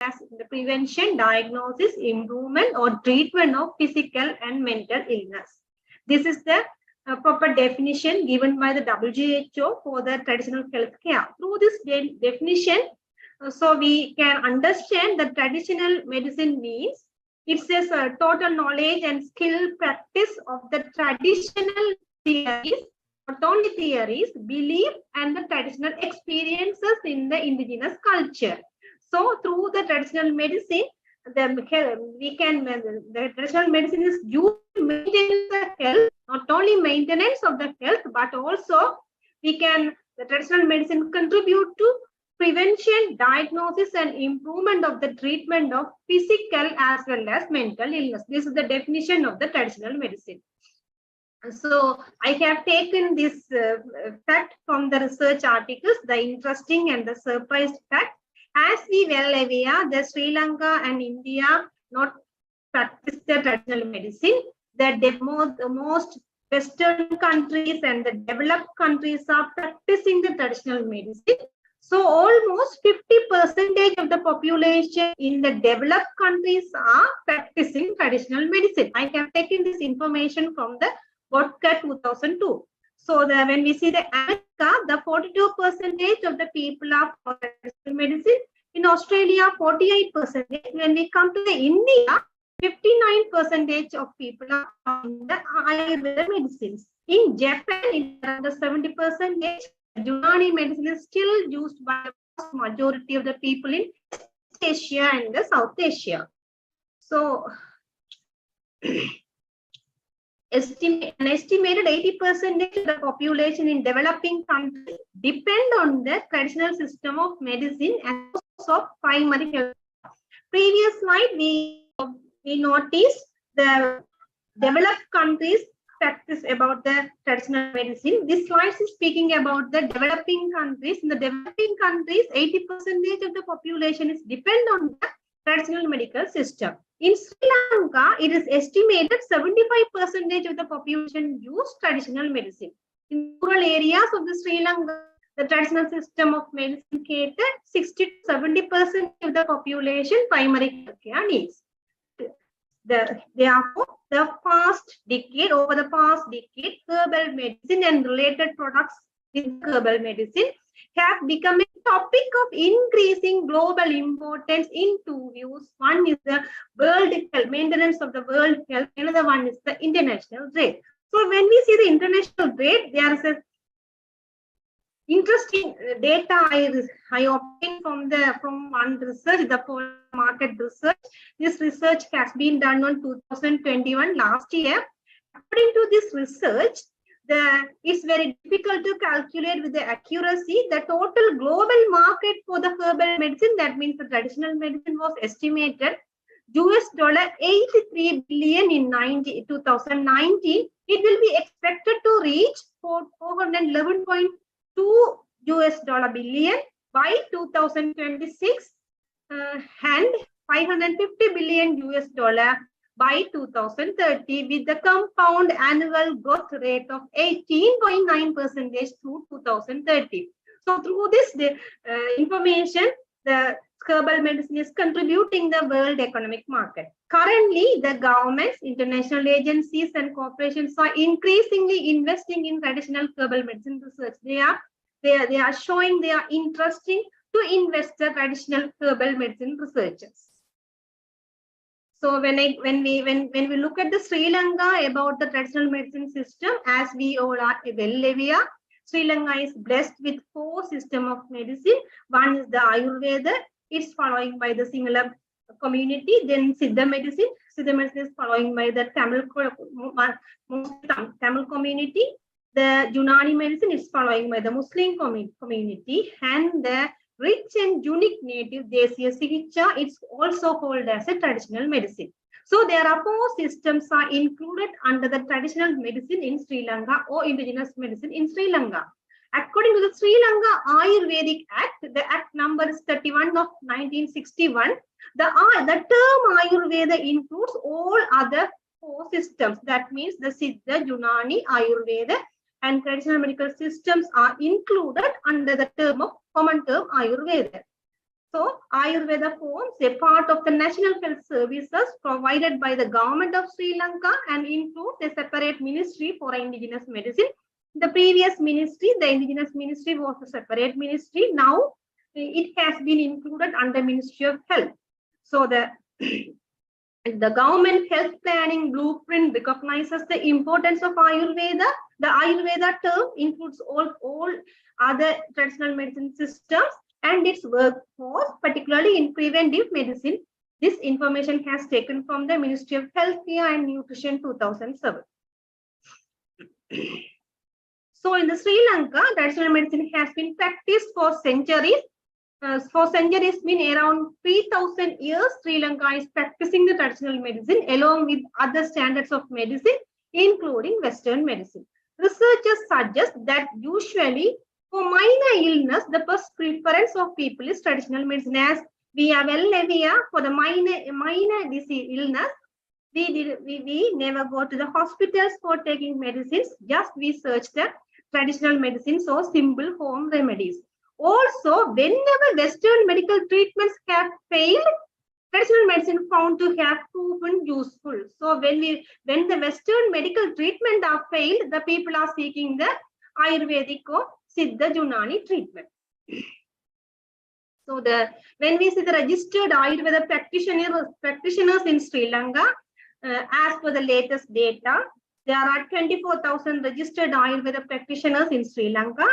as the prevention, diagnosis, improvement, or treatment of physical and mental illness. This is the proper definition given by the WHO for the traditional health care. Through this definition, so we can understand that traditional medicine means it says total knowledge and skill practice of the traditional theories, not only theories, belief, and the traditional experiences in the indigenous culture. So through the traditional medicine, the traditional medicine is used to maintain the health, not only maintenance of the health, but also the traditional medicine contribute to prevention, diagnosis, and improvement of the treatment of physical as well as mental illness. This is the definition of the traditional medicine. So I have taken this fact from the research articles, the interesting and the surprised fact. As we well aware, the Sri Lanka and India not practice the traditional medicine. The most Western countries and the developed countries are practicing the traditional medicine. So almost 50% of the population in the developed countries are practicing traditional medicine. I have taken this information from the Vodka 2002. So when we see the America, the 42% of the people are for traditional medicine. In Australia, 48%. When we come to the India, 59% of people are on the Ayurveda medicines. In Japan, it's under 70%. Unani medicine is still used by the vast majority of the people in East Asia and the South Asia. So, an estimated 80% of the population in developing countries depend on the traditional system of medicine and of primary health. Previous slide, we noticed the developed countries practice about the traditional medicine. This slide is speaking about the developing countries. In the developing countries, 80% of the population is depend on the traditional medical system. In Sri Lanka, it is estimated 75% of the population use traditional medicine. In rural areas of the Sri Lanka, the traditional system of medicine catered 60 to 70% of the population primary health care needs. Therefore, over the past decade, herbal medicine and related products in herbal medicine have become a topic of increasing global importance in two views. One is the world health, maintenance of the world health. Another one is the international trade. So when we see the international trade, there is a interesting data I obtained from one research, the poll market research. This research has been done on 2021 last year. According to this research, it's very difficult to calculate with the accuracy the total global market for the herbal medicine. That means the traditional medicine was estimated $83 billion in 2019. It will be expected to reach $411.2 billion by 2026 and $550 billion by 2030 with the compound annual growth rate of 18.9% through 2030. So through this information, the herbal medicine is contributing the world economic market. Currently, the governments, international agencies, and corporations are increasingly investing in traditional herbal medicine research. They are showing they are interesting to invest the traditional herbal medicine researchers. So when we look at the Sri Lanka about the traditional medicine system, as we all are well aware, Sri Lanka is blessed with 4 systems of medicine. One is the Ayurveda. It's following by the Sinhala community. Then Siddha medicine. Siddha medicine is following by the Tamil community. The Unani medicine is following by the Muslim community, and the rich and unique native Desiya Sikicha, it's also called as a traditional medicine. So there are 4 systems are included under the traditional medicine in Sri Lanka or indigenous medicine in Sri Lanka. According to the Sri Lanka Ayurvedic Act, the Act number is 31 of 1961, the term Ayurveda includes all other 4 systems. That means the Siddha, Unani, Ayurveda, and traditional medical systems are included under the common term Ayurveda. So Ayurveda forms a part of the National Health Services provided by the government of Sri Lanka and includes a separate ministry for indigenous medicine. The previous ministry, the indigenous ministry, was a separate ministry. Now it has been included under Ministry of Health. So the government health planning blueprint recognizes the importance of Ayurveda. The Ayurveda term includes all other traditional medicine systems and its workforce, particularly in preventive medicine. This information has taken from the Ministry of Health and Nutrition 2007. So in the Sri Lanka, traditional medicine has been practiced for centuries. For centuries, mean around 3,000 years, Sri Lanka is practicing the traditional medicine along with other standards of medicine, including Western medicine. Researchers suggest that usually for minor illness, the first preference of people is traditional medicine. As we are well aware, for the minor disease illness, we never go to the hospitals for taking medicines. Just we search the traditional medicines or simple home remedies. Also, whenever Western medical treatments have failed, traditional medicine found to have proven useful. So when the Western medical treatment are failed, the people are seeking the Ayurvedic or Siddha Unani treatment. So when we see the registered Ayurveda practitioners in Sri Lanka, as per the latest data, there are 24,000 registered Ayurveda practitioners in Sri Lanka.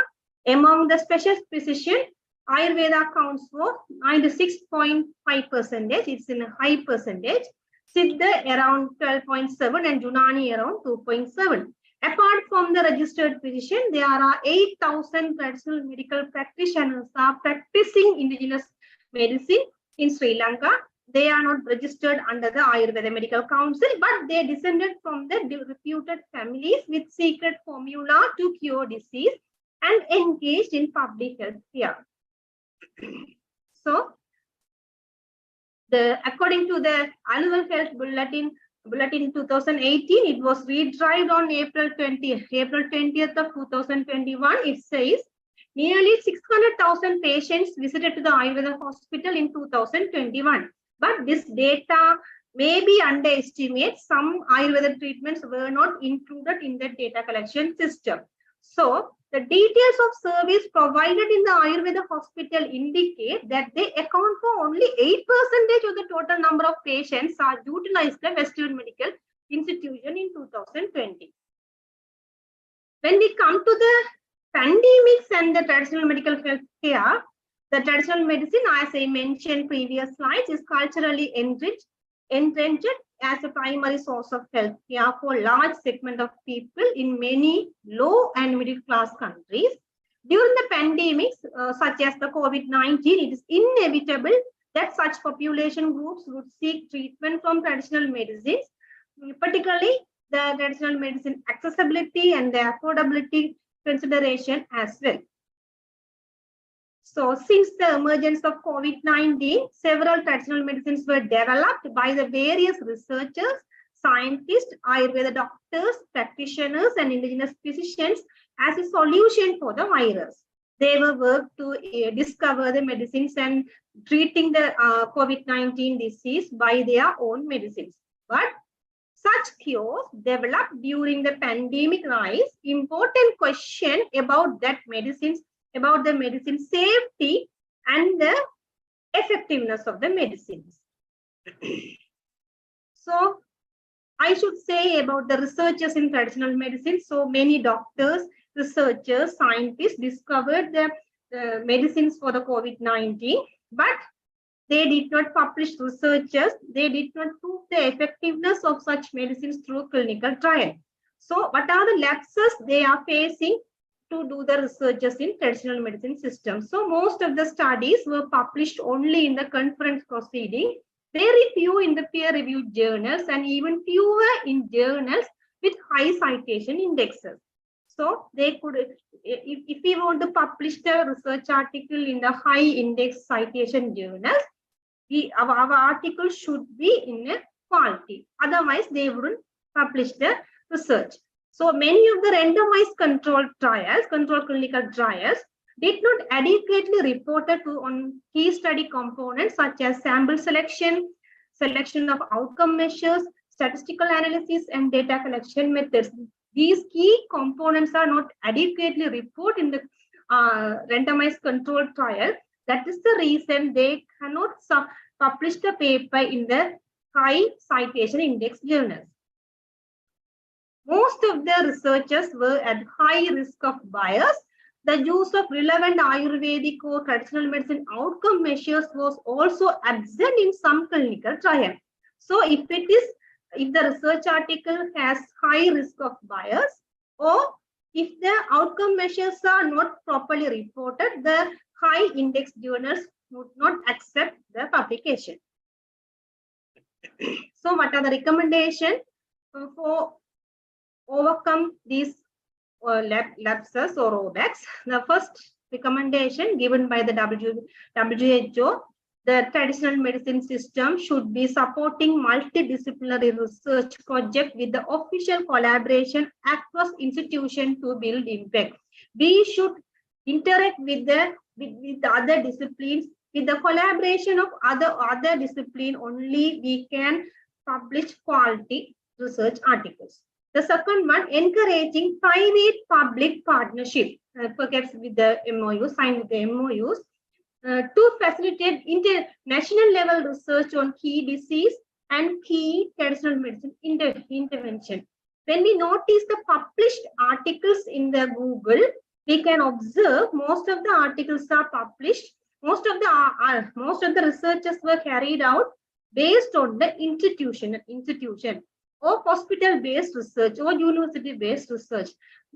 Among the specialist physicians, Ayurveda accounts for 96.5%. It's in a high percentage. Siddha around 12.7 and Unani around 2.7. Apart from the registered physician, there are 8,000 traditional medical practitioners are practicing indigenous medicine in Sri Lanka. They are not registered under the Ayurveda Medical Council, but they descended from the reputed families with secret formula to cure disease and engaged in public health care. So, according to the Annual Health Bulletin 2018, it was retrieved on April 20th of 2021. It says nearly 600,000 patients visited to the Ayurveda hospital in 2021. But this data may be underestimated. Some Ayurveda treatments were not included in the data collection system. So, the details of service provided in the Ayurveda hospital indicate that they account for only 8% of the total number of patients are utilized the Western medical institution in 2020. When we come to the pandemics and the traditional medical health care, the traditional medicine, as I mentioned previous slides, is culturally entrenched as a primary source of health care for large segment of people in many low and middle class countries. During the pandemics, such as the COVID-19, it is inevitable that such population groups would seek treatment from traditional medicines, particularly the traditional medicine accessibility and the affordability consideration as well. So, since the emergence of COVID-19, several traditional medicines were developed by the various researchers, scientists, Ayurveda doctors, practitioners, and indigenous physicians as a solution for the virus. They were worked to discover the medicines and treating the COVID-19 disease by their own medicines. But such cures developed during the pandemic rise important question about the medicine safety and the effectiveness of the medicines. So, I should say about the researchers in traditional medicine. So many doctors, researchers, scientists discovered the medicines for the COVID-19, but they did not publish researches. They did not prove the effectiveness of such medicines through clinical trial. So, what are the lapses they are facing to do the researches in traditional medicine system? So, most of the studies were published only in the conference proceeding, very few in the peer-reviewed journals, and even fewer in journals with high citation indexes. So, they could, if we want to publish the research article in the high index citation journals, our article should be in a quality. Otherwise, they wouldn't publish the research. So, many of the randomized controlled clinical trials did not adequately reported on key study components such as sample selection, selection of outcome measures, statistical analysis, and data collection methods. These key components are not adequately reported in the randomized controlled trial. That is the reason they cannot publish the paper in the high citation index journals. Most of the researchers were at high risk of bias. The use of relevant Ayurvedic or traditional medicine outcome measures was also absent in some clinical trials. So if the research article has high risk of bias, or if the outcome measures are not properly reported, the high index journals would not accept the publication. So what are the recommendations for overcome these lapses or drawbacks? The first recommendation given by the WHO, the traditional medicine system should be supporting multidisciplinary research project with the official collaboration across institutions to build impact. We should interact with the other disciplines. With the collaboration of other discipline, only we can publish quality research articles. The second one, encouraging private-public partnership with the MOU, signed with the MOUs, to facilitate international level research on key disease and key traditional medicine intervention. When we notice the published articles in the Google, we can observe most of the articles are published. Most of the researches were carried out based on the institution or hospital-based research or university-based research.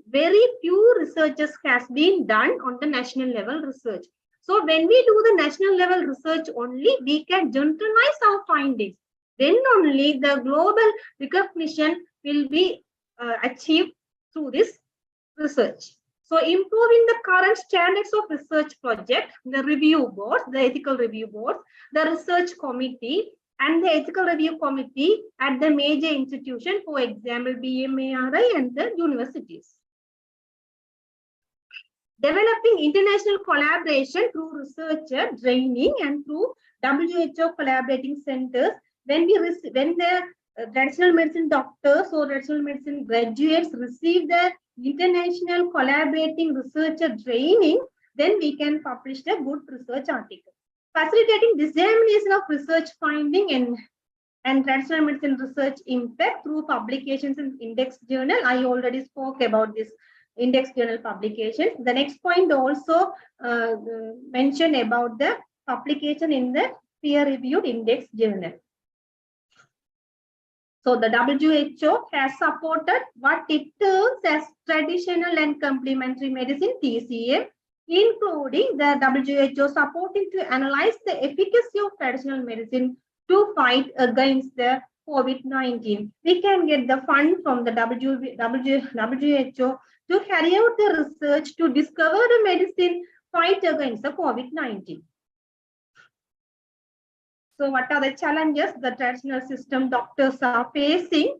Very few researches has been done on the national level research. So when we do the national level research only, we can generalize our findings. Then only the global recognition will be achieved through this research. So improving the current standards of research project, the review boards, the ethical review boards, the research committee, and the ethical review committee at the major institution, for example, BMARI and the universities. Developing international collaboration through researcher training and through WHO collaborating centers. When the traditional medicine doctors or traditional medicine graduates receive the international collaborating researcher training, then we can publish a good research article. Facilitating dissemination of research finding and traditional medicine research impact through publications in index journal. I already spoke about this index journal publications. The next point also mentioned about the publication in the peer-reviewed index journal. So the WHO has supported what it terms as traditional and complementary medicine, TCM, including the WHO supporting to analyze the efficacy of traditional medicine to fight against the COVID-19. We can get the fund from the WHO to carry out the research to discover the medicine fight against the COVID-19. So what are the challenges the traditional system doctors are facing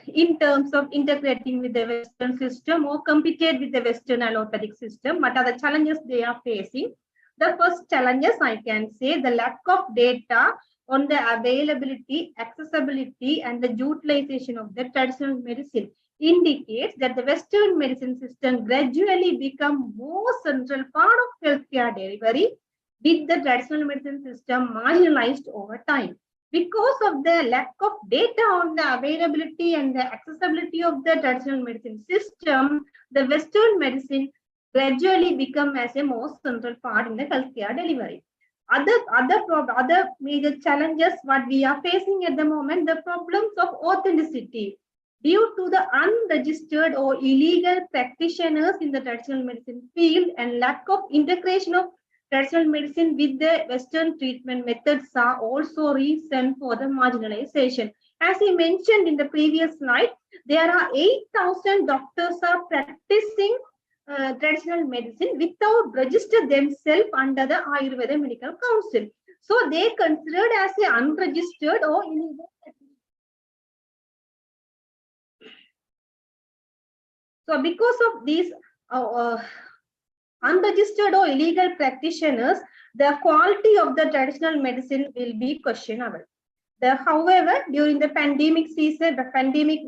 in terms of integrating with the Western system or competing with the Western allopathic system? What are the challenges they are facing? The first challenges, I can say, the lack of data on the availability, accessibility, and the utilization of the traditional medicine indicates that the Western medicine system gradually become more central part of healthcare delivery, with the traditional medicine system marginalized over time. Because of the lack of data on the availability and the accessibility of the traditional medicine system, the Western medicine gradually become as a more central part in the healthcare delivery. Other major challenges what we are facing at the moment, the problems of authenticity. Due to the unregistered or illegal practitioners in the traditional medicine field and lack of integration of traditional medicine with the Western treatment methods are also reason for the marginalization. As I mentioned in the previous slide, there are 8,000 doctors are practicing traditional medicine without register themselves under the Ayurveda Medical Council. So they considered as a unregistered or illegal. So because of these unregistered or illegal practitioners, the quality of the traditional medicine will be questionable. However, during the pandemic season, the pandemic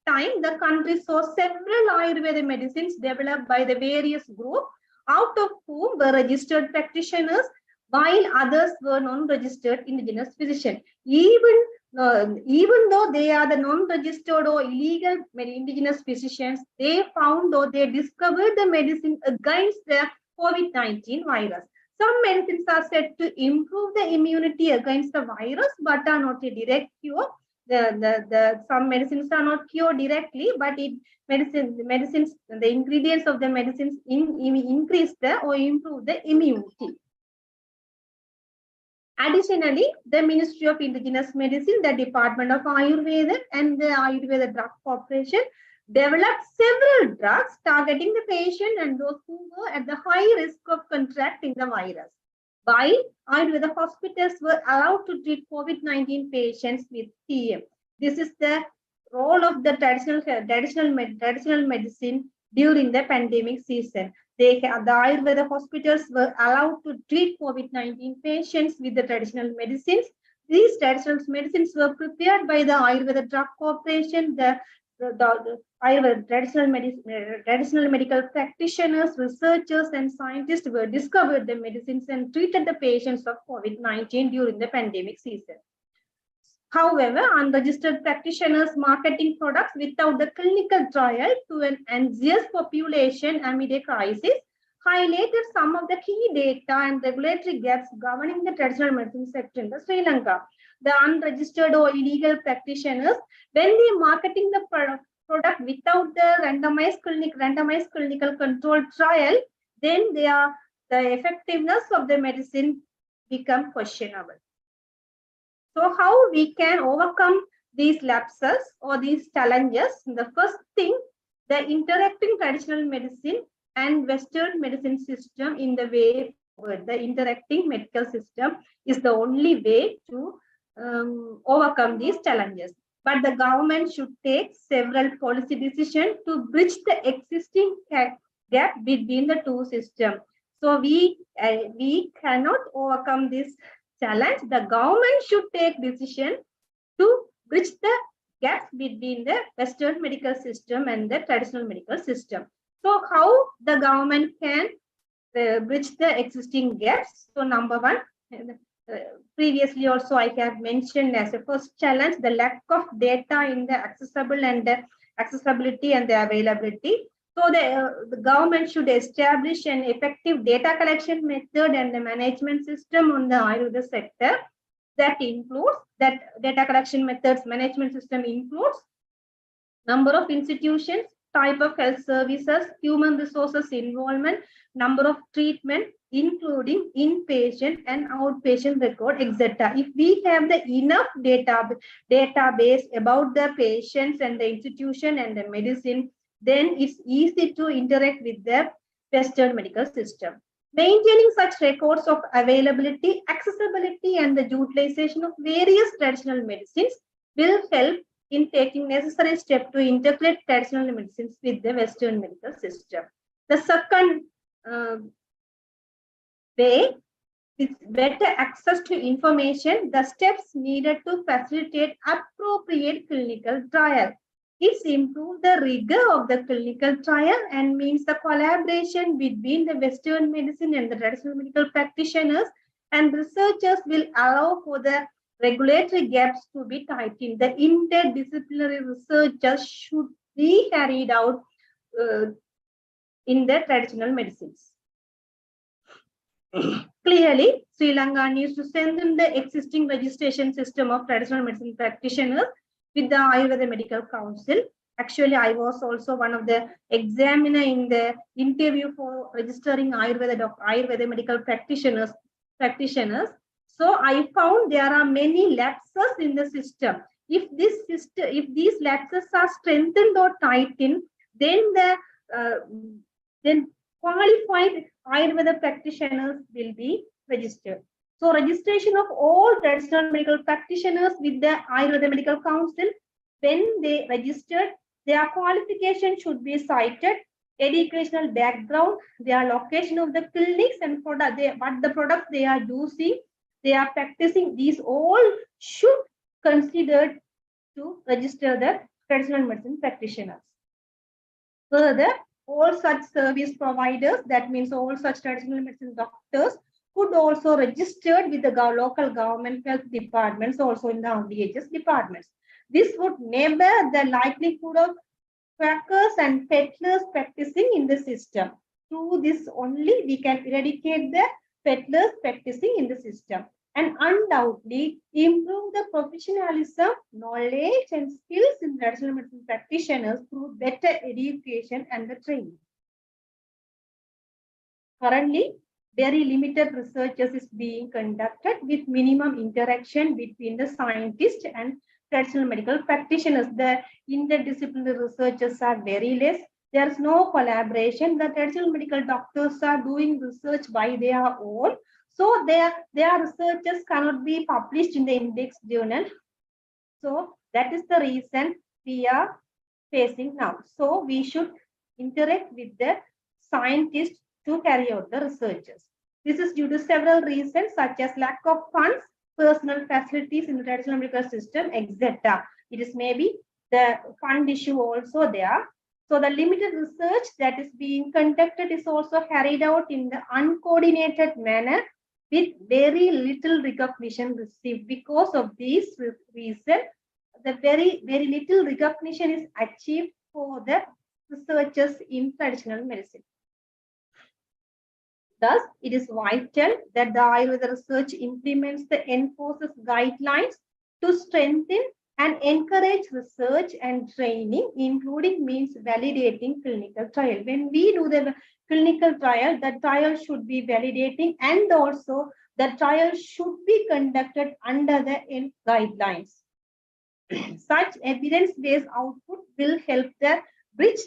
time, the country saw several Ayurveda medicines developed by the various groups, out of whom were registered practitioners, while others were non-registered indigenous physicians. Even though they are the non-registered or illegal indigenous physicians, they found or they discovered the medicine against the COVID-19 virus. Some medicines are said to improve the immunity against the virus, but are not a direct cure. Some medicines are not cured directly, but the ingredients of the medicines increase or improve the immunity. Additionally, the Ministry of Indigenous Medicine, the Department of Ayurveda, and the Ayurveda Drug Corporation developed several drugs targeting the patient and those who were at the high risk of contracting the virus. While Ayurveda hospitals were allowed to treat COVID-19 patients with TM. This is the role of the traditional medicine during the pandemic season. The Ayurveda hospitals were allowed to treat COVID-19 patients with the traditional medicines. These traditional medicines were prepared by the Ayurveda Drug Corporation, the Ayurveda traditional medical practitioners, researchers, and scientists were discovered the medicines and treated the patients of COVID-19 during the pandemic season. However, unregistered practitioners marketing products without the clinical trial to an anxious population amid a crisis highlighted some of the key data and regulatory gaps governing the traditional medicine sector in Sri Lanka. The unregistered or illegal practitioners, when they are marketing the product without the randomized clinical control trial, then the effectiveness of the medicine become questionable. So how we can overcome these lapses or these challenges? The first thing, the interacting traditional medicine and Western medicine system in the way forward. The interacting medical system is the only way to overcome these challenges. But the government should take several policy decisions to bridge the existing gap between the two systems. So we cannot overcome this challenge. The government should take decision to bridge the gaps between the Western medical system and the traditional medical system. So how the government can bridge the existing gaps? So number one, previously also I have mentioned as a first challenge, the lack of data in the accessibility and the availability. So the government should establish an effective data collection method and the management system on the Ayurveda sector. That includes, that data collection methods management system includes number of institutions, type of health services, human resources involvement, number of treatment, including inpatient and outpatient record, etc. If we have the enough database about the patients and the institution and the medicine, then it's easy to interact with the Western medical system. Maintaining such records of availability, accessibility, and the utilization of various traditional medicines will help in taking necessary steps to integrate traditional medicines with the Western medical system. The second way is better access to information, the steps needed to facilitate appropriate clinical trial. It's improved the rigor of the clinical trial and means the collaboration between the Western medicine and the traditional medical practitioners and researchers will allow for the regulatory gaps to be tightened. The interdisciplinary research should be carried out in the traditional medicines. Clearly, Sri Lanka needs to strengthen the existing registration system of traditional medicine practitioners with the Ayurveda Medical Council. Actually, I was also one of the examiner in the interview for registering Ayurveda medical practitioners. So I found there are many lapses in the system. If these lapses are strengthened or tightened, then qualified Ayurveda practitioners will be registered. So registration of all traditional medical practitioners with the Ayurveda Medical Council, when they registered, their qualification should be cited educational background, their location of the clinics, and what the products they are using, they are practicing. These all should consider to register the traditional medicine practitioners. Further, all such service providers, that means all such traditional medicine doctors, could also registered with the local government health departments, also in the RDHS departments. This would neighbor the likelihood of quackers and peddlers practicing in the system. Through this only we can eradicate the peddlers practicing in the system and undoubtedly improve the professionalism, knowledge, and skills in traditional medicine practitioners through better education and the training. Currently, very limited researches is being conducted with minimum interaction between the scientists and traditional medical practitioners. The interdisciplinary researchers are very less. There is no collaboration. The traditional medical doctors are doing research by their own. So their researches cannot be published in the index journal. So that is the reason we are facing now. So we should interact with the scientists to carry out the researches. This is due to several reasons such as lack of funds, personal facilities in the traditional medical system, etc. It is maybe the fund issue also there. So the limited research that is being conducted is also carried out in the uncoordinated manner with very little recognition received. Because of this reason, the very little recognition is achieved for the researchers in traditional medicine. Thus, it is vital that the Ayurveda research implements the enforces guidelines to strengthen and encourage research and training, including means validating clinical trial. When we do the clinical trial, the trial should be validating, and also the trial should be conducted under the guidelines. Such evidence-based output will help the bridge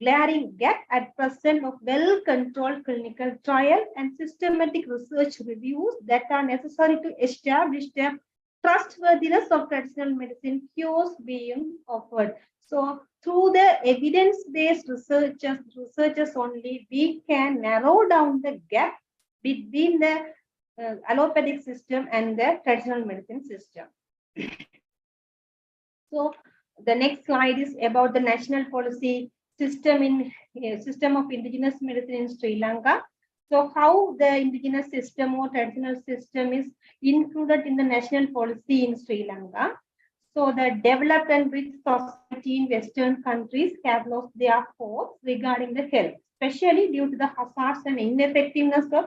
glaring gap at present of well-controlled clinical trial and systematic research reviews that are necessary to establish the trustworthiness of traditional medicine cures being offered. So through the evidence-based researchers only, we can narrow down the gap between the allopathic system and the traditional medicine system. So the next slide is about the national policy system of indigenous medicine in Sri Lanka. So how the indigenous system or traditional system is included in the national policy in Sri Lanka. So the developed and rich society in Western countries have lost their hopes regarding the health, especially due to the hazards and ineffectiveness of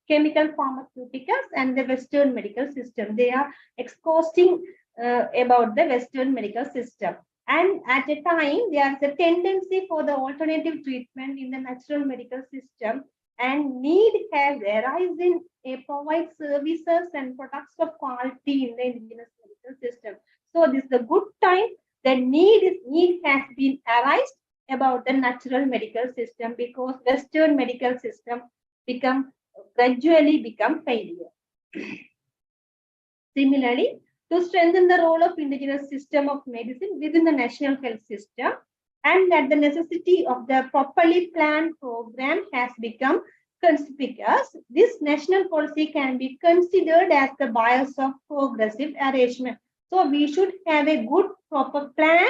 chemical pharmaceuticals and the Western medical system. They are exhausting about the Western medical system. And at a time, there is a tendency for the alternative treatment in the natural medical system, and need has arisen to provide services and products of quality in the indigenous medical system. So this is a good time. The need has been arised about the natural medical system, because Western medical system gradually become failure. Similarly, to strengthen the role of indigenous system of medicine within the national health system, and that the necessity of the properly planned program has become conspicuous, this national policy can be considered as the bias of progressive arrangement. So we should have a good proper plan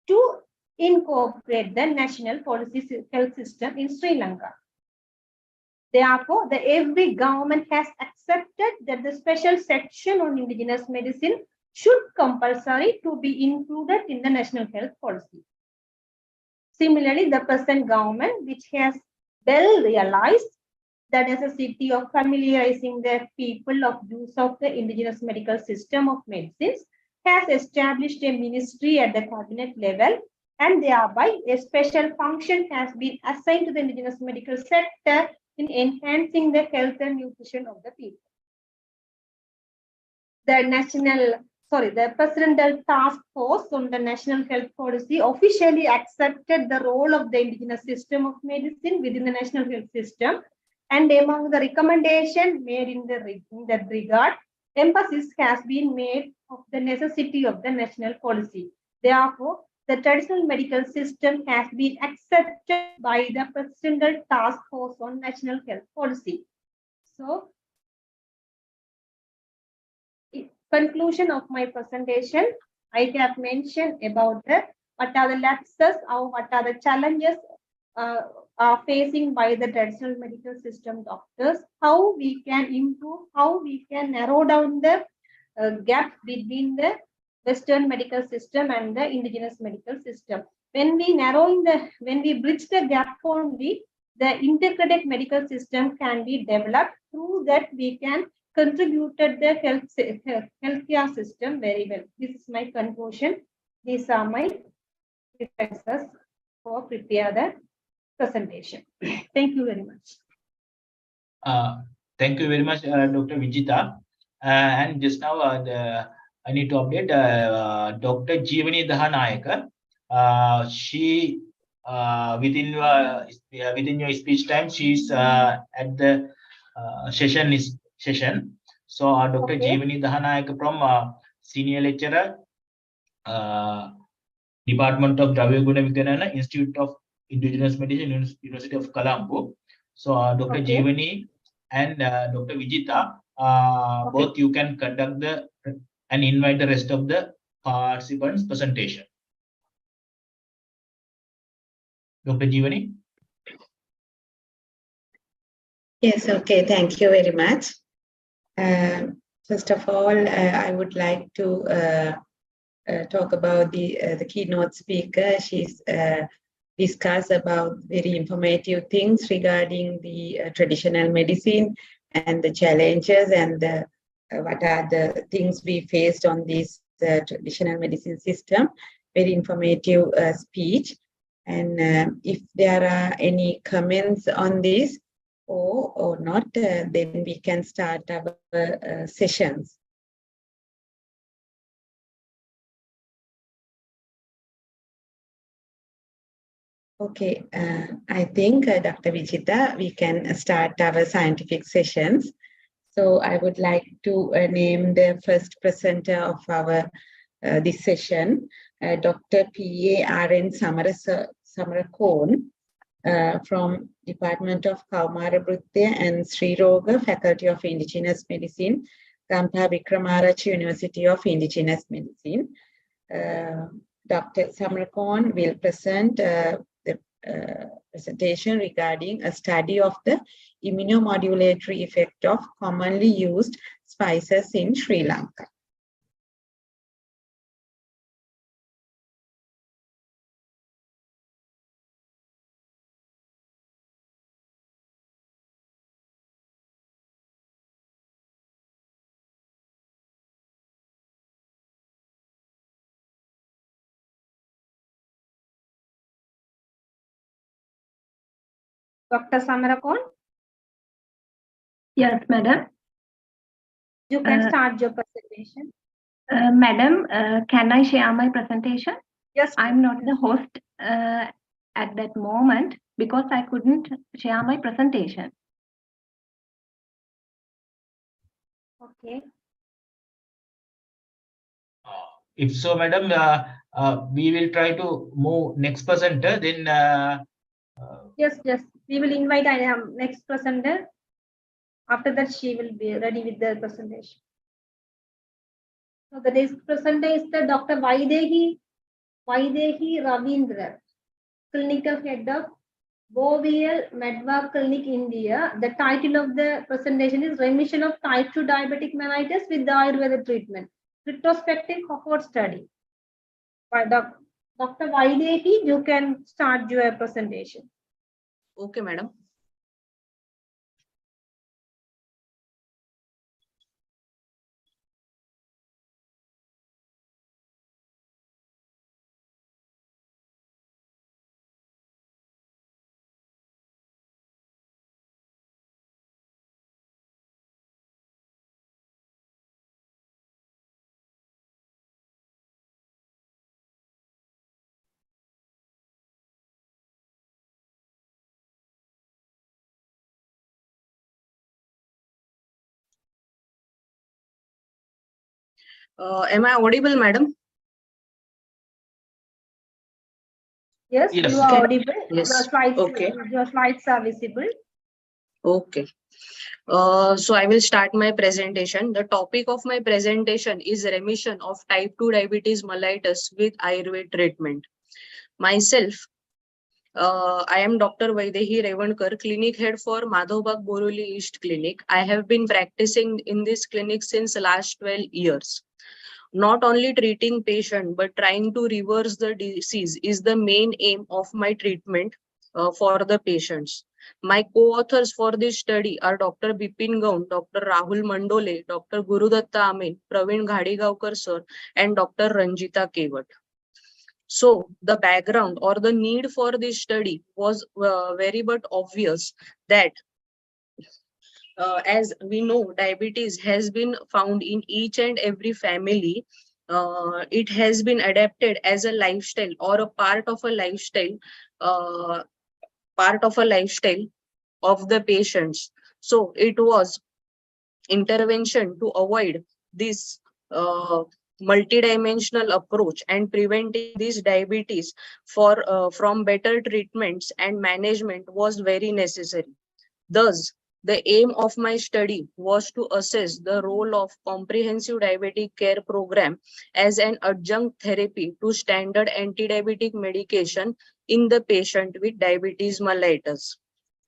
to incorporate the national policy health system in Sri Lanka. Therefore, every government has accepted that the special section on indigenous medicine should compulsory to be included in the national health policy. Similarly, the present government, which has well realized the necessity of familiarizing the people of use of the indigenous medical system of medicines, has established a ministry at the cabinet level, and thereby a special function has been assigned to the indigenous medical sector in enhancing the health and nutrition of the people. The Presidential Task Force on the National Health Policy officially accepted the role of the indigenous system of medicine within the national health system, and among the recommendations made in that regard, emphasis has been made of the necessity of the national policy. Therefore, the traditional medical system has been accepted by the Presidential Task Force on National Health Policy. So, conclusion of my presentation, I have mentioned about what are the lapses or what are the challenges are facing by the traditional medical system doctors, how we can improve, how we can narrow down the gap between the Western medical system and the indigenous medical system. When we bridge the gap only, the integrated medical system can be developed. Through that, we can contributed the healthcare system very well. This is my conclusion. These are my references for prepare the presentation. Thank you very much. Thank you very much, Dr. Vijita. And just now, I need to update Dr. Jeevani Dahanayaka. She within your speech time, she's at the session. So, Dr. Jeevani Dahanayaka from senior lecturer, Department of Dravya Guna Vigyanana, Institute of Indigenous Medicine, University of Colombo. So, Dr. Jeevani and Dr. Vijita, both you can conduct and invite the rest of the participants' presentation. Dr. Jeevani? Yes, okay, thank you very much. First of all, I would like to talk about the keynote speaker. She's discussed about very informative things regarding the traditional medicine and the challenges and what are the things we faced on this traditional medicine system. Very informative speech. And if there are any comments on this or not, then we can start our sessions. Okay, I think Dr. Vijita, we can start our scientific sessions. So I would like to name the first presenter of our this session, Dr. P.A.R.N. Samarakon from Department of Kaumarabruttya and Sri Roga, Faculty of Indigenous Medicine, Gampha Wickramarachchi University of Indigenous Medicine. Dr. Samarakon will present the presentation regarding a study of the immunomodulatory effect of commonly used spices in Sri Lanka. Dr. Samarakon? Yes, madam. You can start your presentation. Madam, can I share my presentation? Yes. I'm not the host at that moment because I couldn't share my presentation. Okay. If so, madam, we will try to move next presenter. Then yes, we will invite next presenter. After that, she will be ready with the presentation. So the next presenter is the Dr. Vaidehi Ravindra, Clinical Head of Bovial Medva Clinic, India. The title of the presentation is Remission of Type 2 Diabetic Mellitus with the Ayurveda Treatment, Retrospective Cohort Study. By Dr. Vaidehi, you can start your presentation. Okay, madam. Am I audible, madam? Yes, Yes. you are Can, audible. yes. Okay. Your slides are visible. Okay. So I will start my presentation. The topic of my presentation is remission of type 2 diabetes mellitus with Ayurveda treatment. Myself, I am Dr. Vaidehi Revankar, clinic head for Madhavbag Boroli East Clinic. I have been practicing in this clinic since last 12 years. Not only treating patient, but trying to reverse the disease is the main aim of my treatment for the patients. My co-authors for this study are Dr. Bipin Gaun, Dr. Rahul Mandole, Dr. Gurudatta Amin, Praveen Ghadigaonkar sir, and Dr. Ranjita Kevat. So the background or the need for this study was very but obvious that as we know, diabetes has been found in each and every family. It has been adapted as a lifestyle or a uh, part of a lifestyle of the patients. So it was intervention to avoid this multidimensional approach and preventing this diabetes from better treatments and management was very necessary. Thus, the aim of my study was to assess the role of comprehensive diabetic care program as an adjunct therapy to standard anti-diabetic medication in the patient with diabetes mellitus.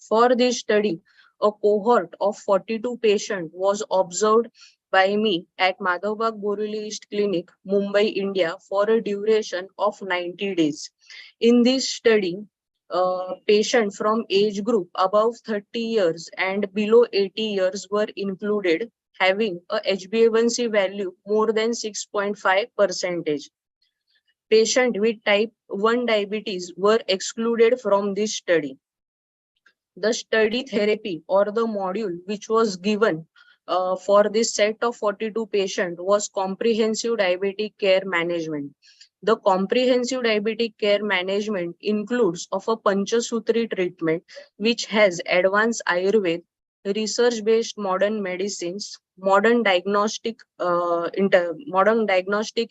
For this study, a cohort of 42 patients was observed by me at Madhavbag Borivali East Clinic, Mumbai, India for a duration of 90 days. In this study, patients from age group above 30 years and below 80 years were included, having a HbA1c value more than 6.5 percentage. Patients with type 1 diabetes were excluded from this study. The study therapy or the module which was given for this set of 42 patients was comprehensive diabetic care management. The comprehensive diabetic care management includes of a Panchasutri treatment which has advanced Ayurveda, research-based modern medicines, modern diagnostic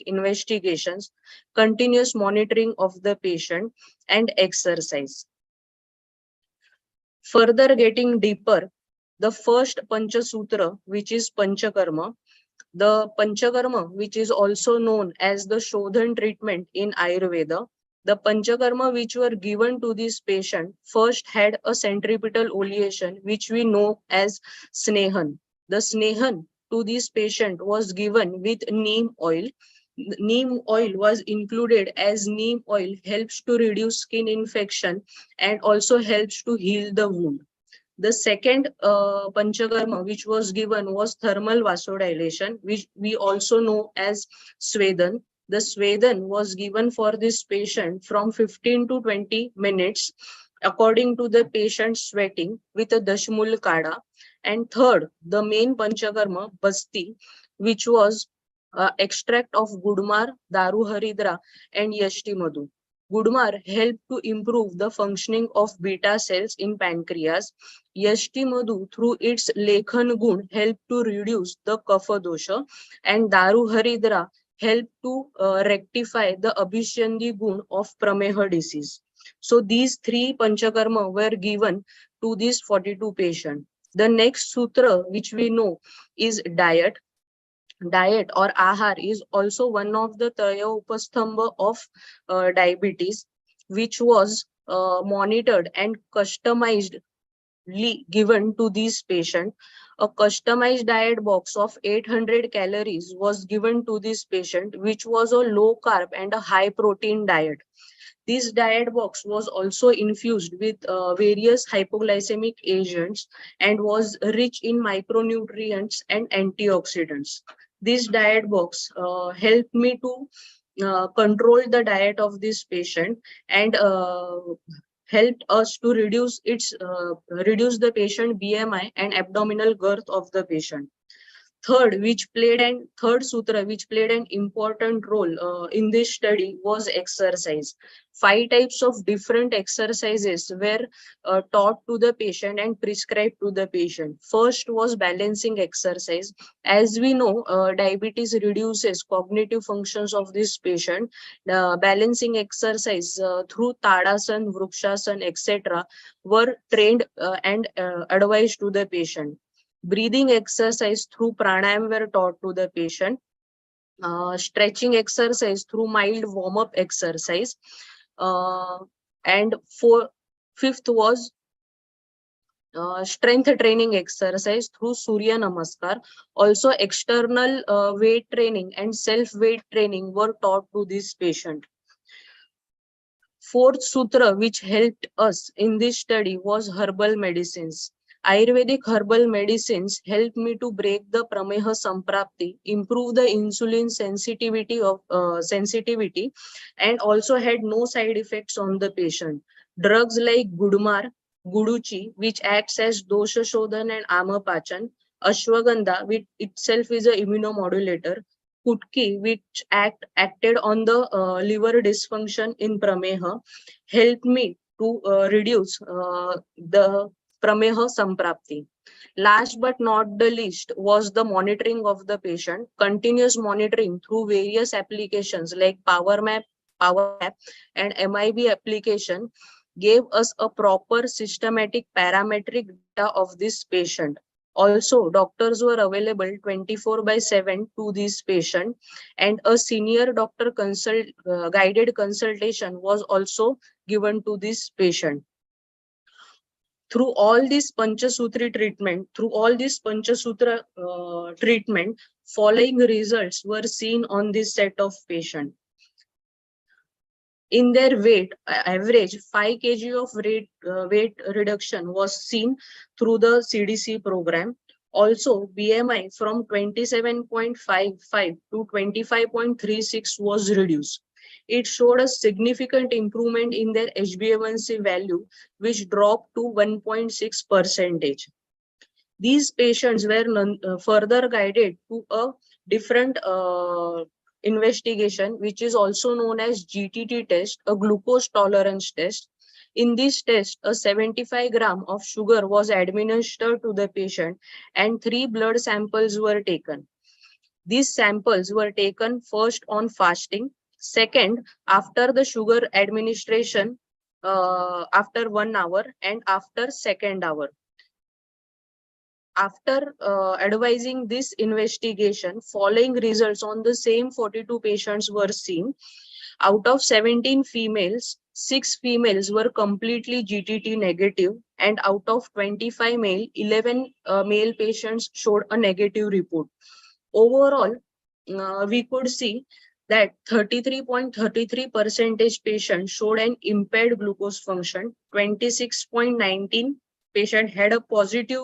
investigations, continuous monitoring of the patient, and exercise. Further getting deeper, the first Panchasutra, which is Panchakarma, the Panchakarma, which is also known as the Shodhan treatment in Ayurveda, the Panchakarma which were given to this patient first had a centripetal oleation, which we know as Snehan. The Snehan to this patient was given with neem oil. Neem oil was included as neem oil helps to reduce skin infection and also helps to heal the wound. The second Panchakarma which was given was thermal vasodilation, which we also know as Swedan. The Swedan was given for this patient from 15 to 20 minutes according to the patient's sweating with a Dashmul Kada. And third, the main Panchakarma, Basti, which was extract of Gudmar, Daru Haridra and Yashti Madhu. Gudmar helped to improve the functioning of beta cells in pancreas. Yashti Madhu, through its Lekhan Gun, helped to reduce the Kapha dosha, and Daru Haridra helped to rectify the Abhishyandi Gun of Prameha disease. So these three Panchakarma were given to these 42 patients. The next sutra which we know is diet. Diet or ahar is also one of the Traya Upastambha of diabetes, which was monitored and customized given to these patients. A customized diet box of 800 calories was given to this patient, which was a low carb and a high protein diet. This diet box was also infused with various hypoglycemic agents and was rich in micronutrients and antioxidants. This diet box helped me to control the diet of this patient and helped us to reduce the patient BMI and abdominal girth of the patient. Third sutra which played an important role in this study was exercise. 5 types of different exercises were taught to the patient and prescribed to the patient. First was balancing exercise. As we know, diabetes reduces cognitive functions of this patient. Balancing exercise through Tadasan, Vrukshasana, etc. were trained and advised to the patient. Breathing exercise through pranayam were taught to the patient. Stretching exercise through mild warm-up exercise. And fifth was strength training exercise through Surya Namaskar. Also, external weight training and self-weight training were taught to this patient. Fourth sutra which helped us in this study was herbal medicines. Ayurvedic herbal medicines helped me to break the prameha samprapti, improve the insulin sensitivity, and also had no side effects on the patient. Drugs like Gudmar, Guduchi, which acts as dosha shodhan and amapachan, Ashwagandha, which itself is an immunomodulator, Kutki, which acted on the liver dysfunction in prameha, helped me to reduce the prameha samprapti. Last but not the least was the monitoring of the patient. Continuous monitoring through various applications like Power App, and MIB application gave us a proper systematic parametric data of this patient. Also, doctors were available 24/7 to this patient, and a senior doctor guided consultation was also given to this patient. Through all this Panchasutra treatment, following results were seen on this set of patient. In their weight, average 5 kg of weight reduction was seen through the CDC program. Also, BMI from 27.55 to 25.36 was reduced. It showed a significant improvement in their HbA1c value, which dropped to 1.6%. These patients were further guided to a different investigation, which is also known as GTT test, a glucose tolerance test. In this test, a 75 gram of sugar was administered to the patient and 3 blood samples were taken. These samples were taken first on fasting, second after the sugar administration after 1 hour, and after 2nd hour. After advising this investigation, following results on the same 42 patients were seen. Out of 17 females, 6 females were completely GTT negative, and out of 25 male, 11 male patients showed a negative report. Overall, we could see that 33.33% patients showed an impaired glucose function, 26.19 patient had a positive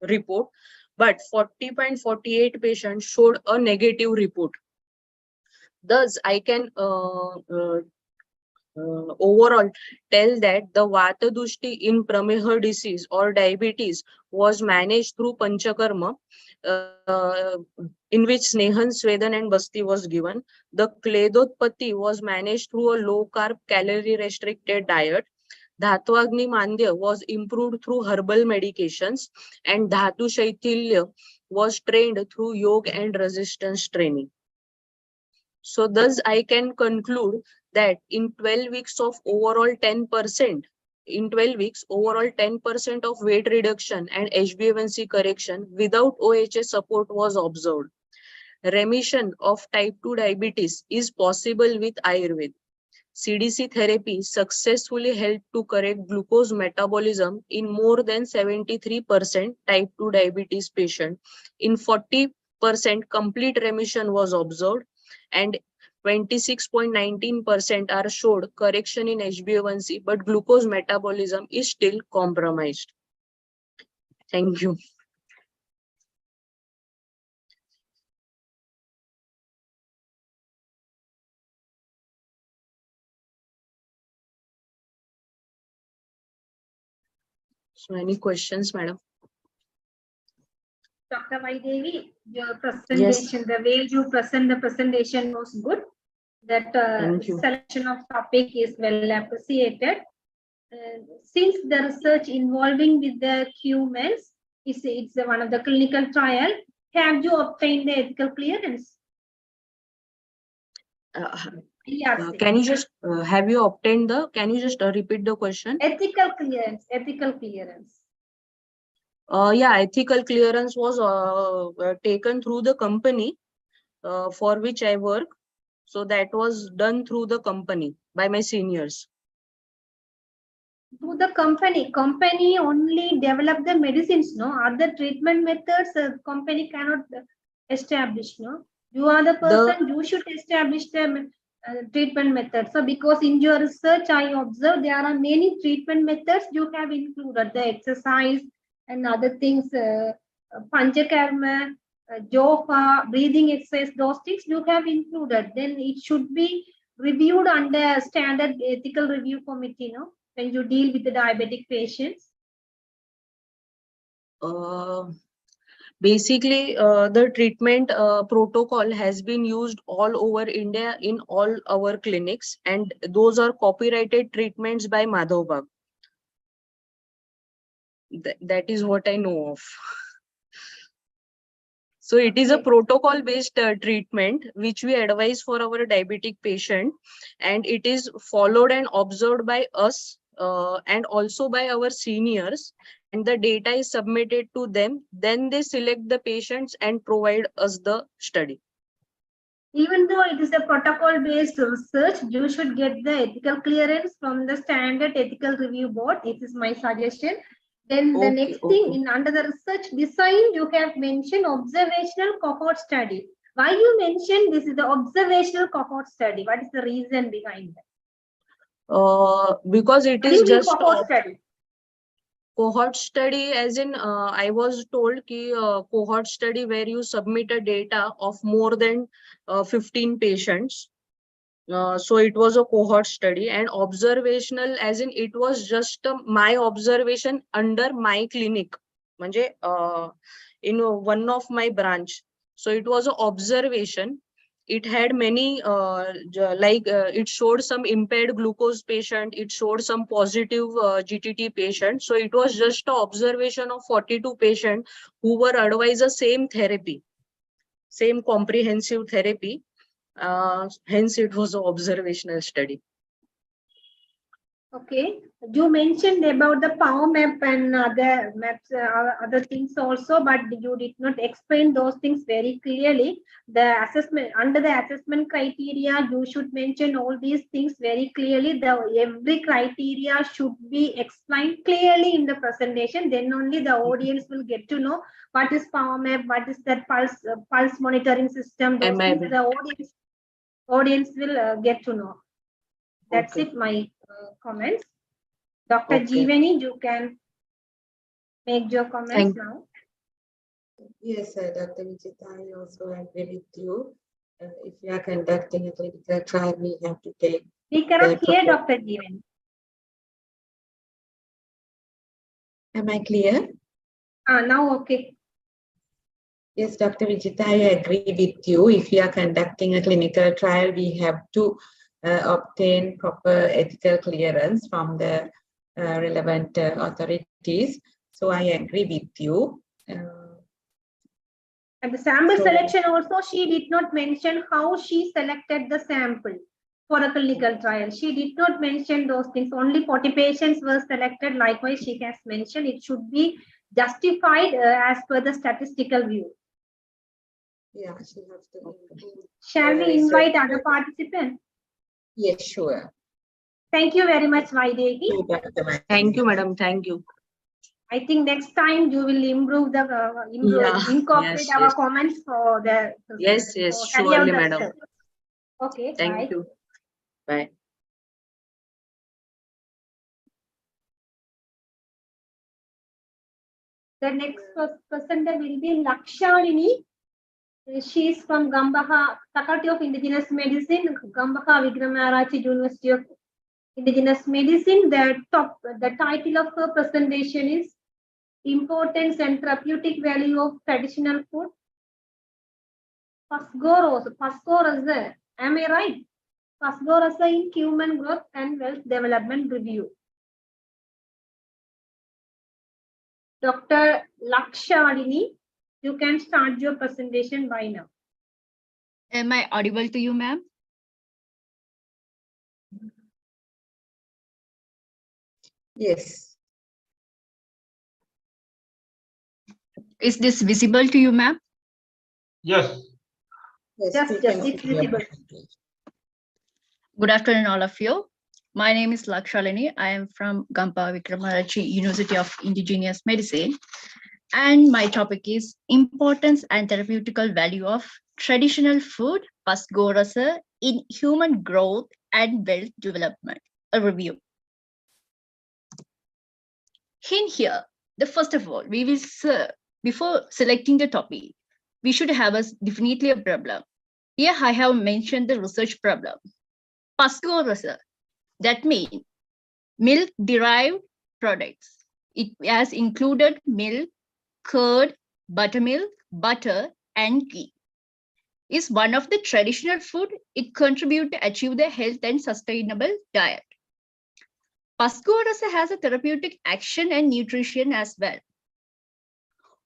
report, but 40.48 patients showed a negative report. Thus, I can overall tell that the Vata Dushti in Prameha disease or diabetes was managed through Panchakarma, in which Snehan, Svedan and Basti was given. The Kledotpati was managed through a low carb, calorie restricted diet. Dhatwagni Mandya was improved through herbal medications, and Dhatu Shaitilya was trained through yoga and resistance training. So thus I can conclude that in 12 weeks of overall 10%, overall 10% of weight reduction and HbA1c correction without OHA support was observed. Remission of type 2 diabetes is possible with Ayurveda. CDC therapy successfully helped to correct glucose metabolism in more than 73% type 2 diabetes patient. In 40% complete remission was observed, and 26.19% are showed correction in HbA1c, but glucose metabolism is still compromised. Thank you. So any questions, madam? Dr. Vaidevi, your presentation, the way you present the presentation was good. That Thank you. selection of topic is well appreciated. Since the research involving with the humans it's one of the clinical trial, have you obtained the ethical clearance? Yes. Can you just have you obtained the? Can you just repeat the question? Ethical clearance. Ethical clearance. Yeah, ethical clearance was taken through the company for which I work. So that was done through the company by my seniors. To the company only develop the medicines, no? Other treatment methods, company cannot establish, no? You are the person, you should establish the treatment method. So because in your research, I observed there are many treatment methods you have included, the exercise and other things, panchakarma, yoga, breathing exercise, those things you have included. Then it should be reviewed under standard ethical review committee, no? When you deal with the diabetic patients? Basically, the treatment protocol has been used all over India in all our clinics, and those are copyrighted treatments by Madhav Bag. That is what I know of. So it is a protocol based treatment which we advise for our diabetic patient, and it is followed and observed by us and also by our seniors, and the data is submitted to them. Then they select the patients and provide us the study. Even though it is a protocol based research, you should get the ethical clearance from the standard ethical review board. It is my suggestion. Then the next thing, in under the research design, you have mentioned observational cohort study. Why you mentioned this is the observational cohort study? What is the reason behind that? Because it is just cohort study. Cohort study, as in I was told ki cohort study where you submit a data of more than 15 patients. So it was a cohort study, and observational, as in it was just my observation under my clinic, manje, in one of my branch. So it was an observation. It had many it showed some impaired glucose patient, it showed some positive GTT patient. So it was just an observation of 42 patients who were advised the same therapy, same comprehensive therapy. Hence it was an observational study. Okay, you mentioned about the power map and other maps, other things also, but you did not explain those things very clearly. The assessment, under the assessment criteria, you should mention all these things very clearly. Every criteria should be explained clearly in the presentation. Then only the audience will get to know what is power map, what is that pulse monitoring system. Those things the audience will get to know. That's it, my comments. Dr. Jeevani, you can make your comments now. Yes, Dr. Vijita, I also agree with you. If we are conducting a clinical trial, we have to take. We cannot hear Dr. Jeevani. Am I clear? Now, okay. Yes, Dr. Vijita, I agree with you. If we are conducting a clinical trial, we have to obtain proper ethical clearance from the relevant authorities. So I agree with you. And the sample selection also, she did not mention how she selected the sample for a clinical trial. She did not mention those things. Only 40 patients were selected. Likewise, she has mentioned it should be justified as per the statistical view. Yeah, she has to. Shall we invite other participants? Yes, sure. Thank you very much, Vaidehi. Thank you, madam. Thank you. I think next time you will improve the incorporate our comments for the yes, surely, madam. Okay, thank you. Bye. The next presenter will be Lakshalini. She is from Gambaha, Faculty of Indigenous Medicine, Gambaha Vikramarachi University of Indigenous Medicine. The title of her presentation is Importance and therapeutic value of traditional food. Phosphorus, am I right? Phosphorus in human growth and wealth development review. Dr. Lakshalini, you can start your presentation by now. Am I audible to you, ma'am? Yes. Is this visible to you, ma'am? Yes. Yes, we yes, can it's see your visible. presentation. Good afternoon, all of you. My name is Lakshalini. I am from Gampa Vikramarachi University of Indigenous Medicine. And my topic is importance and therapeutical value of traditional food, Pasgorasa, in human growth and wealth development. A review. In here, first of all, we will before selecting the topic, we should have definitely a problem. Here I have mentioned the research problem. Pasgorasa, that means milk-derived products. It has included milk, curd, buttermilk, butter, and ghee. Is one of the traditional food. It contributes to achieve the health and sustainable diet. Pasgorasa has a therapeutic action and nutrition as well.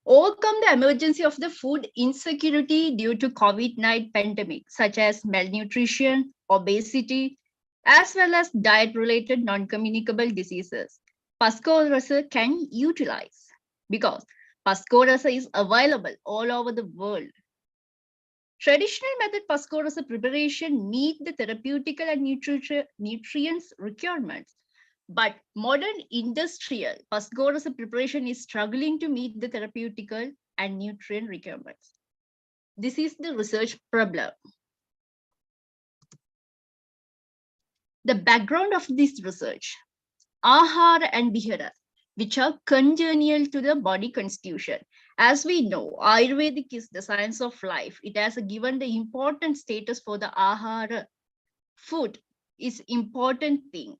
Overcome the emergency of the food insecurity due to COVID-19 pandemic, such as malnutrition, obesity, as well as diet-related non-communicable diseases. Pasgorasa can utilize because Pasgorasa is available all over the world. Traditional method Pasgorasa preparation meet the therapeutical and nutrients requirements. But modern industrial Pasgorasa preparation is struggling to meet the therapeutical and nutrient requirements. This is the research problem. The background of this research, Ahara and Vihara, which are congenial to the body constitution. As we know, Ayurvedic is the science of life. It has given the important status for the Ahara. Food is important thing.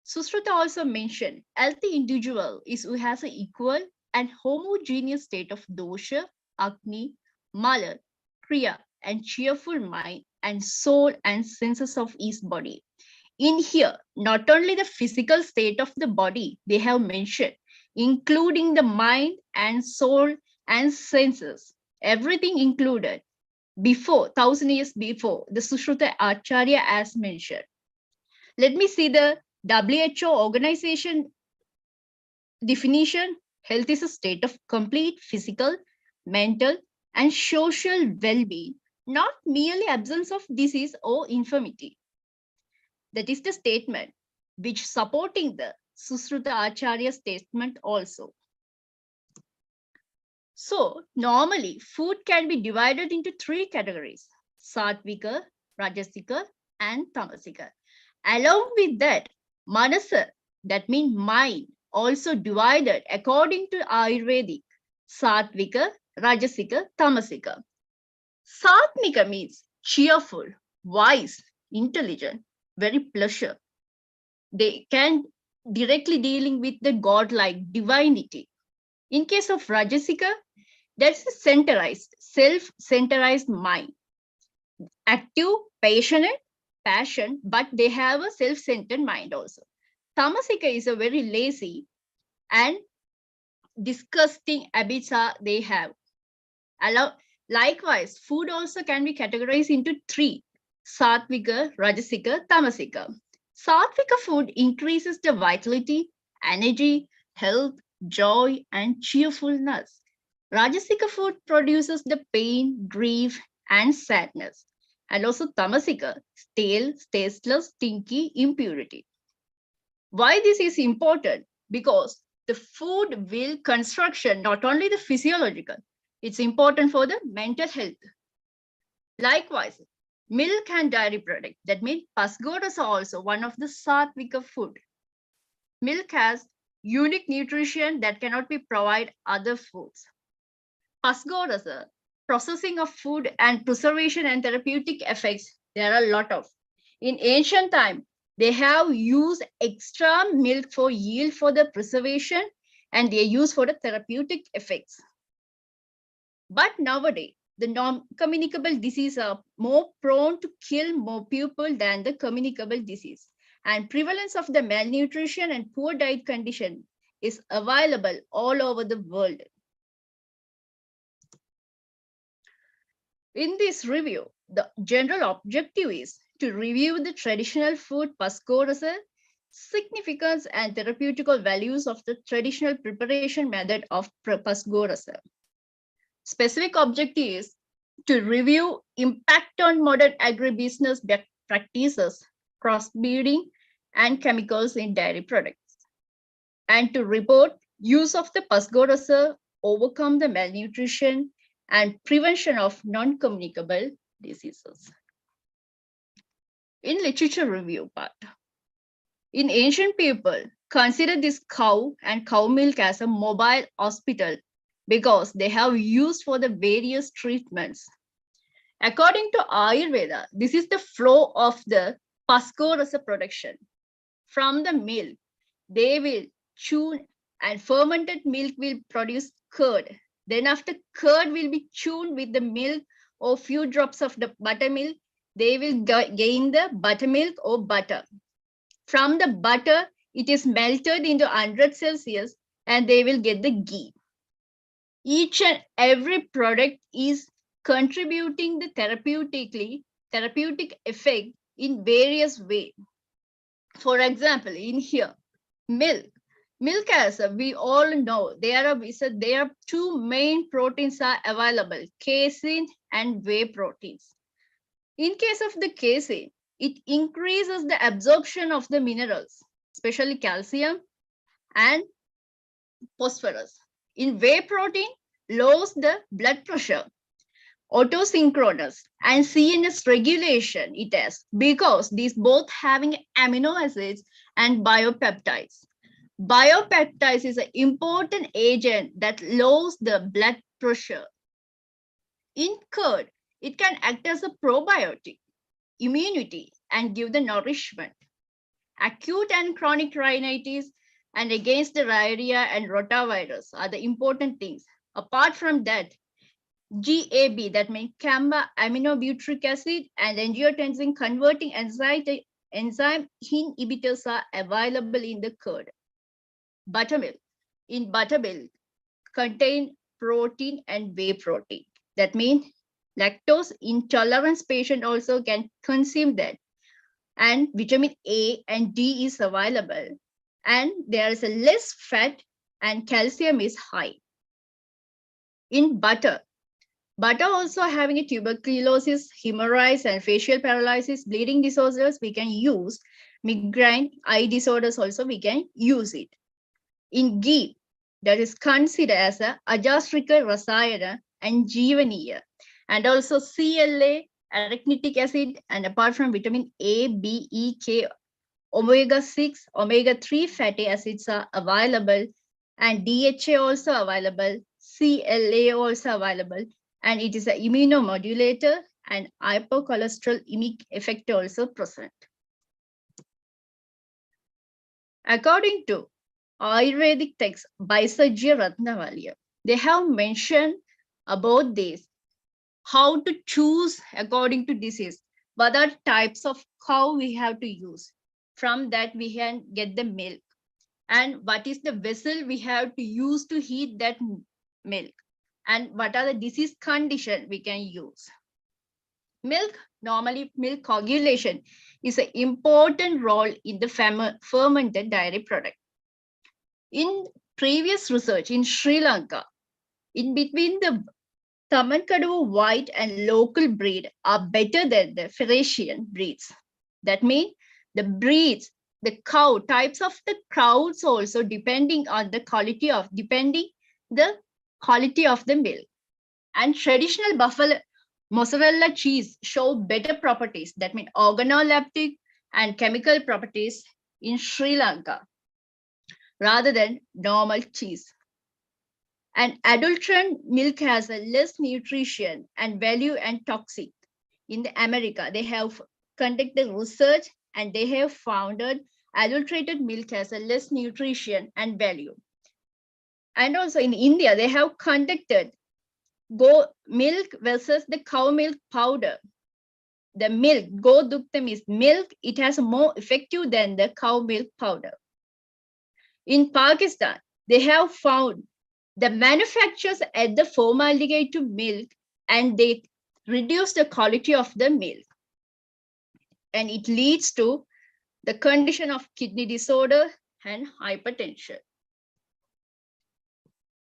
Sushruta also mentioned, healthy individual is who has an equal and homogeneous state of dosha, agni, mala, kriya, and cheerful mind and soul and senses of his body. In here, not only the physical state of the body they have mentioned, including the mind and soul and senses, everything included before, 1000 years before, the Sushruta Acharya as mentioned. Let me see the WHO organization definition. Health is a state of complete physical, mental, and social well-being, not merely absence of disease or infirmity. That is the statement which supporting the Sushruta Acharya statement also. So normally food can be divided into 3 categories: Sattvika, Rajasika, and Tamasika. Along with that, Manasa, that means mind, also divided according to Ayurvedic: Sattvika, Rajasika, Tamasika. Sattvika means cheerful, wise, intelligent, very pleasure. They can directly dealing with the godlike divinity. In case of Rajasika, that's a centralized, self-centralized mind. Active, passion, but they have a self-centered mind also. Tamasika is a very lazy and disgusting habits they have. Likewise, food also can be categorized into 3: Sattvika, Rajasika, Tamasika. Sattvika food increases the vitality, energy, health, joy, and cheerfulness. Rajasika food produces the pain, grief, and sadness. And also Tamasika, stale, tasteless, stinky, impurity. Why this is important? Because the food will construction, not only the physiological, it's important for the mental health. Likewise, milk and dairy product, that means Pasgorasa also one of the Sattvika food. Milk has unique nutrition that cannot be provided other foods. Pasgorasa, processing of food and preservation and therapeutic effects, there are a lot of. In ancient time, they have used extra milk for yield for the preservation and they are used for the therapeutic effects. But nowadays, the non-communicable diseases are more prone to kill more people than the communicable disease. And prevalence of the malnutrition and poor diet condition is available all over the world. In this review, the general objective is to review the traditional food pascorasa, significance and therapeutical values of the traditional preparation method of pascorasa. Specific objective is to review impact on modern agribusiness practices, crossbreeding, and chemicals in dairy products, and to report use of the pascorasa, overcome the malnutrition, and prevention of non-communicable diseases. In literature review part, in ancient people, consider this cow and cow milk as a mobile hospital because they have used for the various treatments. According to Ayurveda, this is the flow of the pascorasa production. From the milk, they will chew and fermented milk will produce curd. Then after curd will be chewed with the milk or few drops of the buttermilk, they will gain the buttermilk or butter. From the butter, it is melted into 100 Celsius and they will get the ghee. Each and every product is contributing the therapeutic effect in various ways. For example, in here, milk, as we all know, there are two main proteins are available, casein and whey proteins. In case of the casein, it increases the absorption of the minerals, especially calcium and phosphorus. In whey protein, lowers the blood pressure, autosynchronous, and CNS regulation it has, because these both having amino acids and biopeptides. Biopeptides is an important agent that lowers the blood pressure. In curd, it can act as a probiotic, immunity, and give the nourishment. Acute and chronic rhinitis and against the diarrhea and rotavirus are the important things. Apart from that, GAB, that means Gamba aminobutyric acid, and angiotensin converting enzyme inhibitors are available in the curd. Buttermilk. In buttermilk, contain protein and whey protein. That means lactose intolerance patient also can consume that. And vitamin A and D is available. And there is a less fat and calcium is high. In butter also having a tuberculosis, hemorrhoids, and facial paralysis, bleeding disorders, we can use. Migraine, eye disorders also, we can use it. In ghee, that is considered as a ajastrika rasayana and jeevaniya, and also CLA, arachnitic acid, and apart from vitamin A, B, E, K, omega-6, omega-3 fatty acids are available, and DHA also available, CLA also available, and it is an immunomodulator and hypocholesterolemic effect also present. According to Ayurvedic text by Sajya Ratnavalya, they have mentioned about this, how to choose according to disease, what are types of cow we have to use. From that we can get the milk, and what is the vessel we have to use to heat that milk, and what are the disease condition we can use. Milk, normally milk coagulation is an important role in the fermented dairy product. In previous research in Sri Lanka, in between the Tamankadu white and local breed are better than the Frisian breeds. That means the breeds, the cow, types of the cows also depending on the quality of the milk. And traditional buffalo mozzarella cheese show better properties, that means organoleptic and chemical properties in Sri Lanka rather than normal cheese. And adulterant milk has a less nutrition and value and toxic. In America, they have conducted research and they have found that adulterated milk has a less nutrition and value. And also in India, they have conducted milk versus the cow milk powder. The milk, Goduktam is milk, it has more effective than the cow milk powder. In Pakistan, they have found the manufacturers add the formaldehyde to milk and they reduce the quality of the milk. And it leads to the condition of kidney disorder and hypertension.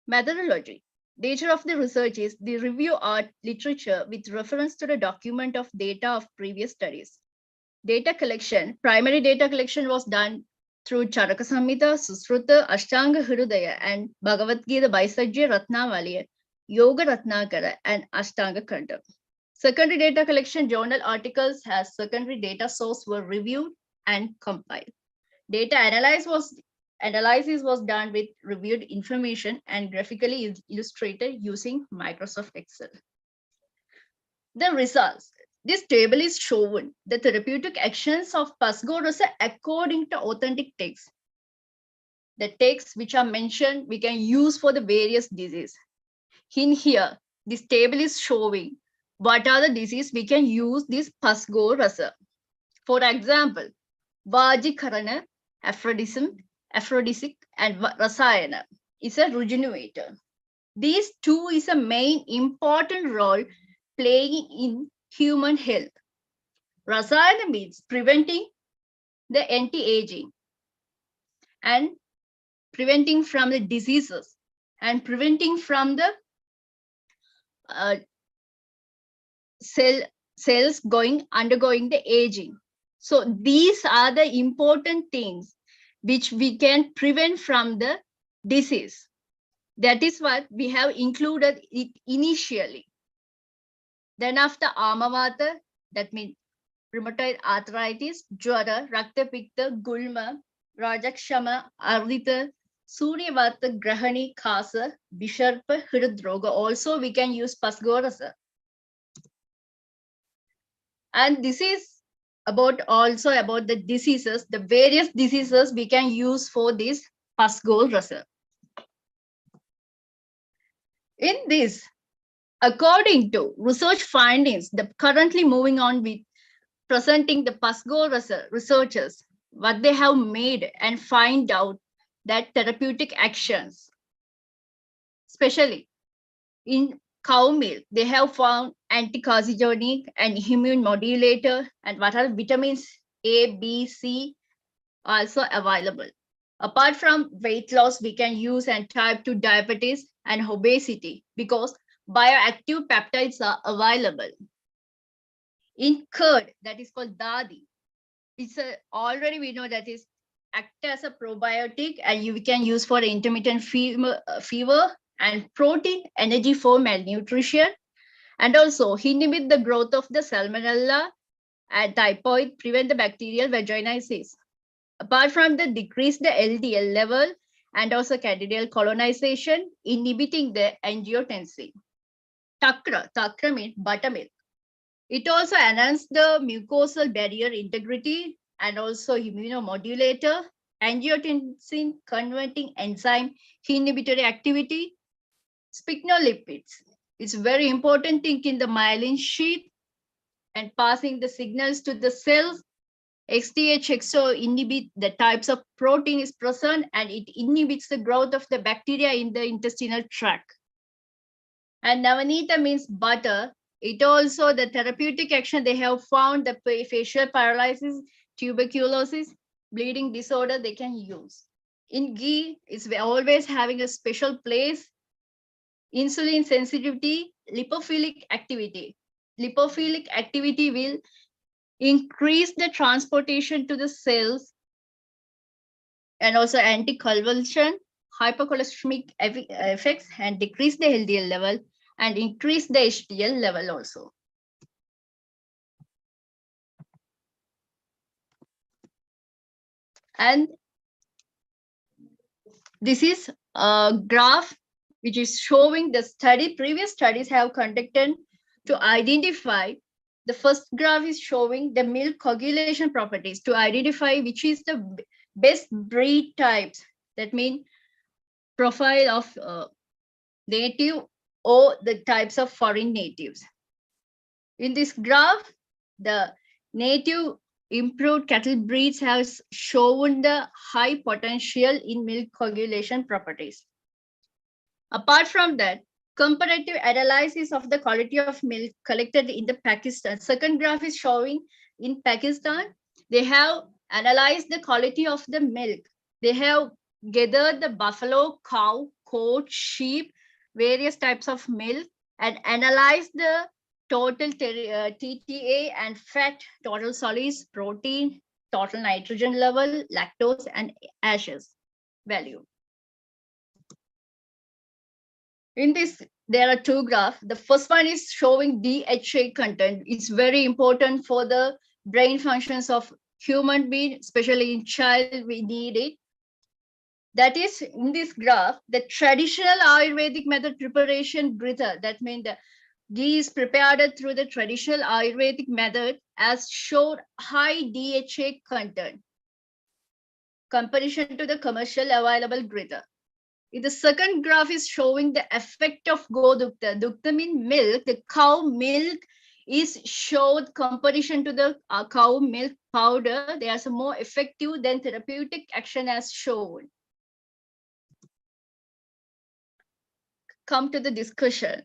Methodology. Nature of the research is the review art literature with reference to the document of data of previous studies. Data collection, primary data collection was done through Charaka Samhita, Susruta, Ashtanga Hrudaya, and Bhagavad Gita Baisajya Ratnavaliya, Yoga Ratnakara, and Ashtanga Kanda. Secondary data collection, journal articles as secondary data source were reviewed and compiled. Data analysis was done with reviewed information and graphically illustrated using Microsoft Excel. The results. This table is shown the therapeutic actions of Pasgorasa according to authentic texts. The texts which are mentioned, we can use for the various diseases. In here, this table is showing what are the diseases we can use this Pasgorasa. For example, Vajikarana, aphrodisiac, and Rasayana is a rejuvenator. These two is a main important role playing in human health. Rasayana means preventing the anti-aging and preventing from the diseases and preventing from the cells undergoing the aging. So these are the important things which we can prevent from the disease. That is what we have included it initially. Then after Amavata, that means rheumatoid arthritis, Jwara, Raktapitta, Gulma, Rajakshama, Ardita, Suryavata, Grahani, Khasa, Visharpa, Hridroga. Also we can use Pasgorasa. And this is also about the diseases, the various diseases we can use for this Pasgorasa. In this, according to research findings, the currently moving on with presenting the Pasgorasa researchers, what they have made and find out that therapeutic actions, especially in cow milk, they have found anti-carcinogenic and immune modulator, and what are vitamins A, B, C also available. Apart from weight loss, we can use and type 2 diabetes and obesity because bioactive peptides are available. In curd, that is called Dadi. It's already we know that is act as a probiotic and you can use for intermittent fever and protein energy for malnutrition, and also inhibit the growth of the salmonella and typhoid, prevent the bacterial vaginosis. Apart from the decrease the LDL level and also candidal colonization, inhibiting the angiotensin. Takra means buttermilk. It also enhances the mucosal barrier integrity and also immunomodulator, angiotensin converting enzyme, inhibitory activity, sphingolipids. It's very important thing in the myelin sheath and passing the signals to the cells. XTH inhibit the types of protein is present and it inhibits the growth of the bacteria in the intestinal tract. And Navanita means butter. It also the therapeutic action they have found the facial paralysis, tuberculosis, bleeding disorder they can use. In ghee, it's always having a special place. Insulin sensitivity, lipophilic activity. Lipophilic activity will increase the transportation to the cells and also anti-convulsion, hypercholesteremic effects and decrease the LDL level and increase the HDL level also. And this is a graph which is showing the previous studies have conducted to identify. The first graph is showing the milk coagulation properties to identify which is the best breed types. That means profile of native or the types of foreign natives. In this graph, the native improved cattle breeds have shown the high potential in milk coagulation properties. Apart from that, comparative analysis of the quality of milk collected in the Pakistan. Second graph is showing in Pakistan, they have analyzed the quality of the milk. They have gathered the buffalo, cow, goat, sheep, various types of milk, and analyzed the total TTA and fat, total solids, protein, total nitrogen level, lactose, and ashes value. In this, there are two graphs. The first one is showing DHA content. It's very important for the brain functions of human being, especially in child, we need it. That is, in this graph, the traditional Ayurvedic method preparation breather, that means the ghee is prepared through the traditional Ayurvedic method, as showed high DHA content comparison to the commercial available breather. The second graph is showing the effect of Godukta. Dukta means milk. The cow milk is showed comparison to the cow milk powder. They are more effective than therapeutic action as shown. Come to the discussion.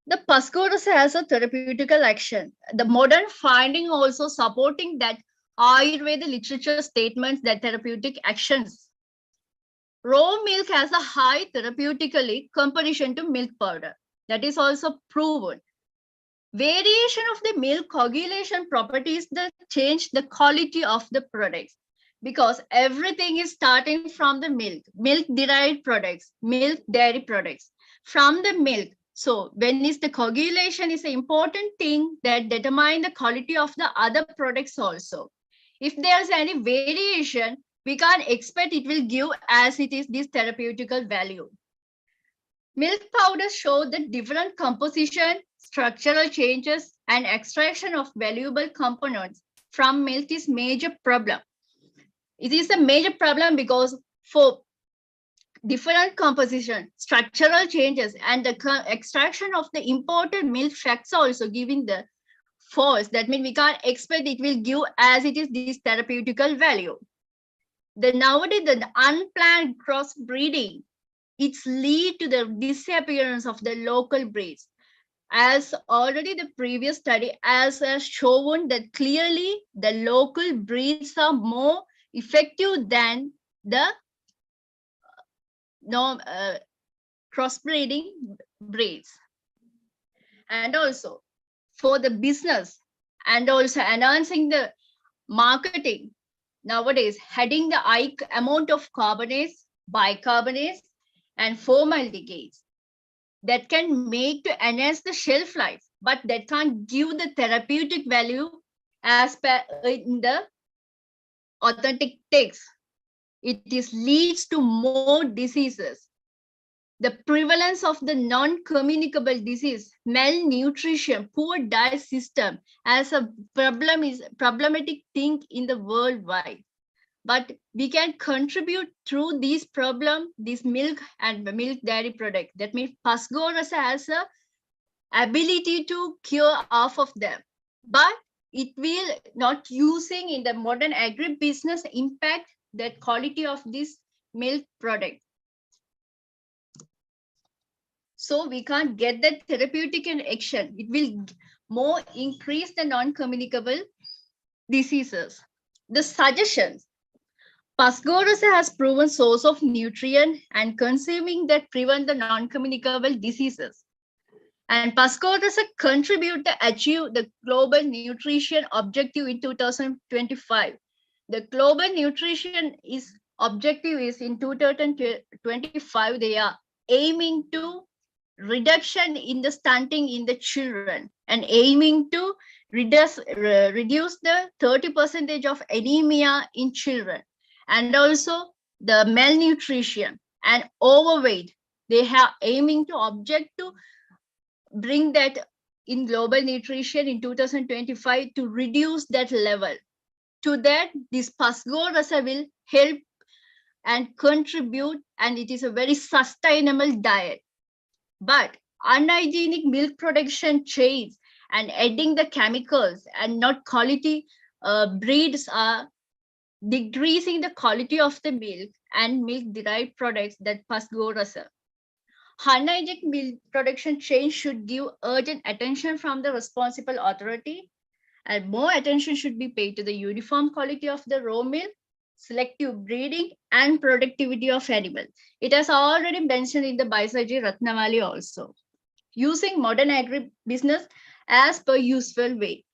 The Pascoras has a therapeutical action. The modern finding also supporting that Ayurveda literature statements that therapeutic actions. Raw milk has a high therapeutically comparison to milk powder. That is also proven. Variation of the milk coagulation properties that change the quality of the products, because everything is starting from the milk derived products, milk dairy products from the milk. So when is the coagulation is an important thing that determine the quality of the other products also. If there's any variation, we can't expect it will give as it is this therapeutical value. Milk powders show the different composition, structural changes, and extraction of valuable components from milk is major problem. It is a major problem because for different composition, structural changes, and the extraction of the imported milk facts also giving the false. That means we can't expect it will give as it is this therapeutical value. Nowadays, the unplanned crossbreeding, it's lead to the disappearance of the local breeds. As already the previous study has shown that clearly the local breeds are more effective than the crossbreeding breeds. And also for the business and also enhancing the marketing, nowadays heading the high amount of carbonates, bicarbonates, and formaldehydes that can make to enhance the shelf life, but that can't give the therapeutic value as per in the authentic text. It leads to more diseases. The prevalence of the non-communicable disease, malnutrition, poor diet system as a problematic thing in the worldwide. But we can contribute through this problem, this milk and milk dairy product. That means Pascoras has a ability to cure half of them, but it will not using in the modern agribusiness impact that quality of this milk product. So we can't get that therapeutic action. It will more increase the non-communicable diseases. The suggestions. Pascoras has proven source of nutrient and consuming that prevent the non-communicable diseases. And Pascoras contribute to achieve the global nutrition objective in 2025. The global nutrition objective is in 2025. They are aiming to reduction in the stunting in the children and aiming to reduce the 30% of anemia in children, and also the malnutrition and overweight. They have aiming to object to bring that in global nutrition in 2025 to reduce that level. To that, this Pascoras will help and contribute, and it is a very sustainable diet. But unhygienic milk production chains and adding the chemicals and not quality breeds are decreasing the quality of the milk and milk derived products that pass go rasa. Unhygienic milk production chain should give urgent attention from the responsible authority, and more attention should be paid to the uniform quality of the raw milk, selective breeding, and productivity of animals. It has already mentioned in the Baisaji Ratnavali also. Using modern agribusiness as per useful way.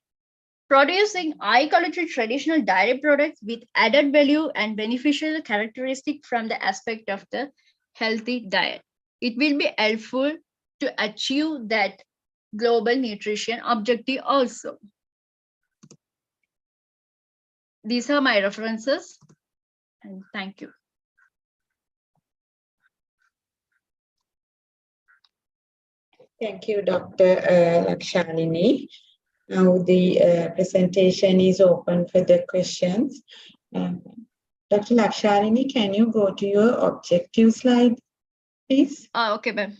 Producing high quality traditional dairy products with added value and beneficial characteristic from the aspect of the healthy diet. It will be helpful to achieve that global nutrition objective also. These are my references, and thank you. Thank you, Dr. Lakshalini. Now the presentation is open for the questions. Dr. Lakshalini, can you go to your objective slide, please? Okay, ma'am.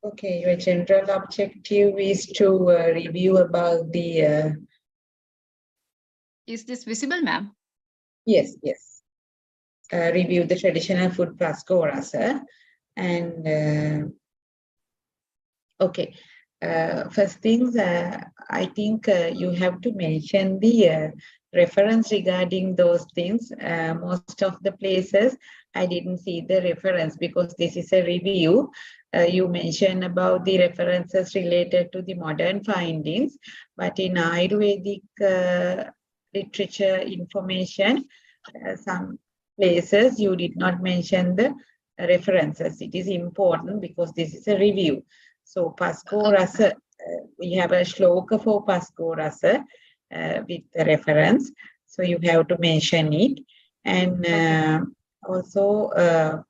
Okay, your general objective is to review about the... Is this visible, ma'am? Yes, yes. Review the traditional food plus Rasa. And okay, first things, I think you have to mention the reference regarding those things. Most of the places, I didn't see the reference because this is a review. You mentioned about the references related to the modern findings, but in Ayurvedic literature information, some places you did not mention the references. It is important because this is a review. So Pasko Rasa, we have a shloka for Pasko Rasa with the reference. So you have to mention it. And also,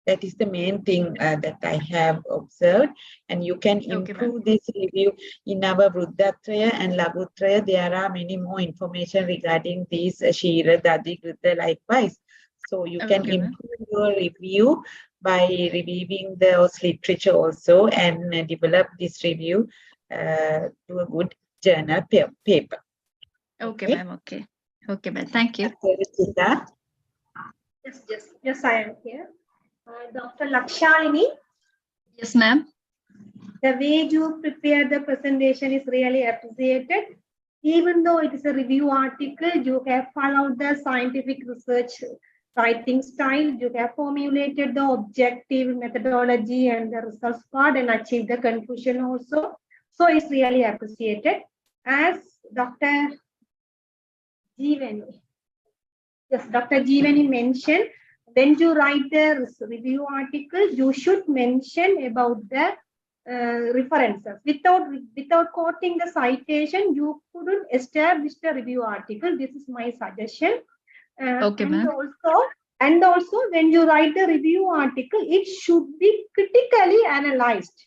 that is the main thing that I have observed. And you can improve this review in our Vruddhatraya and Laghutraya. There are many more information regarding these Shira, Dadi, Vruddha likewise. So you can improve your review by reviewing those literature also and develop this review to a good journal paper. Okay, ma'am. Okay. Okay, ma'am. Thank you. Yes, I am here. Dr. Lakshalini. Yes, ma'am. The way you prepare the presentation is really appreciated. Even though it is a review article, you have followed the scientific research writing style. You have formulated the objective methodology and the results part and achieved the conclusion also. So it's really appreciated. As Dr. Jeevani, yes, Dr. Jeevani mentioned, when you write the review article, you should mention about the references. Without quoting the citation, you couldn't establish the review article. This is my suggestion. Okay, ma'am. And also, when you write the review article, it should be critically analyzed.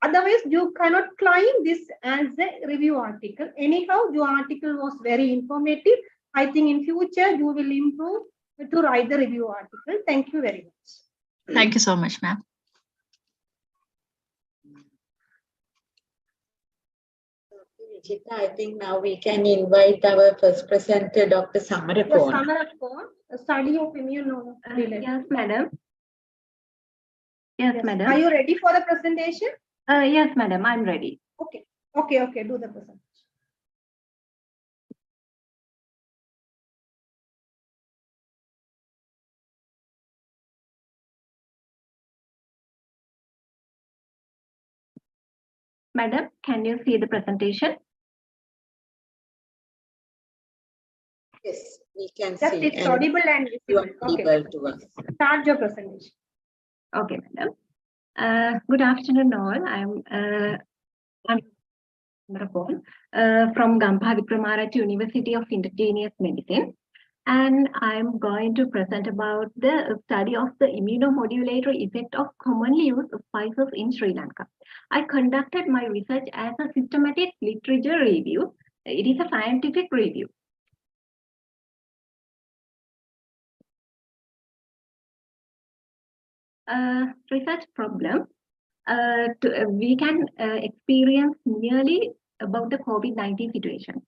Otherwise, you cannot claim this as a review article. Anyhow, your article was very informative. I think in future, you will improve to write the review article. Thank you very much. Thank you so much, ma'am. Vijita, I think now we can invite our first presenter, Dr. Samarakon. Yes, Samarakon, study of immunology. Yes, madam. Yes, madam. Are you ready for the presentation? Yes, madam, I'm ready. Okay. Okay, do the presentation. Madam, can you see the presentation? Yes, we can Yes, see. it's audible and you visible. are able to us. Start your presentation. Okay, madam. Good afternoon, all. I'm from Gampha Vikramaraj University of Indigenous Medicine. And I'm going to present about the study of the immunomodulatory effect of commonly used spices in Sri Lanka. I conducted my research as a systematic literature review. It is a scientific review. Research problem. We can experience nearly about the COVID-19 situation.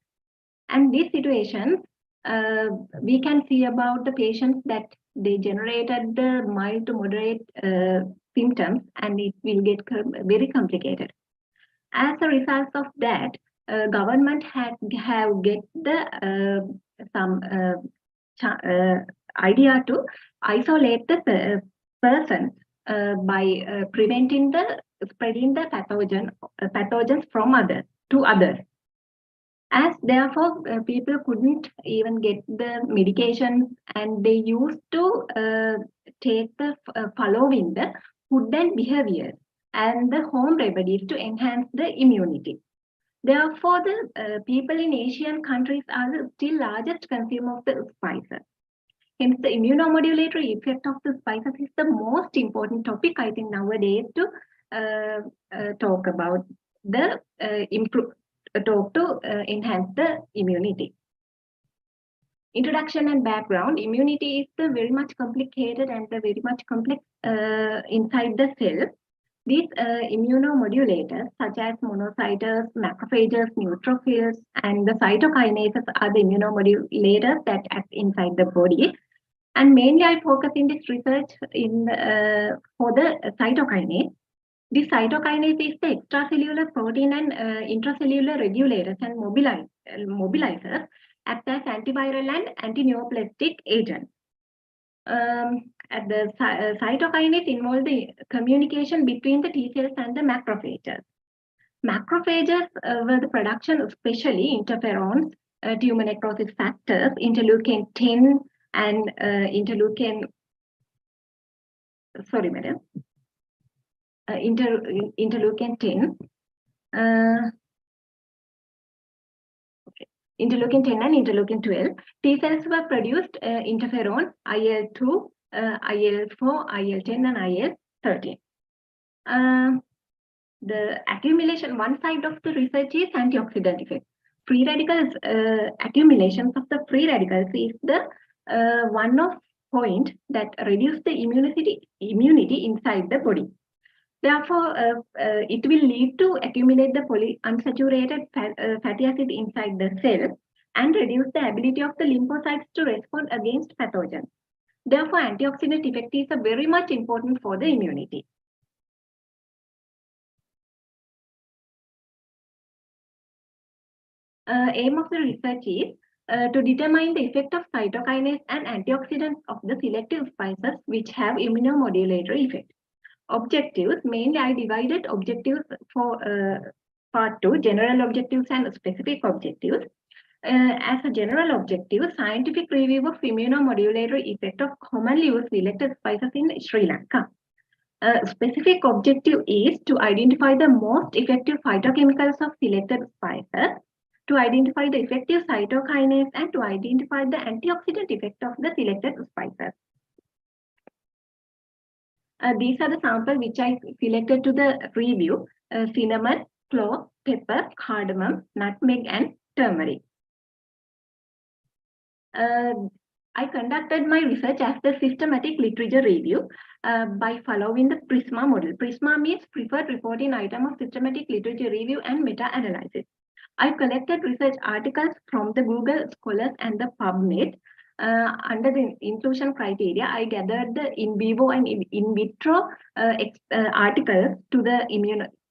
And this situation, we can see about the patients that they generated the mild to moderate symptoms, and it will get very complicated. As a result of that, government have get the some idea to isolate the person by preventing the spreading the pathogens from others to others. As therefore, people couldn't even get the medication, and they used to take the following the food and behavior and the home remedies to enhance the immunity. Therefore, the people in Asian countries are the still largest consumer of the spices. Hence, the immunomodulatory effect of the spices is the most important topic, I think, nowadays to talk about the enhance the immunity. Introduction and background. Immunity is the very much complicated and the very much complex inside the cell. These immunomodulators, such as monocytes, macrophages, neutrophils, and the cytokinases are the immunomodulators that act inside the body. And mainly I focus in this research for the cytokinase. The cytokinase is the extracellular protein and intracellular regulators and mobilizers, act as antiviral and antineoplastic agents. At the cytokinase involve the communication between the T cells and the macrophages. Macrophages were the production, especially interferons, tumor necrosis factors, interleukin 10 and interleukin. Sorry, madam. Interleukin 10. Interleukin 10 and interleukin 12. T cells were produced interferon, IL-2, IL-4, IL-10, and IL-13. The accumulation, one side of the research is antioxidant effect. Free radicals, accumulations of the free radicals is the one of point that reduce the immunity inside the body. Therefore, it will lead to accumulate the polyunsaturated fatty acid inside the cell and reduce the ability of the lymphocytes to respond against pathogens. Therefore, antioxidant effect is very much important for the immunity. Aim of the research is to determine the effect of cytokinase and antioxidants of the selective spices which have immunomodulatory effect. Objectives, mainly I divided objectives for part 2, general objectives and specific objectives. As a general objective, scientific review of immunomodulatory effect of commonly used selected spices in Sri Lanka. Specific objective is to identify the most effective phytochemicals of selected spices, to identify the effective cytokinase, and to identify the antioxidant effect of the selected spices. These are the samples which I selected to the review: cinnamon, clove, pepper, cardamom, nutmeg, and turmeric. I conducted my research as the systematic literature review by following the PRISMA model. PRISMA means preferred reporting item of systematic literature review and meta-analysis. I collected research articles from the Google Scholars and the PubMed. Under the inclusion criteria, I gathered the in vivo and in vitro articles to the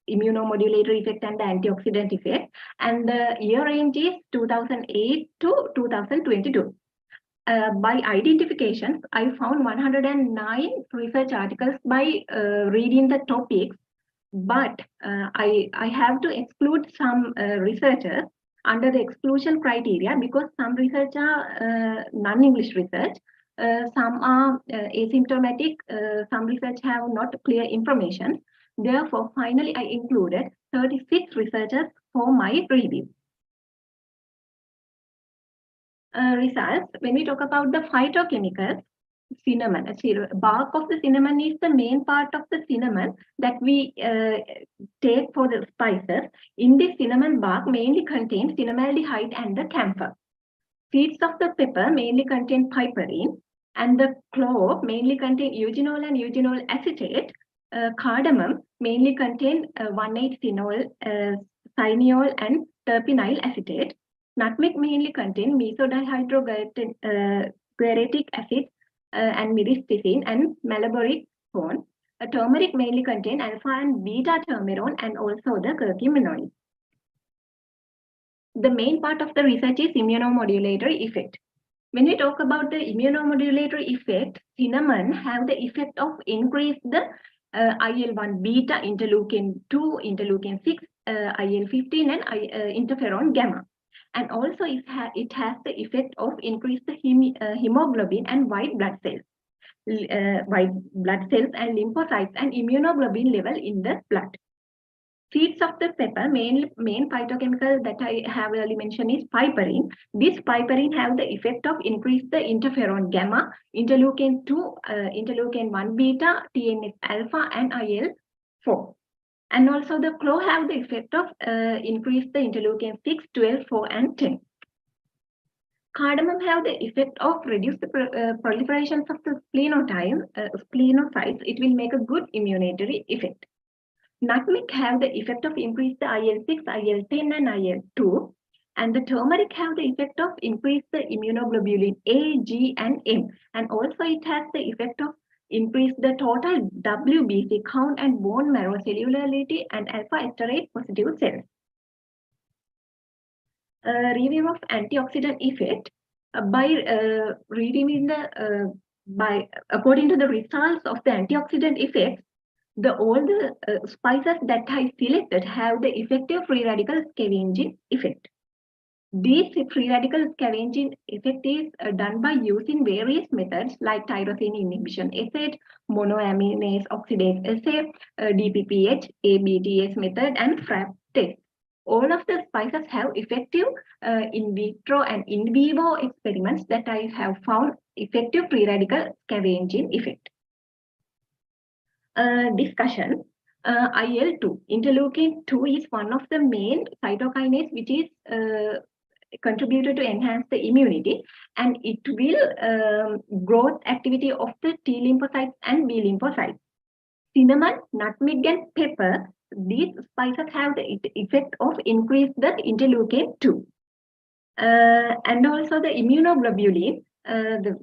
immunomodulatory effect and the antioxidant effect, and the year range is 2008 to 2022. By identifications, I found 109 research articles by reading the topics, but I have to exclude some researchers under the exclusion criteria because some research are non-English research, some are asymptomatic, some research have not clear information. Therefore, finally, I included 36 researchers for my review. Results, when we talk about the phytochemicals, cinnamon, bark of the cinnamon is the main part of the cinnamon that we take for the spices. In this cinnamon bark mainly contains cinnamaldehyde and the camphor. Seeds of the pepper mainly contain piperine, and the clove mainly contain eugenol and eugenol acetate. Cardamom mainly contain 1,8-cineol, cyniol and terpinyl acetate. Nutmeg mainly contain mesodihydroguaric acid and myristicin and malaboric cone. Turmeric mainly contain alpha and beta termerone and also the curcuminoid. The main part of the research is immunomodulatory effect. When we talk about the immunomodulatory effect, cinnamon have the effect of increase the IL-1 beta, interleukin 2, interleukin 6, IL-15 and interferon gamma. And also it has the effect of increase the hemoglobin and white blood cells and lymphocytes and immunoglobulin level in the blood. Seeds of the pepper, main phytochemical that I have earlier mentioned is piperine. This piperine have the effect of increase the interferon gamma, interleukin 2, interleukin 1 beta, TNF alpha and IL-4. And also the clove have the effect of increase the interleukin 6, 12, 4 and 10. Cardamom have the effect of reduce the proliferations of the splenocytes. It will make a good immunatory effect. Nutmeg have the effect of increase the IL-6, IL-10 and IL-2. And the turmeric have the effect of increase the immunoglobulin A, G and M. And also it has the effect of increase the total WBC count and bone marrow cellularity and alpha esterase positive cells. Review of antioxidant effect according to the results of the antioxidant effects, all the spices that I selected have the effective free radical scavenging effect. This free radical scavenging effect is done by using various methods like tyrosine inhibition assay, monoaminase oxidase assay, DPPH, ABTS method, and FRAP test. All of the spices have effective in vitro and in vivo experiments that I have found effective free radical scavenging effect. Discussion. IL-2, interleukin 2 is one of the main cytokinase which is contributed to enhance the immunity, and it will growth activity of the T lymphocytes and B lymphocytes. Cinnamon, nutmeg and pepper, these spices have the effect of increase the interleukin 2. And also the immunoglobulin, the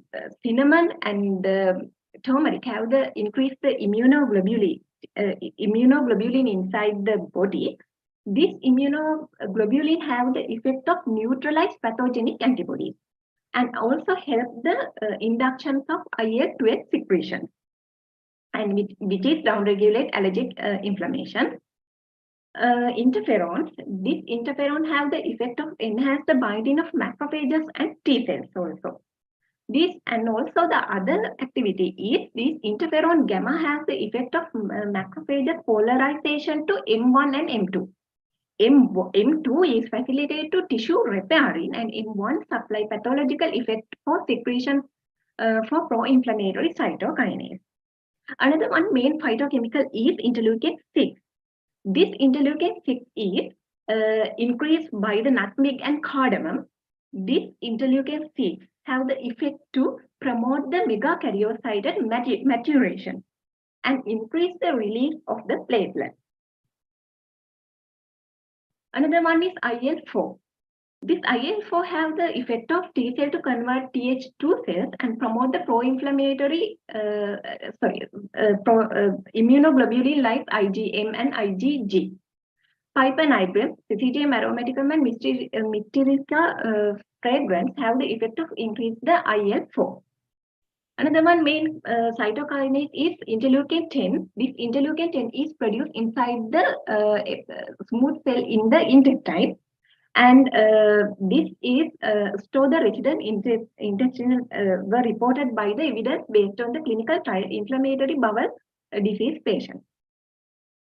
cinnamon and the turmeric have the increase the immunoglobulin inside the body. This immunoglobulin have the effect of neutralize pathogenic antibodies and also help the inductions of IL-12 secretion, and which is downregulate allergic inflammation. Interferons, this interferon have the effect of enhance the binding of macrophages and T cells also. This and also the other activity is this interferon gamma has the effect of macrophages polarization to M1 and M2. M2 is facilitated to tissue repairing, and M1 supply pathological effect for secretion for pro-inflammatory cytokinase. Another one main phytochemical is interleukin 6. This interleukin 6 is increased by the nutmeg and cardamom. This interleukin 6 have the effect to promote the megakaryocyte maturation and increase the release of the platelets. Another one is IL-4. This IL-4 have the effect of T cell to convert Th2 cells and promote the pro-inflammatory, immunoglobulin like IgM and IgG. Pipernigrem, Syzygium aromaticum and Mysterica fragrance have the effect of increase the IL-4. Another one main cytokinase is interleukin 10. This interleukin 10 is produced inside the smooth cell in the intestine, and this is store the resident intestinal were reported by the evidence based on the clinical trial inflammatory bowel disease patients.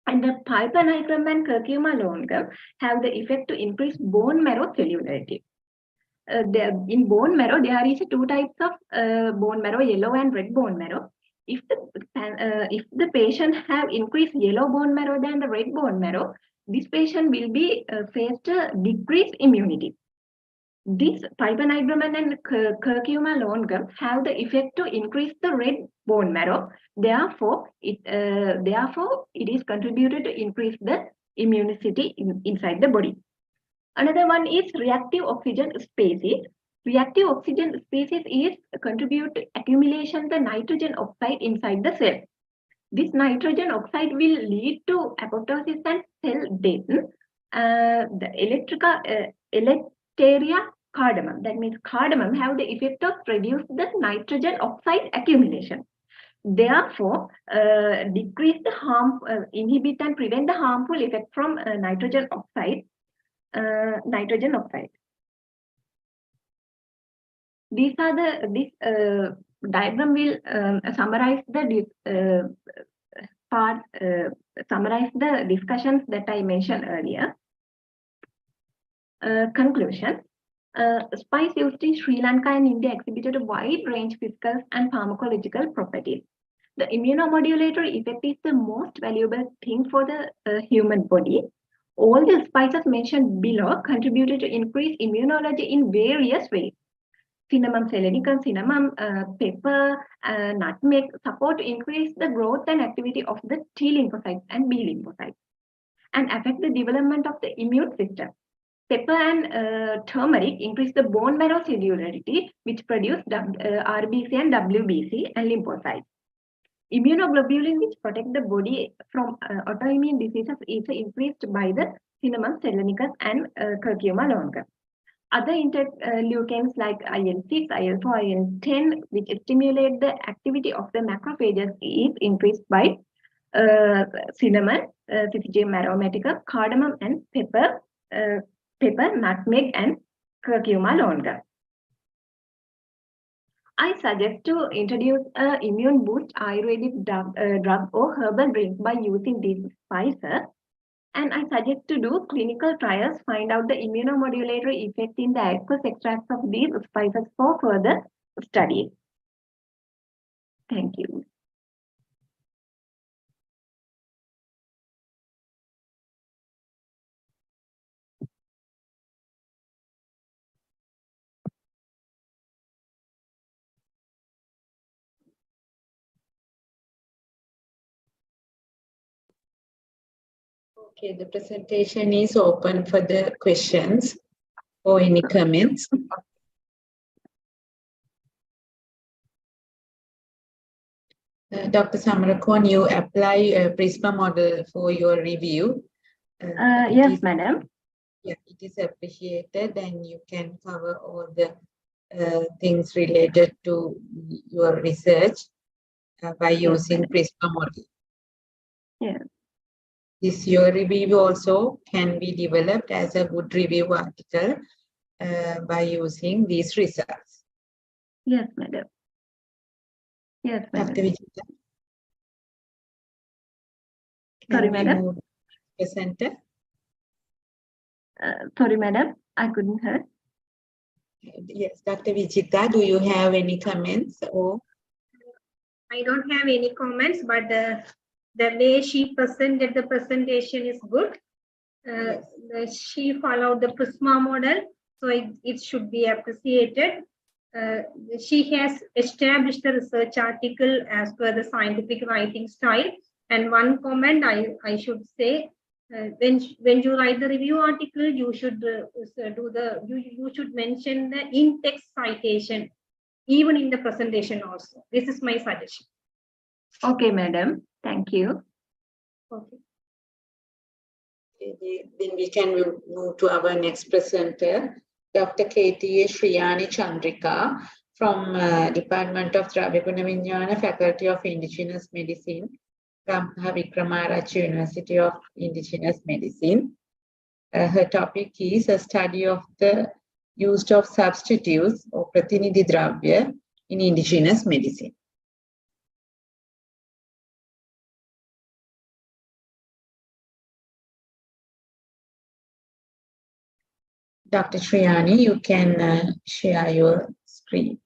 And the pipernicum and curcuma longum have the effect to increase bone marrow cellularity. In bone marrow, there is two types of bone marrow, yellow and red bone marrow. If the patient have increased yellow bone marrow than the red bone marrow, this patient will be faced a decreased immunity. This pipernicum and curcuma longum have the effect to increase the red bone marrow. Therefore, it is contributed to increase the immunity inside the body. Another one is reactive oxygen species. Reactive oxygen species is contribute to accumulation the nitrogen oxide inside the cell. This nitrogen oxide will lead to apoptosis and cell death. The Electeria cardamom, that means cardamom, have the effect of reduce the nitrogen oxide accumulation. Therefore, decrease the inhibit and prevent the harmful effect from nitrogen oxide. This diagram will summarize the discussions that I mentioned earlier. Conclusion. Spice used in Sri Lanka and India exhibited a wide range of physical and pharmacological properties. The immunomodulatory effect is the most valuable thing for the human body. All the spices mentioned below contributed to increase immunology in various ways. Cinnamon selenicum, cinnamon, pepper, nutmeg support to increase the growth and activity of the T lymphocytes and B lymphocytes and affect the development of the immune system. Pepper and turmeric increase the bone marrow cellularity, which produce RBC and WBC and lymphocytes. Immunoglobulin, which protect the body from autoimmune diseases, is increased by the cinnamon, selenicus, and curcuma longum. Other interleukins like IL-6, IL-4, IL-10, which stimulate the activity of the macrophages, is increased by cinnamon, Syzygium aromaticum, cardamom, and pepper, nutmeg, and curcuma longum. I suggest to introduce an immune boost Ayurvedic drug or herbal drink by using these spices. And I suggest to do clinical trials, find out the immunomodulatory effect in the aqueous extracts of these spices for further study. Thank you. Okay, the presentation is open for the questions or any comments. Dr. Samarakon, you apply a Prisma model for your review. Yes, madam. Yeah, it is appreciated, and you can cover all the things related to your research by using Prisma model. Yeah. This your review also can be developed as a good review article by using these results. Yes, madam. Yes, madam. Dr. Vijita. Sorry, madam. Presenter. Sorry, madam. I couldn't hear. Yes, Dr. Vijita, do you have any comments? Or I don't have any comments, but the way she presented the presentation is good. She followed the Prisma model, so it should be appreciated. She has established the research article as per the scientific writing style. And one comment I should say, when you write the review article, you should you should mention the in-text citation, even in the presentation also. This is my suggestion. Okay, madam. Thank you. Okay. Then we can move to our next presenter, Dr. KTA Shriyani Chandrika from Department of Dravaguna Vijnana, Faculty of Indigenous Medicine, from Wikramaraja University of Indigenous Medicine. Her topic is a study of the use of substitutes or pratinidhi dravya in indigenous medicine. Dr. Shriyani, you can share your screen.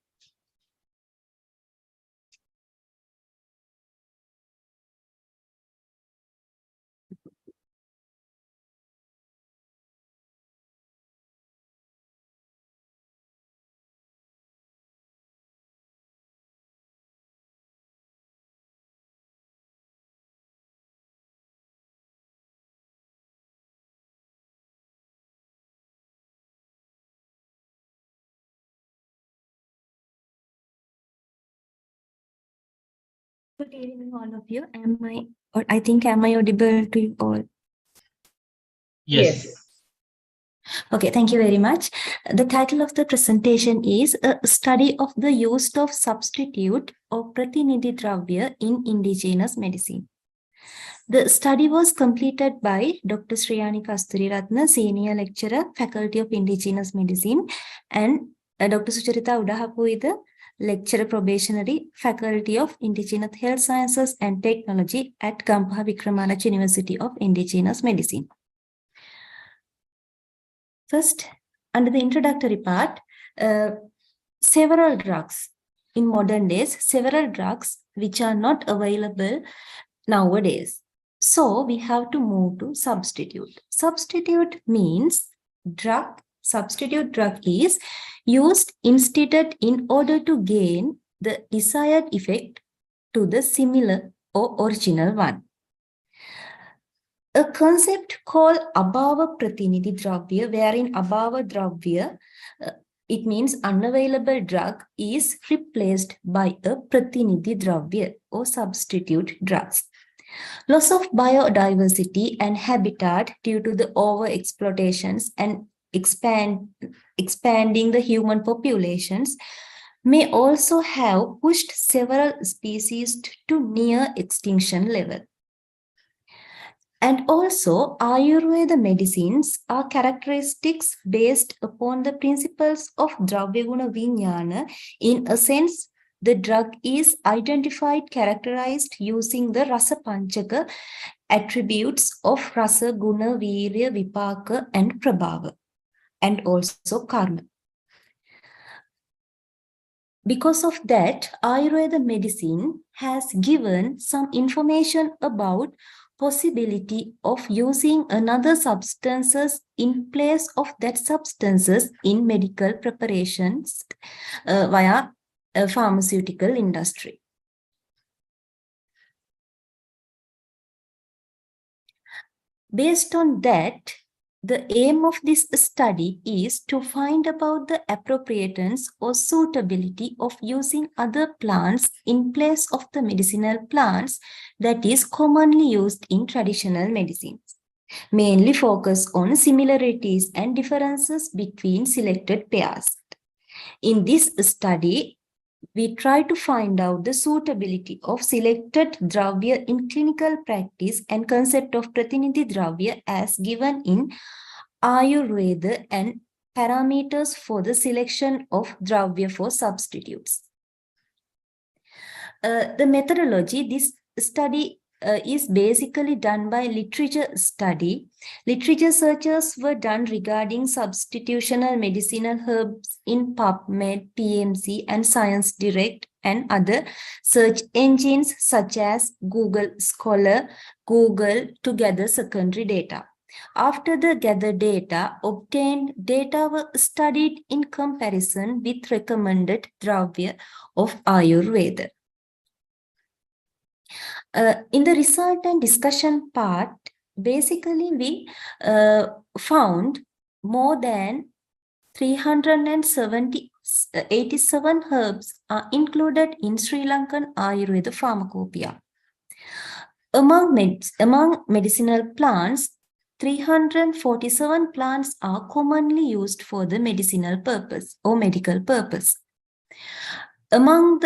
Good evening, all of you. Am I audible to you all? Yes. Okay, thank you very much. The title of the presentation is a study of the use of substitute or pratinidhi dravya in indigenous medicine. The study was completed by Dr. Sriyani Kasturiratna, Senior Lecturer, Faculty of Indigenous Medicine, and Dr. Sucharita Udahapu, the Lecturer Probationary, Faculty of Indigenous Health Sciences and Technology at Gampaha Wickramanach University of Indigenous Medicine. First, under the introductory part, several drugs. In modern days, several drugs which are not available nowadays. So we have to move to substitute. Substitute means drug. Substitute drug is used instead in order to gain the desired effect to the similar or original one. A concept called abhava pratinidhi dravya, wherein abhava dravya, it means unavailable drug, is replaced by a pratinidhi dravya or substitute drugs. Loss of biodiversity and habitat due to the overexploitations and expanding the human populations may also have pushed several species to near extinction level. And also, Ayurveda medicines are characteristics based upon the principles of Dravyaguna Vijnana. In a sense, the drug is identified, characterized using the Rasa Panchaka attributes of Rasa, Guna, Virya, Vipaka, and Prabhava, and also Karma. Because of that, Ayurveda medicine has given some information about possibility of using another substances in place of that substances in medical preparations via a pharmaceutical industry. Based on that, the aim of this study is to find about the appropriateness or suitability of using other plants in place of the medicinal plants that is commonly used in traditional medicines. Mainly focus on similarities and differences between selected pairs. In this study, we try to find out the suitability of selected dravya in clinical practice and concept of pratinidhi dravya as given in Ayurveda and parameters for the selection of dravya for substitutes. The methodology, this study is basically done by literature study. Literature searches were done regarding substitutional medicinal herbs in PubMed, PMC, and Science Direct, and other search engines such as Google Scholar, Google to gather secondary data. After the gathered data, obtained data were studied in comparison with recommended dravya of Ayurveda. In the result and discussion part, basically we found more than 387 herbs are included in Sri Lankan Ayurveda pharmacopoeia. Among medicinal plants, 347 plants are commonly used for the medicinal purpose or medical purpose. Among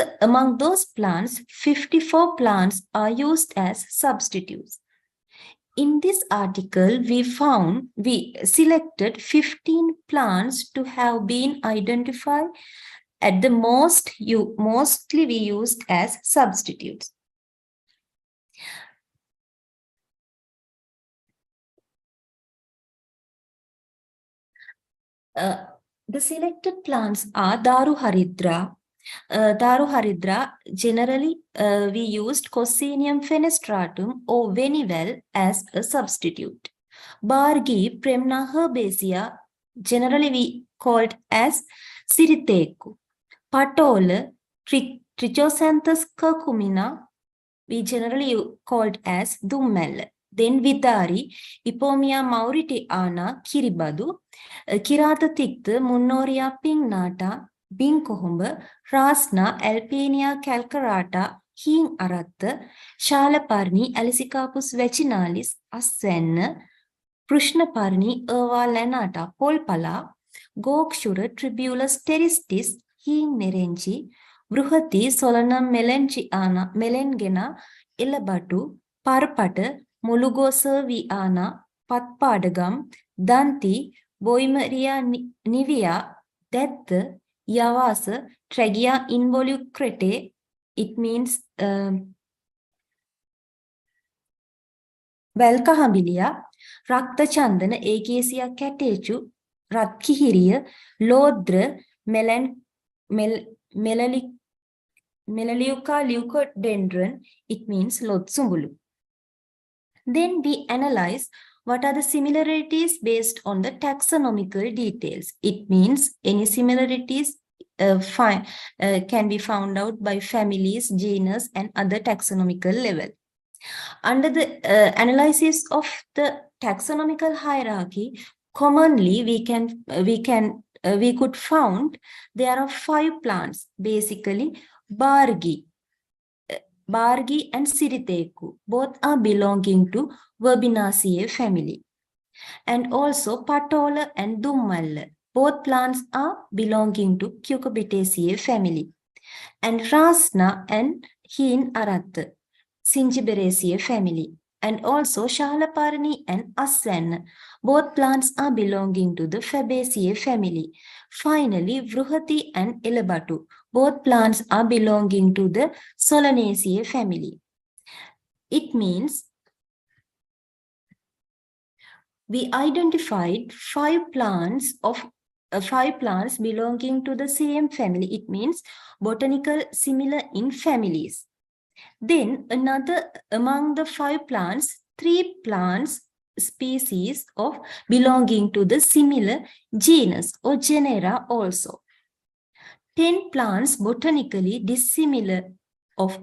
those plants, 54 plants are used as substitutes. In this article, we selected 15 plants to have been identified at the mostly we used as substitutes. The selected plants are Daru Haridra. Daru Haridra, generally we used Cocinium fenestratum or Venivel as a substitute. Bargi Premna herbaceae, generally we called as Siriteku. Patole Trichosanthus curcumina, we generally called as Dummel. Then Vidari, Ipomia mauritiana, Kiribadu, Kirata Tikth, Munnoria pinnata, Binkohumba, Rasna, Alpenia calcarata, Hing Arath, Shalaparni, Alicicapus vacinalis, Asven, Prishnaparni, Erva lanata, Polpala, Gokshura, Tribulus teristis, Hing nerenji, Bruhati, Solanum melengiana, melengena, Ilabatu, Parpata, Mulugosa viana, Patpadagam, Danti, Boimeria nivea, Death, Yavasa, Tragia involucrate, it means Velkahabilia, Rakta Chandana, Acacia catechu, Ratkihiriya, Lodra, Melaleuca leucodendron, it means Lotsumbulu. Then we analyze what are the similarities based on the taxonomical details. It means any similarities can be found out by families, genus, and other taxonomical level. Under the analysis of the taxonomical hierarchy, commonly we could found there are 5 plants, basically Bargi and Siriteku, both are belonging to Verbinaceae family. And also Patola and Dummalla, both plants are belonging to Cucurbitaceae family. And Rasna and Heen Arath, Zingiberaceae family. And also Shalaparni and Asven, both plants are belonging to the Fabaceae family. Finally, Vruhati and Ilabatu, both plants are belonging to the Solanaceae family. It means we identified 5 plants belonging to the same family. It means botanical similar in families. Then among the 5 plants, 3 plants species of belonging to the similar genus or genera also. 10 plants botanically dissimilar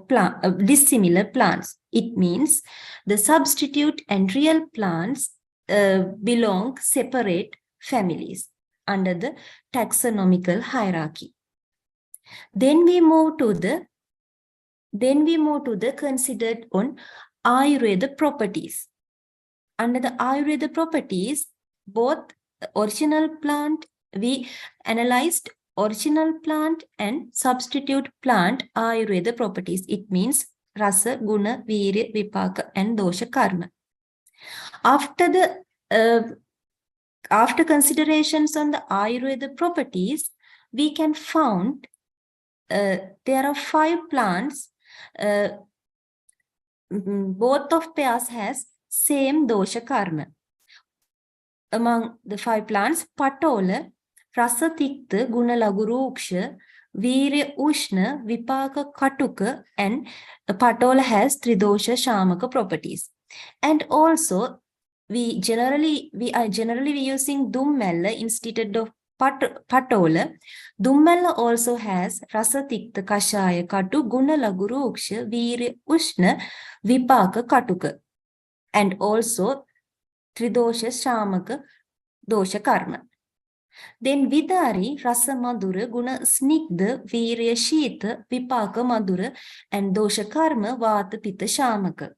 plants. It means the substitute and real plants belong separate families under the taxonomical hierarchy. Then we move to the considered on Ayurveda properties. Under the Ayurveda properties, both original plant, we analyzed original plant and substitute plant Ayurveda properties. It means Rasa, Guna, Virya, Vipaka, and Dosha Karma. After considerations on the Ayurveda properties, we can found there are 5 plants. Both of pairs has same dosha karma. Among the 5 plants, Patola, Rasa Tikta, Guna Lagu Ruksha, Virya Ushna, Vipaka Katuka, and Patola has Tridosha Shamaka properties. And also, we are generally using Dummella instead of Patola. Dummella also has Rasa Tikta Kashaya Katu, Guna Lagu Ruksha, Virya Ushna, Vipaka Katuka, and also Tridosha Shamaka Dosha Karma. Then Vidari, Rasa Madura, Guna Snigdha, Virya Shita, Vipaka Madura, and Dosha Karma, Vata Pitta Shamaka.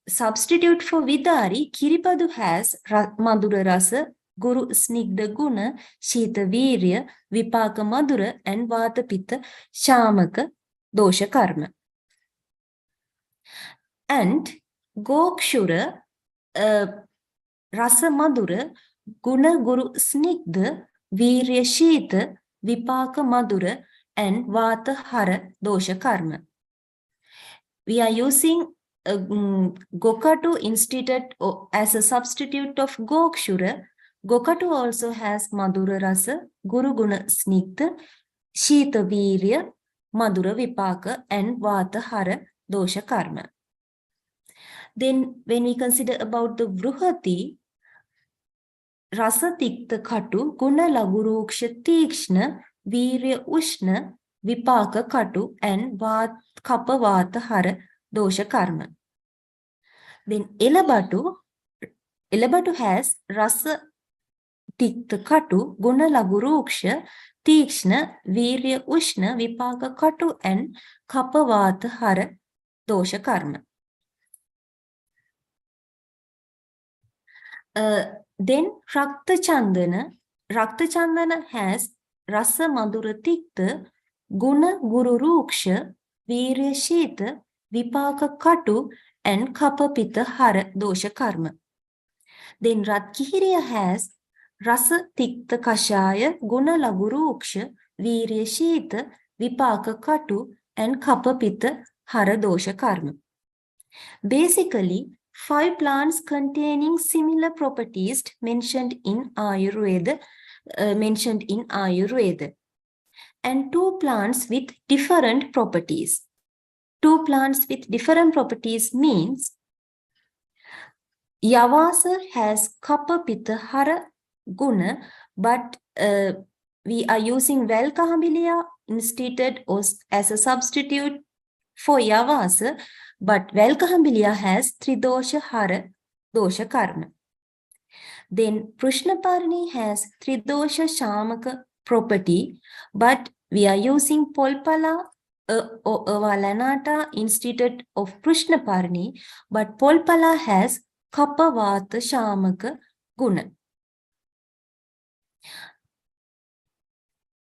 Substitute for Vidari, Kiripadu has Madura Rasa, Guru Snigdha Guna, Shita Virya, Vipaka Madura, and Vata Pitta Shamaka Dosha Karma. And Gokshura, Rasa Madura, Guna Guru Snigdha, Virya Shita, Vipaka Madura, and Vata Hara Dosha Karma. We are using Gokatu instead as a substitute of Gokshura. Gokatu also has Madura Rasa, Guru Guna Snigdha, Shita Virya, Madura Vipaka, and Vata Hara Dosha Karma. Then when we consider about the Vruhati, Rasa Tikta Katu, Guna Laguruksha Tikshna, Virya Ushna, Vipaka Katu, and Kappa Vata Hara Dosha Karma. Then Elabatu has Rasa Tikta Katu, Guna Laguruksha, Tikshna, Virya Ushna, Vipaka Katu, and Kappa Vata Hara Dosha Karma. Then Rakta Chandana has Rasa Madura Tikta, Guna Guru Ruksha, Virya Sheta, Vipaka Katu, and Kappa Pitta Hara Dosha Karma. Then Ratkihiriya has Rasa Tikta Kashaya, Guna Laguru Uksha, Virya Sheta, Vipaka Katu, and Kappa Pitta Hara Dosha Karma. Basically, 5 plants containing similar properties mentioned in Ayurveda, and 2 plants with different properties. 2 plants with different properties means Yavasa has Kappa Pitta Hara Guna, but we are using Velkahambilia instead as a substitute for Yavasa, but Velkahambilia has Tridosha Hara Dosha Karma. Then Prishnaparni has Tridosha Shamaka property, but we are using Polpala or Valanata instead of Prishnaparni, but Polpala has Kappa Vata Shamaka Guna.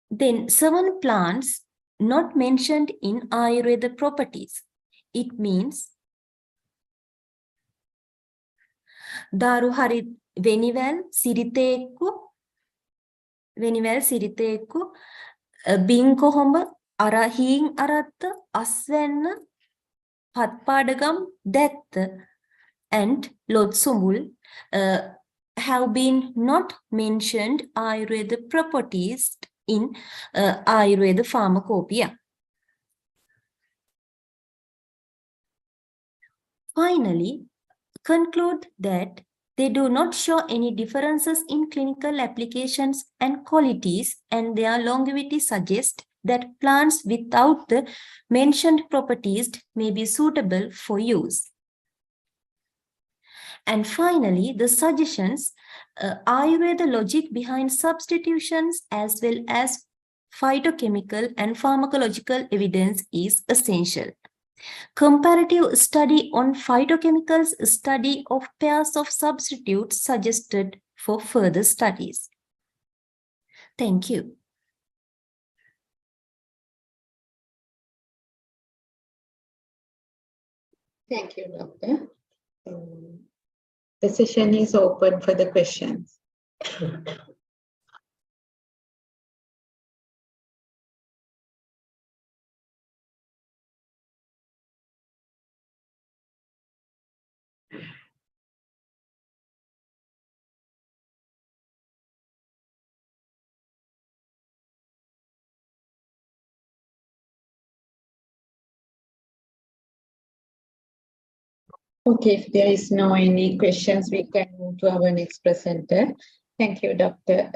Then 7 plants not mentioned in Ayurveda properties. It means Daru Hari Venival Siriteku, Binko Homba, Arahin Aratta, Asvenna, Patpadagam, Death, and Lotsumbul have been not mentioned Ayurveda properties in Ayurveda pharmacopoeia. Finally, conclude that they do not show any differences in clinical applications and qualities, and their longevity suggests that plants without the mentioned properties may be suitable for use. And finally, the suggestions, Ayurveda logic behind substitutions as well as phytochemical and pharmacological evidence is essential. Comparative study on phytochemicals, study of pairs of substitutes suggested for further studies. Thank you. Thank you, Doctor. The session is open for the questions. Okay, if there is no any questions, we can move to our next presenter. Thank you, Dr.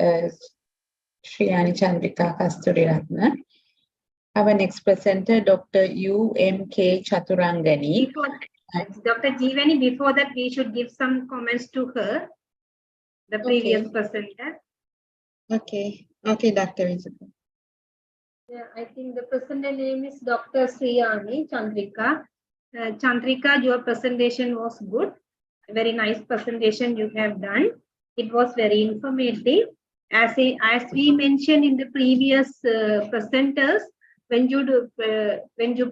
Shriyani Chandrika Kasturiratna. Our next presenter, Dr. U.M.K. Chaturangani. Dr. Jeevani, before that, we should give some comments to her, the previous presenter. Okay, Dr. Vijay. Yeah, I think the presenter name is Dr. Shriyani Chandrika. Chandrika, your presentation was good. A very nice presentation you have done. It was very informative. As we mentioned in the previous presenters, when you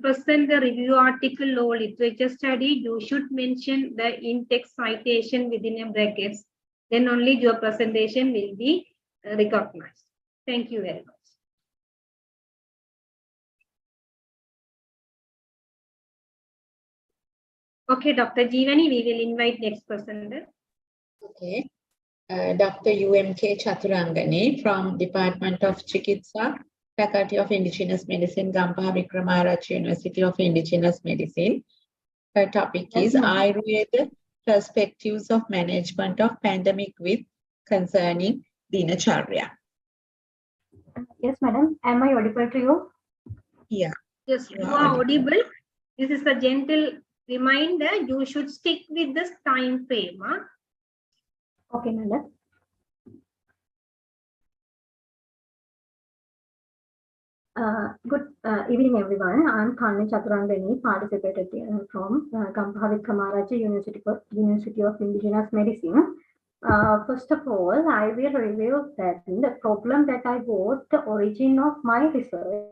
present the review article or literature study, you should mention the in-text citation within a brackets. Then only your presentation will be recognized. Thank you very much. Okay, Dr. Jeevani, we will invite next presenter. Okay. Dr. UMK Chaturangani from Department of Chikitsa, Faculty of Indigenous Medicine, Gampaha Wickramaraj University of Indigenous Medicine. Her topic is Ayurveda Perspectives of Management of Pandemic with Concerning Dinacharya. Yes, madam. Am I audible to you? Yeah. Yes, you are audible. This is a gentle reminder. You should stick with this time frame. Huh? Okay, madam. Good evening, everyone. I'm Kanni Chaturangani, participated from Gampaha Wickramaraj University of Indigenous Medicine. First of all, I will review that the problem that I got, the origin of my research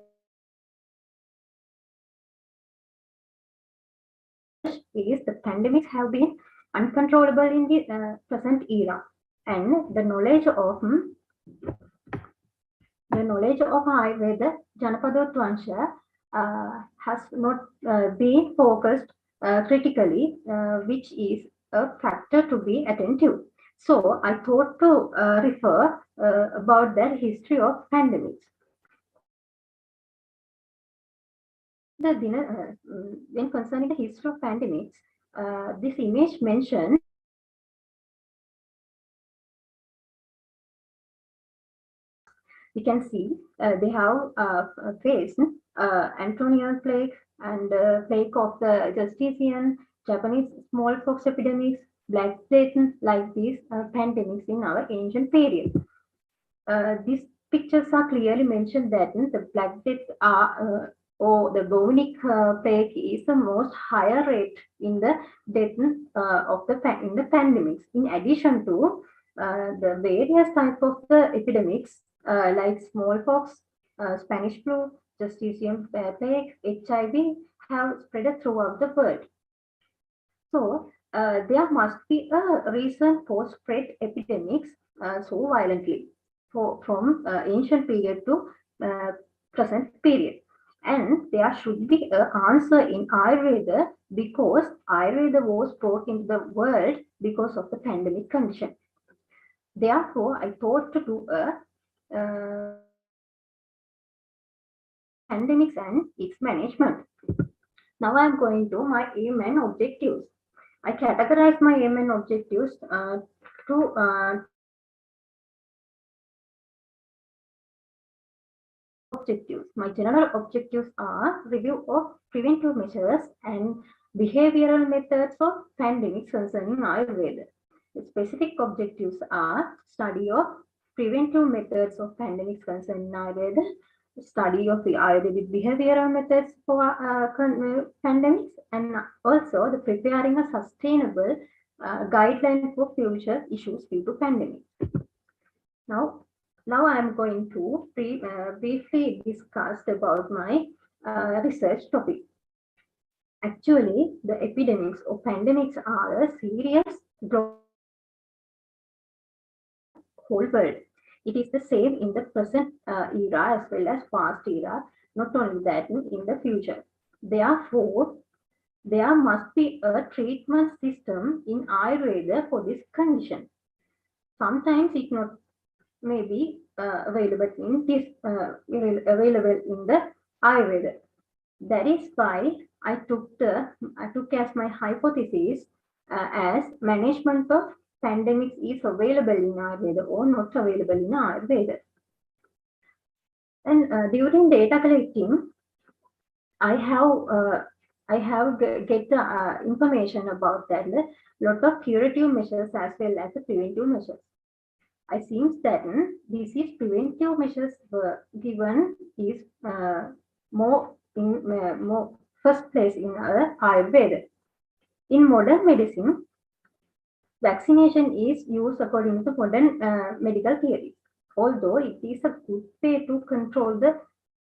is the pandemics have been uncontrollable in the present era, and the knowledge of Ayurveda Janapadotvansha has not been focused critically, which is a factor to be attentive. So I thought to refer about the history of pandemics. When concerning the history of pandemics, this image mentioned we can see they have faced Antonian plague and plague of the Justinian, Japanese smallpox epidemics, Black Death, like these pandemics in our ancient period. These pictures are clearly mentioned that the Black Death are or the bubonic plague is the most higher rate in the death of the in the pandemics. In addition to the various type of the epidemics like smallpox, Spanish flu, Justinian plague, HIV have spread throughout the world. So there must be a reason for spread epidemics so violently from ancient period to present period. And there should be an answer in Ayurveda because Ayurveda was brought into the world because of the pandemic condition. Therefore, I thought to do a pandemics and its management. Now I'm going to my aim and objectives. I categorize my aim and objectives to objectives. My general objectives are review of preventive measures and behavioral methods of pandemics concerning Ayurveda. The specific objectives are study of preventive methods of pandemics concerning Ayurveda, study of the Ayurvedic behavioral methods for pandemics, and also the preparing a sustainable guideline for future issues due to pandemics. Now I am going to briefly discuss about my research topic. Actually, the epidemics or pandemics are a serious global whole world. It is the same in the present era as well as past era, not only that in the future. Therefore, there must be a treatment system in Ayurveda for this condition. Sometimes it not may be available in this available in the Ayurveda. That is why I took as my hypothesis as management of pandemics is available in Ayurveda or not available in Ayurveda. And during data collecting, I have get the information about that lot of curative measures as well as the preventive measures. I seems that disease preventive measures were given is more first place in Ayurveda. In modern medicine, vaccination is used according to modern medical theories. Although it is a good way to control the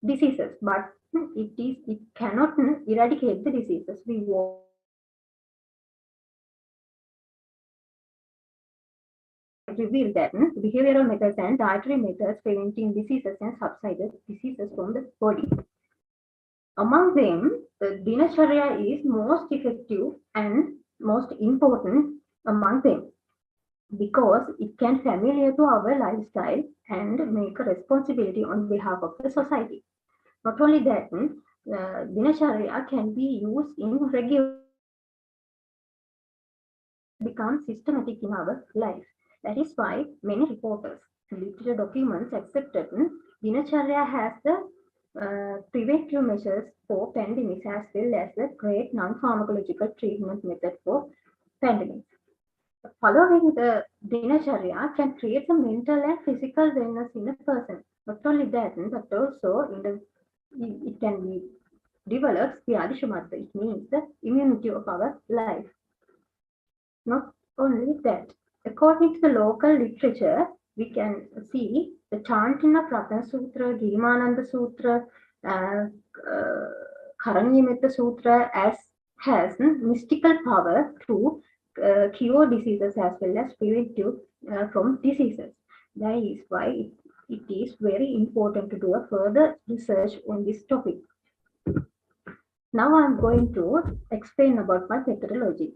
diseases, but it cannot eradicate the diseases. We want reveal that behavioral methods and dietary methods preventing diseases and subsided diseases from the body. Among them, the Dinacharya is most effective and most important among them. because it can familiar to our lifestyle and make a responsibility on behalf of the society. Not only that, Dinacharya can be used in regular become systematic in our life. That is why many reporters and literature documents accepted Dinacharya has the preventive measures for pandemics as well as the great non-pharmacological treatment method for pandemics. Following the Dinacharya can create a mental and physical wellness in a person. Not only that, but also it can be develops the Adishamatha. It means the immunity of our life. Not only that, according to the local literature, we can see the chanting of Ratna Sutra, Girimananda Sutra, Karanyametta Sutra has mystical power to cure diseases as well as prevent you from diseases. That is why it is very important to do a further research on this topic. Now I'm going to explain about my methodology.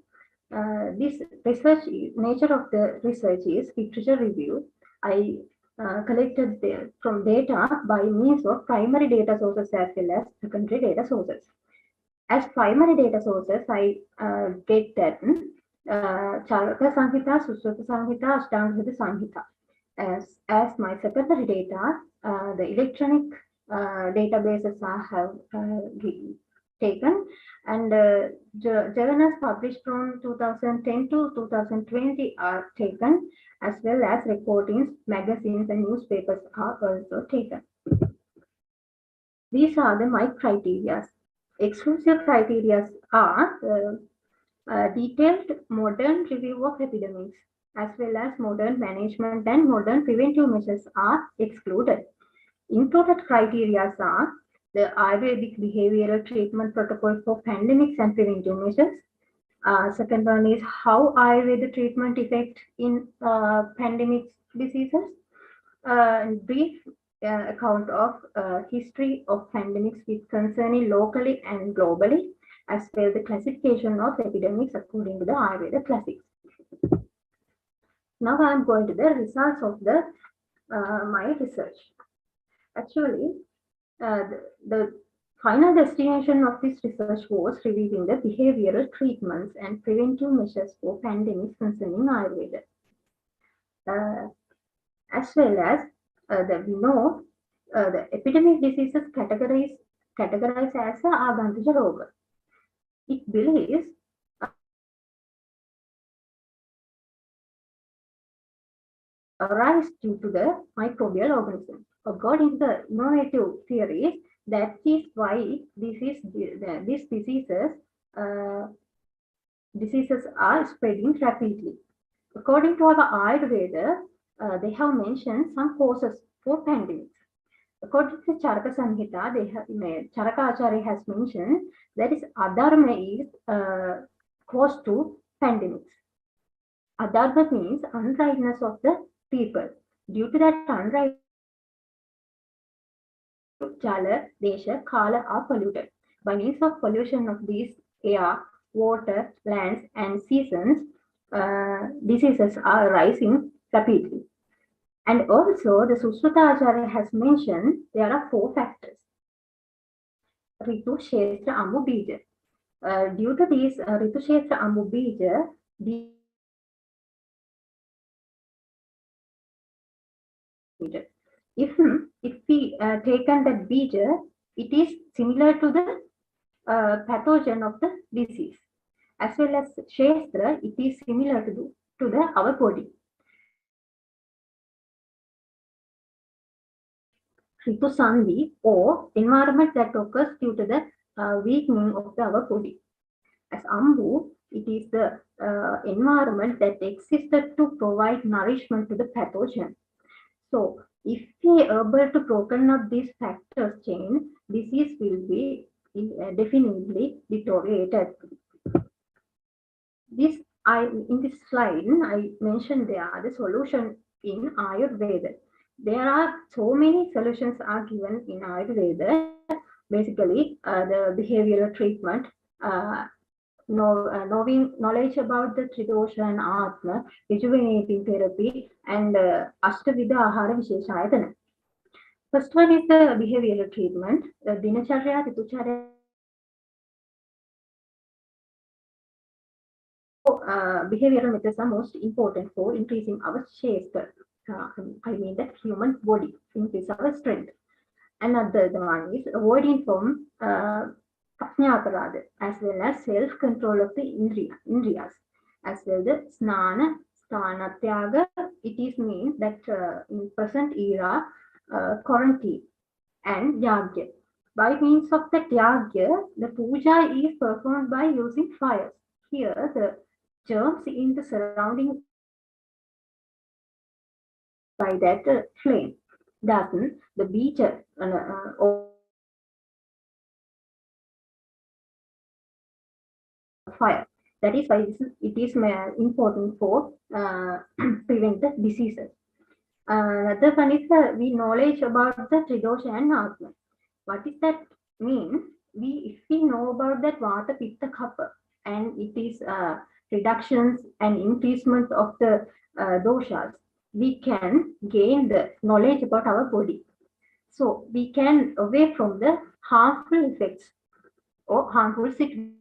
This research, nature of the research is literature review. I collected from data by means of primary data sources as well as secondary data sources. As primary data sources, I get that Charaka Samhita, Suswata Samhita, Ashtanga Samhita. As my secondary data, the electronic databases I have taken, and journals published from 2010 to 2020 are taken, as well as reportings, magazines and newspapers are also taken. These are my criteria. Exclusive criteria are detailed modern review of epidemics, as well as modern management and modern preventive measures are excluded. Included criteria are the Ayurvedic behavioral treatment protocol for pandemics and preventive measures. Second one is how Ayurveda treatment effect in pandemic diseases. Brief account of history of pandemics with concerning locally and globally, as well as the classification of epidemics according to the Ayurveda classics. Now I am going to the results of the my research. Actually, the final destination of this research was reviewing the behavioral treatments and preventive measures for pandemics concerning Ayurveda. As well as we know the epidemic diseases categorized as Agantija Roga. It believes arise due to the microbial organism. According to the innovative theories, that is why these diseases are spreading rapidly. According to our Ayurveda, they have mentioned some causes for pandemics. According to Charaka Samhita, Charaka Acharya has mentioned that is adharma is cause to pandemics. Adharma means uprightness of the people. Due to that unrightness, Jala, Desha, Kala are polluted. By means of pollution of these air, water, lands, and seasons, diseases are rising rapidly. And also, the Suswata Acharya has mentioned there are 4 factors. Ritu, Kshetra, Ambu, Bija. Due to these Ritu, Kshetra, Ambu, Bija, if we taken that bija, it is similar to the pathogen of the disease. As well as Shestra, it is similar to our body. Ritu Sandhi, or environment that occurs due to the weakening of our body. As Ambu, it is the environment that existed to provide nourishment to the pathogen. So, if we are able to broken up these factors chain, disease will be definitely deteriorated. In this slide, I mentioned there are the solution in Ayurveda. There are so many solutions are given in Ayurveda. Basically, the behavioral treatment, knowledge about the Tridosha and Atma, rejuvenating therapy, and Ashtavidha Ahara Visheshayatana. First one is the behavioral treatment. The Dinacharya, Ritucharya, behavioral methods are most important for increasing our shape. I mean that human body, increase our strength. Another one is avoiding from as well as self-control of the indriyas, as well the snana, sthanatyaga. It is means that in present era, quarantine and yagya. By means of the yagya, the puja is performed by using fires. Here, the germs in the surrounding by that flame. Thus, the beacher fire. That is why it is important for prevent the diseases. Another one is we knowledge about the Tridosha and Atma. What does that mean? If we know about that Vata, Pitta, Kapha, and it is reductions and increasement of the doshas, we can gain the knowledge about our body. So we can away from the harmful effects or harmful situations.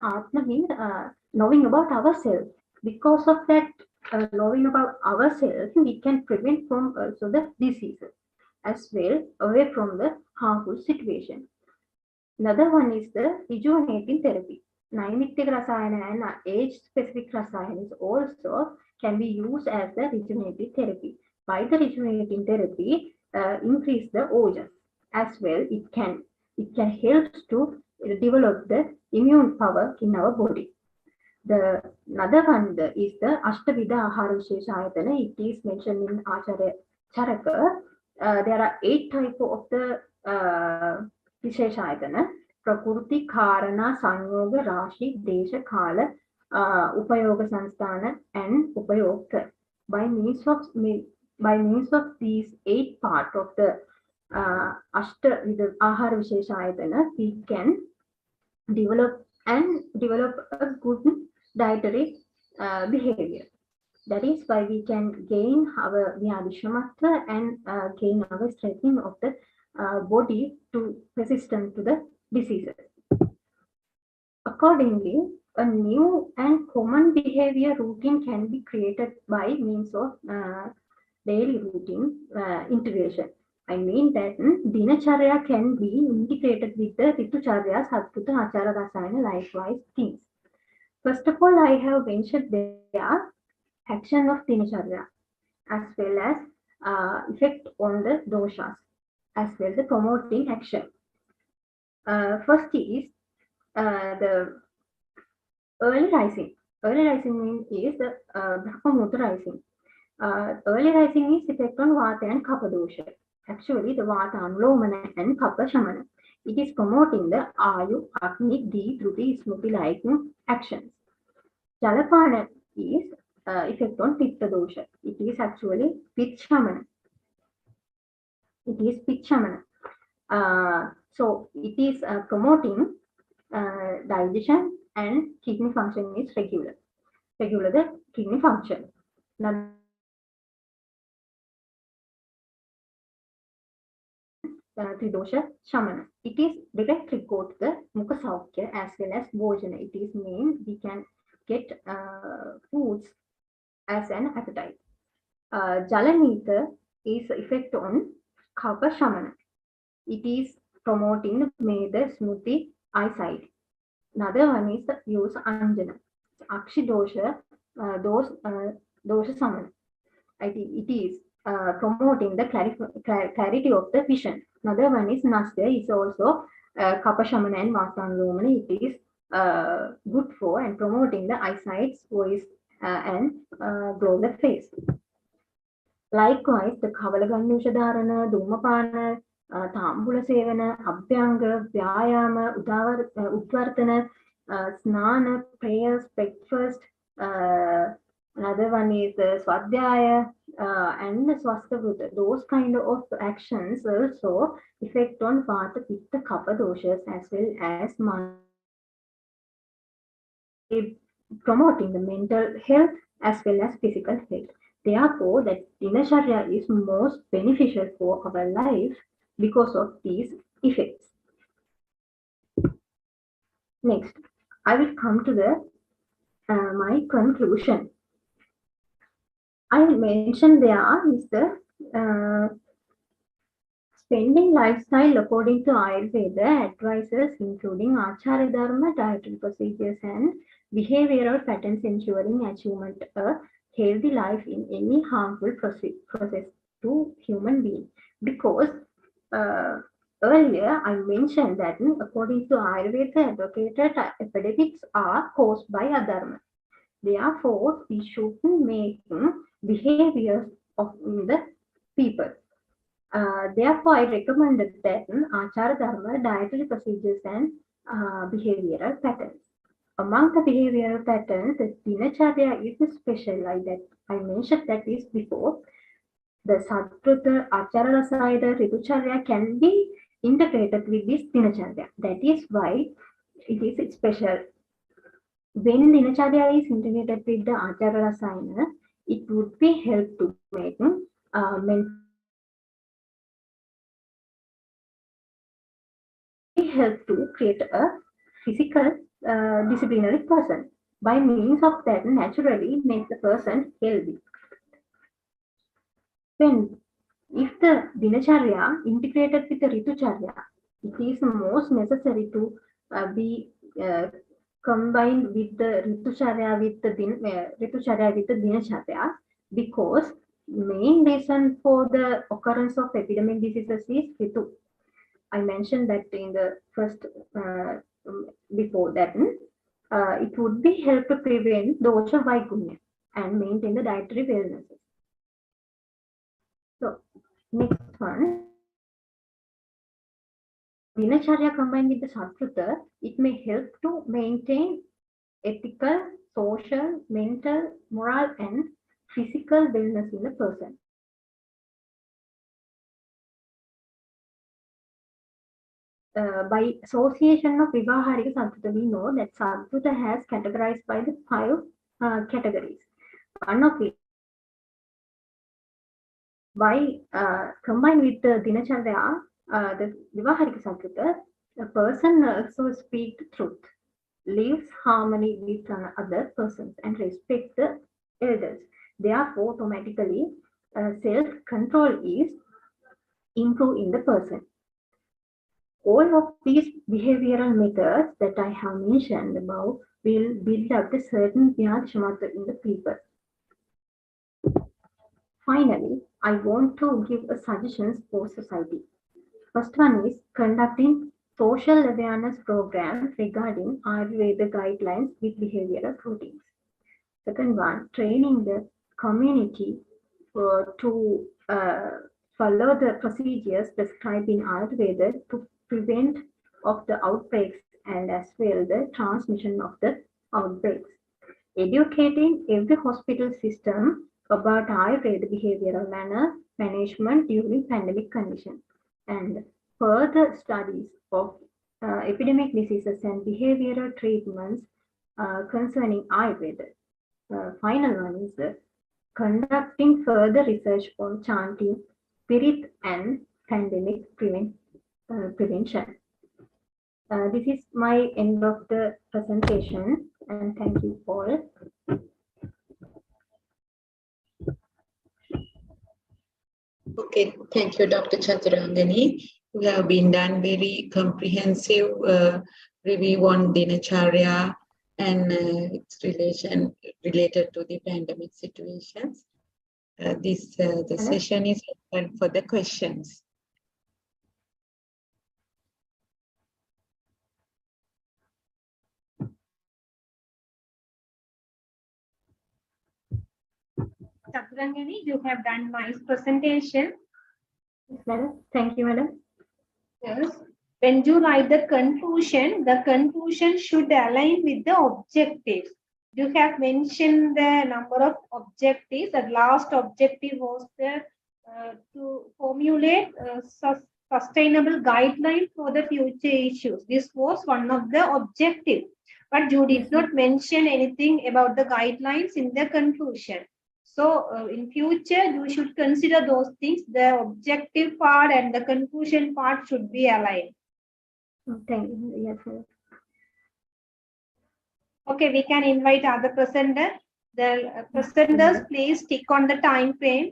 Atma means knowing about ourselves. Because of that knowing about ourselves, we can prevent from also the diseases as well away from the harmful situation. Another one is the rejuvenating therapy. Naimittic rasayana and age-specific rasayana is also can be used as the rejuvenating therapy. By the rejuvenating therapy, increase the ojas as well. It can help to develop the immune power in our body. The another one is the Ashtavidha Ahara Visheshayatana. It is mentioned in Acharya Charaka. There are 8 types of the Visheshayatana: Prakurti, Karana, Sanyoga, Rashi, Desha, Kala, Upayoga Sanstana, and Upayokta. By means of these 8 parts of the Ashtavidha Ahara Visheshayatana, we can develop a good dietary behavior. That is why we can gain our Vyadishamatva and gain our strengthening of the body to resistant to the diseases. Accordingly, a new and common behavior routine can be created by means of daily routine integration. I mean that Dinacharya can be integrated with the Ritucharya, Satputa, Achara, Rasayana, likewise things. First of all, I have mentioned there action of Dinacharya as well as effect on the doshas as well the promoting action. First is the early rising. Early rising means is the Brahmamutra rising. Early rising is effect on Vata and Kapha dosha. Actually, the Vata Anulomana and Kapha Shamana. It is promoting the Ayu, Agni, Di, Dhruti, Smruti like actions. Jalapana is effect on Pitta dosha. It is actually Pitta Shamana. It is Pitta Shamana. So it is promoting digestion and kidney function is regular. Regular the kidney function. Now, Tridosha Shamana. It is directly go to the Mukha Saukya as well as Bhojana. It is mean we can get foods as an appetite. Jalanita is effect on Kapha Shamana. It is promoting Medha, Smruti, eyesight. Another one is the use Anjana. Akshidosha, Dosha Samana. It is promoting the clarity of the vision. Another one is Nasya, is also Kapha Shamana and Vasanlomana. It is good for and promoting the eyesight, voice, and glow the face. Likewise, the Kavalagandusha Dharana, Dhumapana, Tambula Sevana, Abhyanga, Vyayama, Udvartana, Snana, prayers, breakfast. Another one is Swadhyaya and Swasthavruta. Those kind of actions also affect on Vata, Pitta, Kapha doshas as well as Mana. promoting the mental health as well as physical health. Therefore, that dinacharya is most beneficial for our life because of these effects. Next, I will come to the my conclusion. I mentioned there is the spending lifestyle according to Ayurveda advices, including Acharya Dharma, dietary procedures, and behavioral patterns ensuring achievement a healthy life in any harmful process to human being. Because earlier I mentioned that according to Ayurveda, advocated epidemics are caused by adharma. Therefore, we shouldn't make behaviors of the people. Therefore, I recommended that Achara Dharma, dietary procedures, and behavioral patterns. Among the behavioral patterns, the Dinacharya is special. I mentioned that this before. The Sattva, Achara Rasayada, Ritucharya can be integrated with this Dinacharya. That is why it is special. When Dinacharya is integrated with the Achara Rasayana, it would be help to make help to create a physical disciplinary person. By means of that, naturally make the person healthy. When if the Dinacharya integrated with the Ritucharya, it is most necessary to be combined with the Ritucharya with the Dinacharya, because main reason for the occurrence of epidemic diseases is Ritu. I mentioned that in the first before that, it would be help to prevent dosha vaigunya and maintain the dietary wellness. So next one, Dinacharya combined with the Sattva, it may help to maintain ethical, social, mental, moral, and physical wellness in the person. By association of Vivaharika Sattva, we know that Sattva has categorized by the 5 categories. One of it, by combined with the Dinacharya, the Vivaharika Sattva, a person also speaks the truth, lives harmony with other persons, and respects the elders. Therefore, automatically, self-control is improved in the person. All of these behavioral methods that I have mentioned above will build up a certain Vyadhishamata in the people. Finally, I want to give a suggestions for society. First one is conducting social awareness programs regarding Ayurveda guidelines with behavioral routines. Second one, training the community to follow the procedures prescribed in Ayurveda to prevent of the outbreaks and as well the transmission of the outbreaks. Educating every hospital system about Ayurveda behavioral management during pandemic conditions, and further studies of epidemic diseases and behavioral treatments concerning Ayurveda. Final one is conducting further research on chanting, spirit, and pandemic prevention. This is my end of the presentation, and thank you all. Okay, thank you, Dr. Chaturangani. We have been done very comprehensive review on Dinacharya and its related to the pandemic situations. The session is open for the questions. Chaturangani, you have done nice presentation. Yes, madam. Thank you, madam. Yes. When you write the conclusion should align with the objectives. You have mentioned the number of objectives. The last objective was to formulate sustainable guidelines for the future issues. This was one of the objectives. But you did not mention anything about the guidelines in the conclusion. So in future, you should consider those things. The objective part and the conclusion part should be aligned. Thank you. Yes, sir. Okay, we can invite other presenter. The presenters, please tick on the time frame.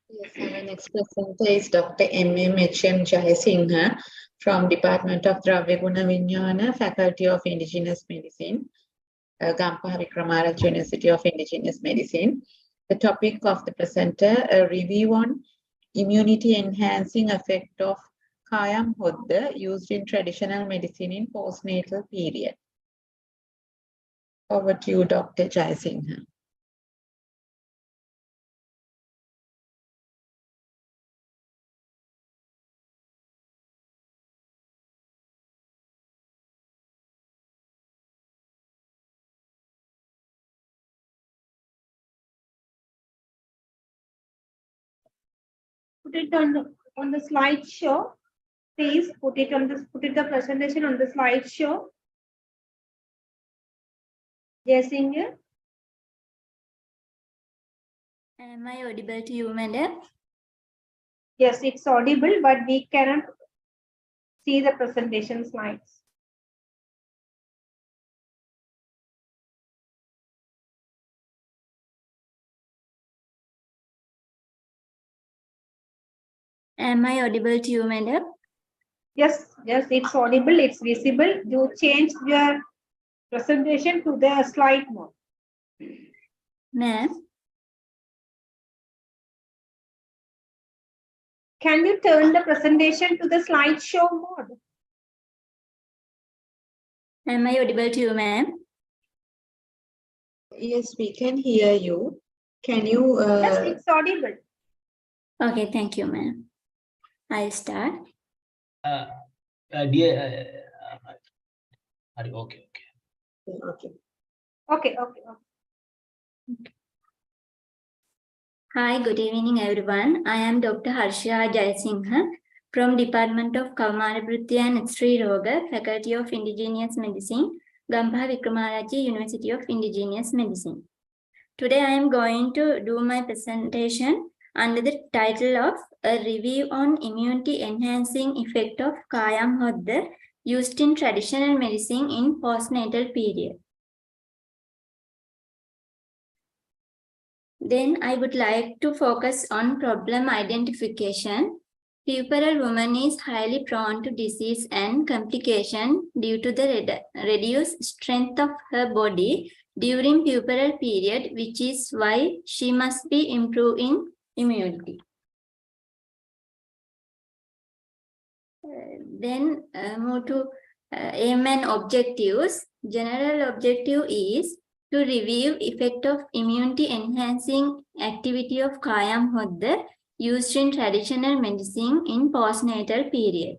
Yes, our next presenter is Dr. M.M.H.M. Jayasinghe from Department of Dravya Guna Vinyana, Faculty of Indigenous Medicine, Gampaha Wickramarajah University of Indigenous Medicine. The topic of the presenter, a review on immunity enhancing effect of Kayam Hodda used in traditional medicine in postnatal period. Over to you, Dr. Jayasinghe. Put it on the slideshow. Please put the presentation on the slideshow. Jayasinghe. Am I audible to you, madam? Yes, it's audible, but we cannot see the presentation slides. Am I audible to you, madam? Yes, it's audible, it's visible. You change your presentation to the slide mode. Ma'am, Can you turn the presentation to the slideshow mode? am I audible to you, ma'am? Yes, we can hear you. Can you? Yes, it's audible. Okay, thank you, ma'am. I'll start. Dear, okay. Okay. Okay. Hi, good evening, everyone. I am Dr. Harsha Jayasinghe from Department of Kaumarabhrutya and Sri Roga, Faculty of Indigenous Medicine, Gampaha Wickramarajah University of Indigenous Medicine. Today, I am going to do my presentation under the title of A Review on Immunity Enhancing Effect of Kayam Hodda used in traditional medicine in postnatal period. Then I would like to focus on problem identification. Puerperal woman is highly prone to disease and complication due to the reduced strength of her body during puerperal period, which is why she must be improved in immunity. Then move to aim and objectives. General objective is to review effect of immunity enhancing activity of Kayam Hodda used in traditional medicine in postnatal period.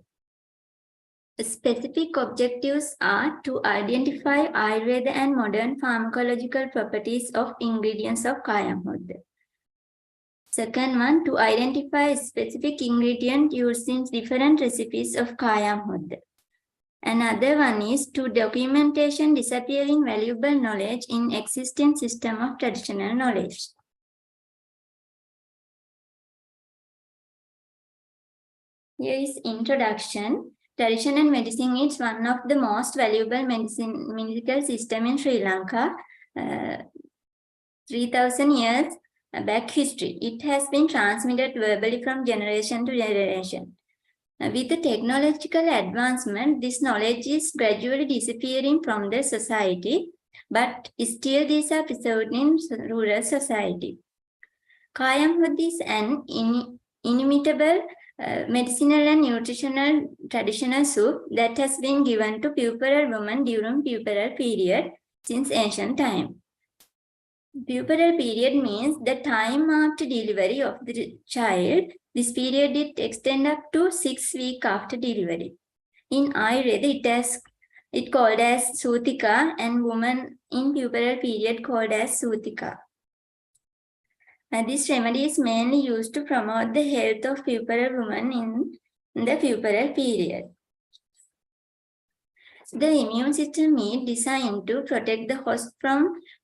Specific objectives are to identify Ayurveda and modern pharmacological properties of ingredients of Kayam Hodda. Second one, to identify specific ingredient used in different recipes of Kayam Hodda. Another one is to documentation disappearing valuable knowledge in existing system of traditional knowledge. Here is introduction. Traditional medicine is one of the most valuable medical system in Sri Lanka. 3,000 years back history. It has been transmitted verbally from generation to generation. With the technological advancement, this knowledge is gradually disappearing from the society, but still these are preserved in rural society. Kayam Hodda is an inimitable medicinal and nutritional traditional soup that has been given to puerperal women during puerperal period since ancient time. Puerperal period means the time after delivery of the child. This period it extends up to 6 weeks after delivery. In Ayurveda, it called as Sutika, and women in puerperal period called as Sutika. And this remedy is mainly used to promote the health of puerperal women in the puerperal period. The immune system is designed to protect the host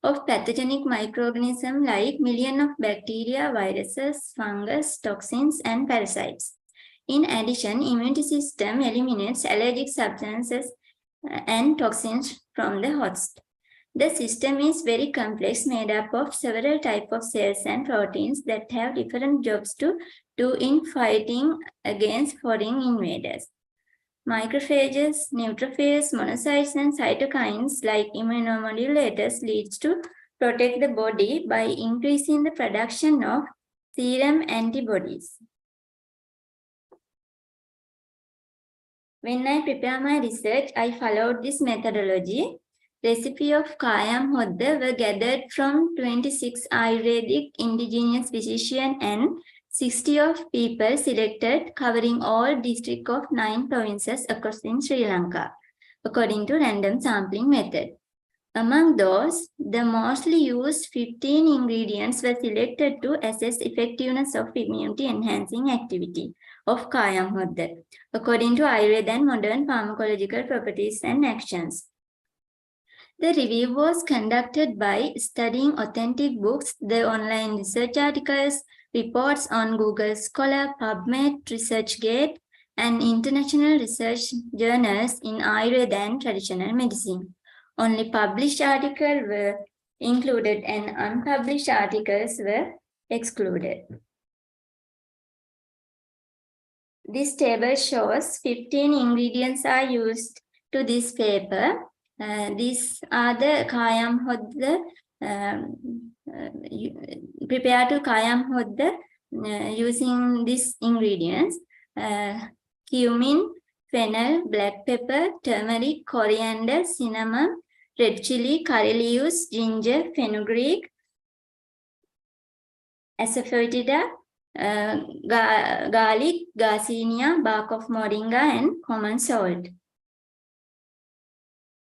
of pathogenic microorganisms like millions of bacteria, viruses, fungus, toxins, and parasites. In addition, immune system eliminates allergic substances and toxins from the host. The system is very complex, made up of several types of cells and proteins that have different jobs to do in fighting against foreign invaders. Macrophages, neutrophils, monocytes, and cytokines like immunomodulators leads to protect the body by increasing the production of serum antibodies. When I prepare my research, I followed this methodology. Recipe of Kayam Hodda were gathered from 26 Ayurvedic indigenous physicians and 60 of people selected covering all districts of 9 provinces across in Sri Lanka, according to random sampling method. Among those, the mostly used 15 ingredients were selected to assess effectiveness of immunity enhancing activity of Kayam Hodda, according to Ayurveda and modern pharmacological properties and actions. The review was conducted by studying authentic books, the online research articles, reports on Google Scholar, PubMed, ResearchGate, and international research journals in Ayurveda and traditional medicine. Only published articles were included and unpublished articles were excluded. This table shows 15 ingredients are used to this paper. These are the Kayam Hodda, prepare to Kayam Hodda using these ingredients. Cumin, fennel, black pepper, turmeric, coriander, cinnamon, red chili, curry leaves, ginger, fenugreek, asafoetida, garlic, garcinia, bark of moringa, and common salt.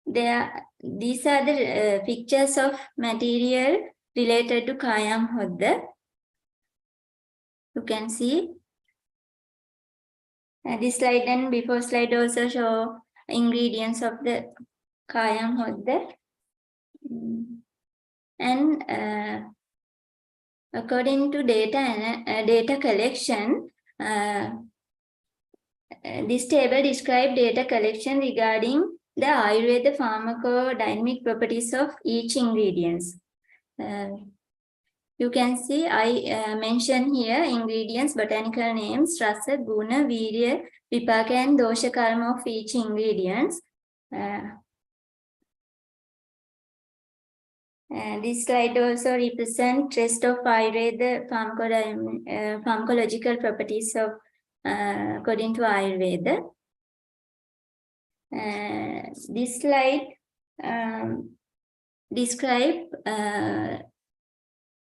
These are the pictures of material related to Kayam Hodda. You can see. This slide and before slide also show ingredients of the Kayam Hodda. And according to data collection, this table describes data collection regarding the Ayurveda pharmacodynamic properties of each ingredient. You can see I mention here ingredients, botanical names, rasa, guna, virya, vipaka, and dosha karma of each ingredient. This slide also represents rest of Ayurveda pharmacological properties of according to Ayurveda. This slide describes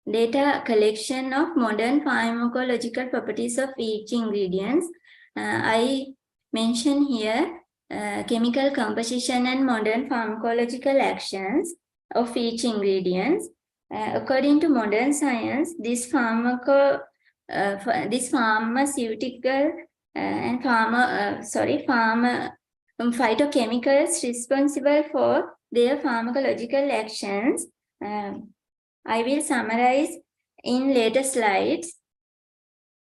data collection of modern pharmacological properties of each ingredient. I mention here chemical composition and modern pharmacological actions of each ingredient. According to modern science, this pharmaceutical and phytochemicals responsible for their pharmacological actions. I will summarize in later slides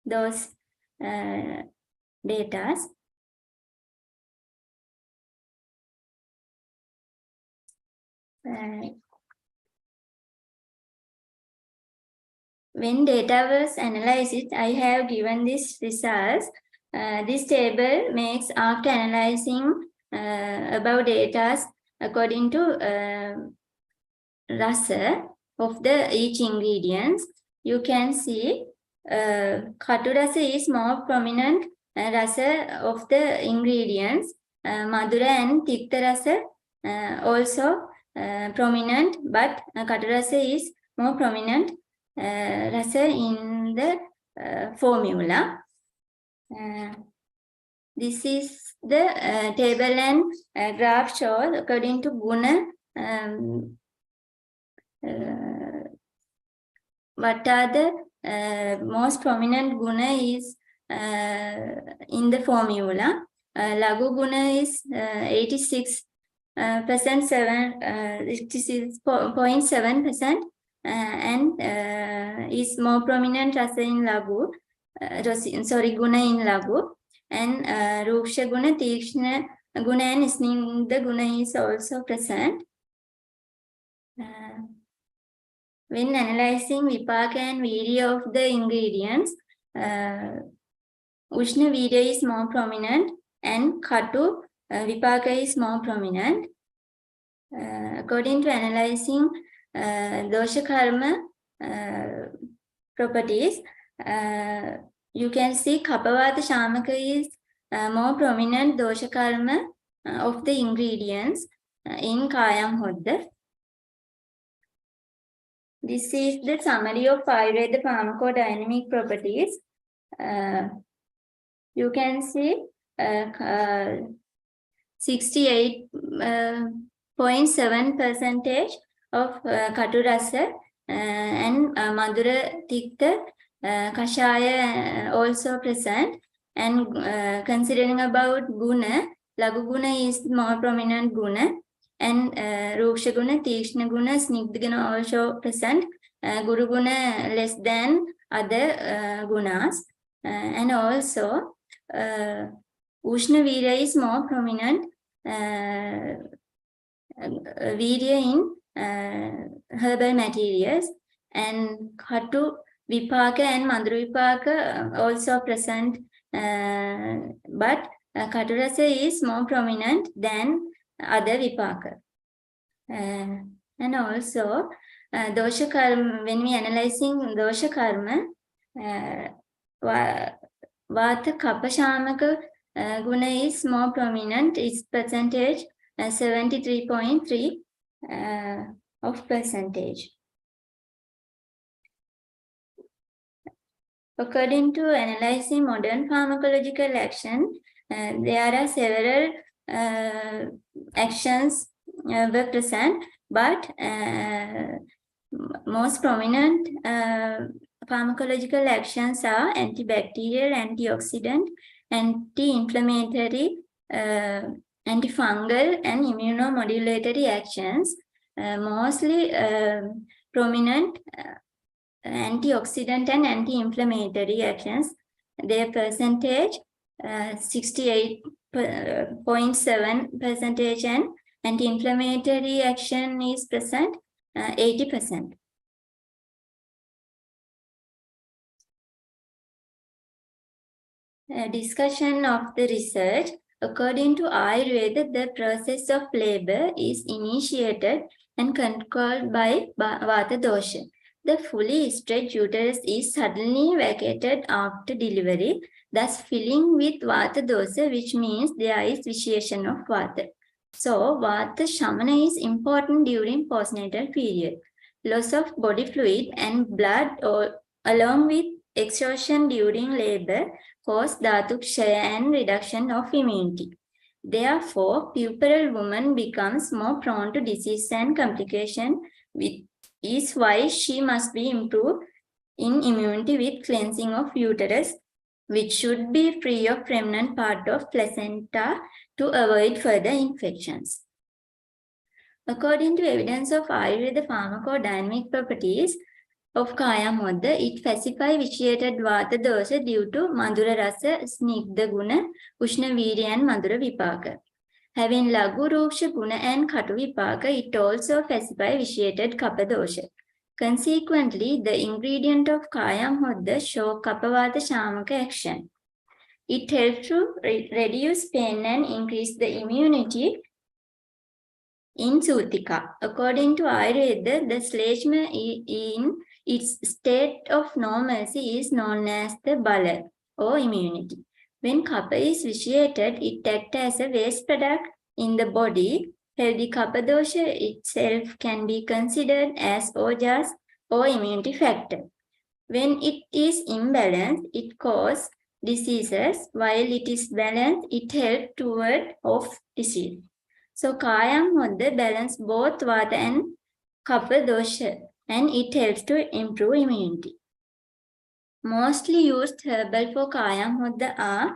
those data. When data was analyzed, I have given these results. This table makes after analyzing about data according to rasa of each ingredients. You can see Katu rasa is more prominent rasa of the ingredients. Madura and Tikta rasa also prominent, but Katu rasa is more prominent rasa in the formula. This is the table and graph shows according to guna what are the most prominent guna is in the formula. Lagu guna is 86 percent 0.7%, and is more prominent rasa in Lagu, guna in Lagu, and Ruksha guna, Tikshna guna and Snigdha guna is also present. When analyzing Vipaka and Virya of the ingredients, Ushna Virya is more prominent and Khatu Vipaka is more prominent. According to analyzing dosha karma properties, you can see Kapavata Shamaka is more prominent dosha karma of the ingredients in Kayam Hodda. This is the summary of Ayurveda pharmacodynamic properties. You can see 68.7% of Katurasa and Madura Tikta Kashaya also present. And considering about Guna, Lagu Guna is more prominent Guna, and Ruksha Guna, Tikshna Guna, Snigdha Guna also present. Guru Guna less than other Gunas. And also Ushna Virya is more prominent Virya in herbal materials, and Khatu Vipaka and Madhura Vipaka also present, but Katurasa is more prominent than other Vipaka. And also dosha karma, when we analyzing dosha karma, Vata Kapha Shamaka guna is more prominent. Its percentage 73.3 of percentage. According to analyzing modern pharmacological action, there are several actions were present, but most prominent pharmacological actions are antibacterial, antioxidant, anti-inflammatory, antifungal, and immunomodulatory actions. Mostly prominent antioxidant and anti-inflammatory actions. Their percentage 68.7%, and anti-inflammatory action is present 80%. Discussion of the research. According to Ayurveda, the process of labor is initiated and controlled by Vata dosha. The fully stretched uterus is suddenly vacated after delivery, thus filling with Vata dosha, which means there is vitiation of Vata. So, Vata Shamana is important during postnatal period. Loss of body fluid and blood along with exhaustion during labor cause Dhatu Kshaya and reduction of immunity. Therefore, puerperal woman becomes more prone to disease and complication, which is why she must be improved in immunity with cleansing of uterus, which should be free of remnant part of placenta to avoid further infections. According to evidence of Ayurveda pharmacodynamic properties of Kaya Modda, it pacifies vitiated Vata dosha due to Madhura Rasa, Snigdha Guna, Ushna Virya and Madhura Vipaka. Having Lagu, Ruksha Guna and Khatu Vipaka, it also pacifies vitiated Kapha dosha. Consequently, the ingredient of Kaya Modda show Kapavata Shamaka action. It helps to reduce pain and increase the immunity in Sutika. According to Ayurveda, the Sleshma in its state of normalcy is known as the Bala or immunity. When Kapha is vitiated, it acts as a waste product in the body. Healthy Kapha dosha itself can be considered as Ojas or immunity factor. When it is imbalanced, it causes diseases. While it is balanced, it helps toward off disease. So Kaya Modda balance both Vata and Kapha dosha, and it helps to improve immunity. Mostly used herbal for Kaya Modda are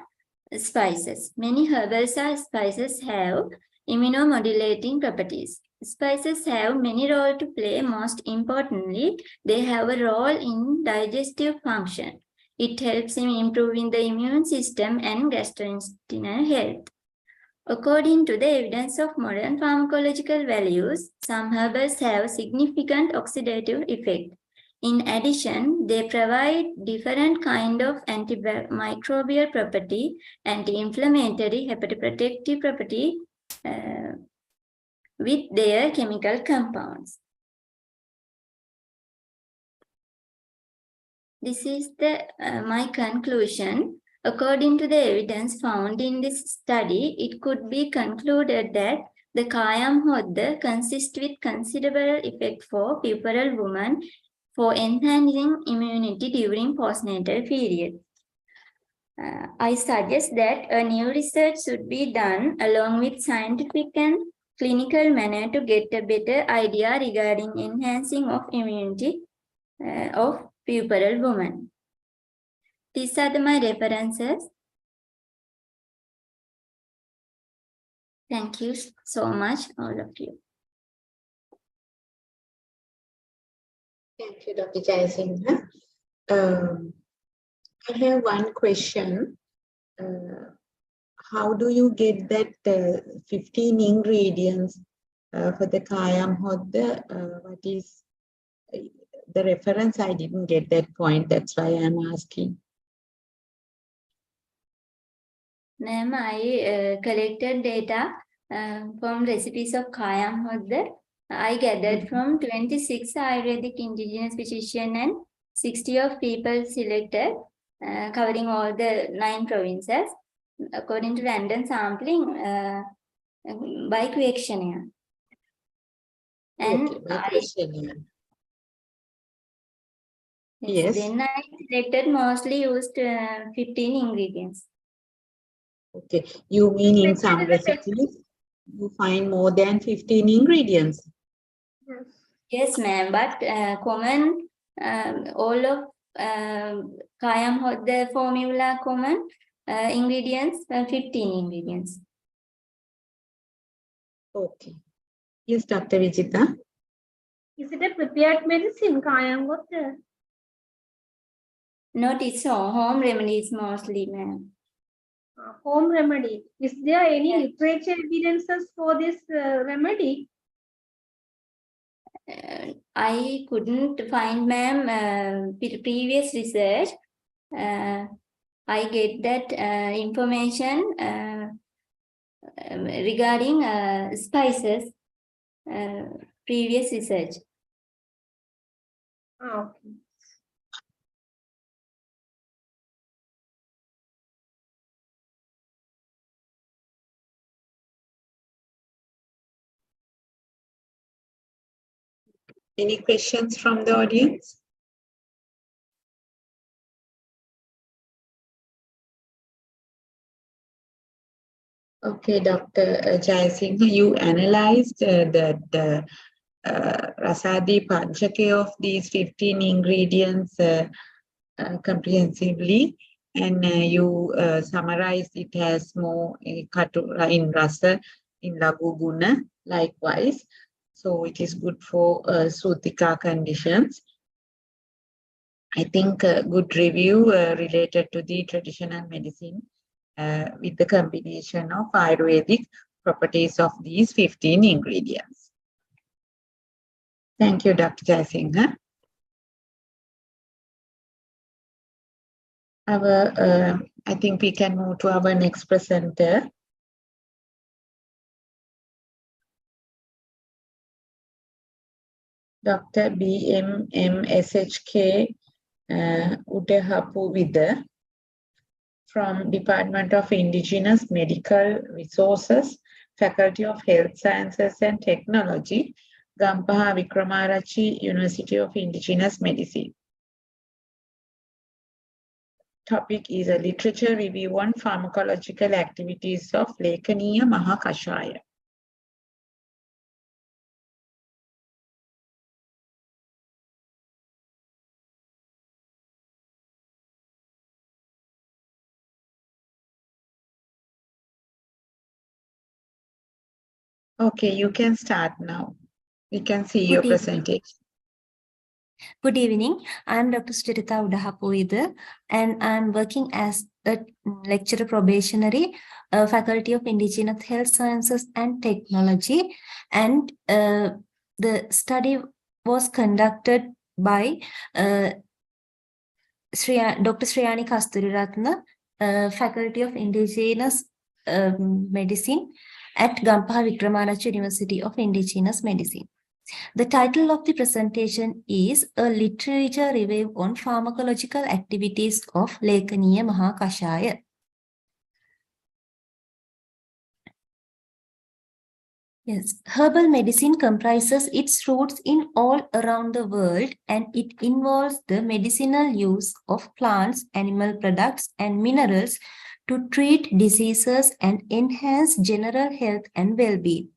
spices. Many herbals or spices have immunomodulating properties. Spices have many roles to play. Most importantly, they have a role in digestive function. It helps in improving the immune system and gastrointestinal health. According to the evidence of modern pharmacological values, some herbals have significant oxidative effect. In addition, they provide different kind of antimicrobial property, anti-inflammatory, hepatoprotective property with their chemical compounds. This is my conclusion. According to the evidence found in this study, it could be concluded that the Kayam Hodda consists with considerable effect for puerperal women for enhancing immunity during postnatal period. I suggest that a new research should be done along with scientific and clinical manner to get a better idea regarding enhancing of immunity of puerperal women. These are my references. Thank you so much, all of you. Thank you, Dr. Jayasinghe. I have one question. How do you get that 15 ingredients for the Kayam Hodda? What is the reference? I didn't get that point. That's why I'm asking. Ma'am, I collected data from recipes of Kayam Hodda. I gathered from 26 Ayurvedic indigenous physicians and 60 of people selected, covering all the 9 provinces, according to random sampling by questionnaire. And Okay, by questionnaire. yes, Yes. then I selected mostly used 15 ingredients. Okay, you mean in some recipes you find more than 15 ingredients? Yes, ma'am, but common, all of Kayam Hodda formula common ingredients, 15 ingredients. Okay. Yes, Dr. Vijita. Is it a prepared medicine, Kayam Hodda? Not it's home remedies mostly, ma'am. Home remedy. Is there any Yes. literature evidences for this remedy? I couldn't find, ma'am, previous research. I get that information regarding spices, previous research. Okay. Any questions from the audience? Okay, Dr. Jayasinghe, you analyzed the Rasadi Panchake of these 15 ingredients comprehensively, and you summarized it as more in Rasa, in Lagu Guna, likewise. So it is good for Sutika conditions. I think a good review related to the traditional medicine with the combination of Ayurvedic properties of these 15 ingredients. Thank you, Dr. Jayasinghe. I think we can move to our next presenter. Dr. BMMSHK Udehapuvida from Department of Indigenous Medical Resources, Faculty of Health Sciences and Technology, Gampaha Wickramarachchi, University of Indigenous Medicine. Topic is a literature review on pharmacological activities of Lekaniya Mahakashaya. Okay, you can start now. We can see your Good evening. presentation. Good evening. I'm Dr. Sujatha Udahapoida, and I'm working as a lecturer probationary, Faculty of Indigenous Health Sciences and Technology. And the study was conducted by Dr. Shriyani Kasturiratna, Faculty of Indigenous Medicine at Gampaha Wickramanachya University of Indigenous Medicine. The title of the presentation is A Literature Review on Pharmacological Activities of Lekaniya Mahakashaya. Yes, herbal medicine comprises its roots in all around the world, and it involves the medicinal use of plants, animal products, and minerals to treat diseases and enhance general health and well-being.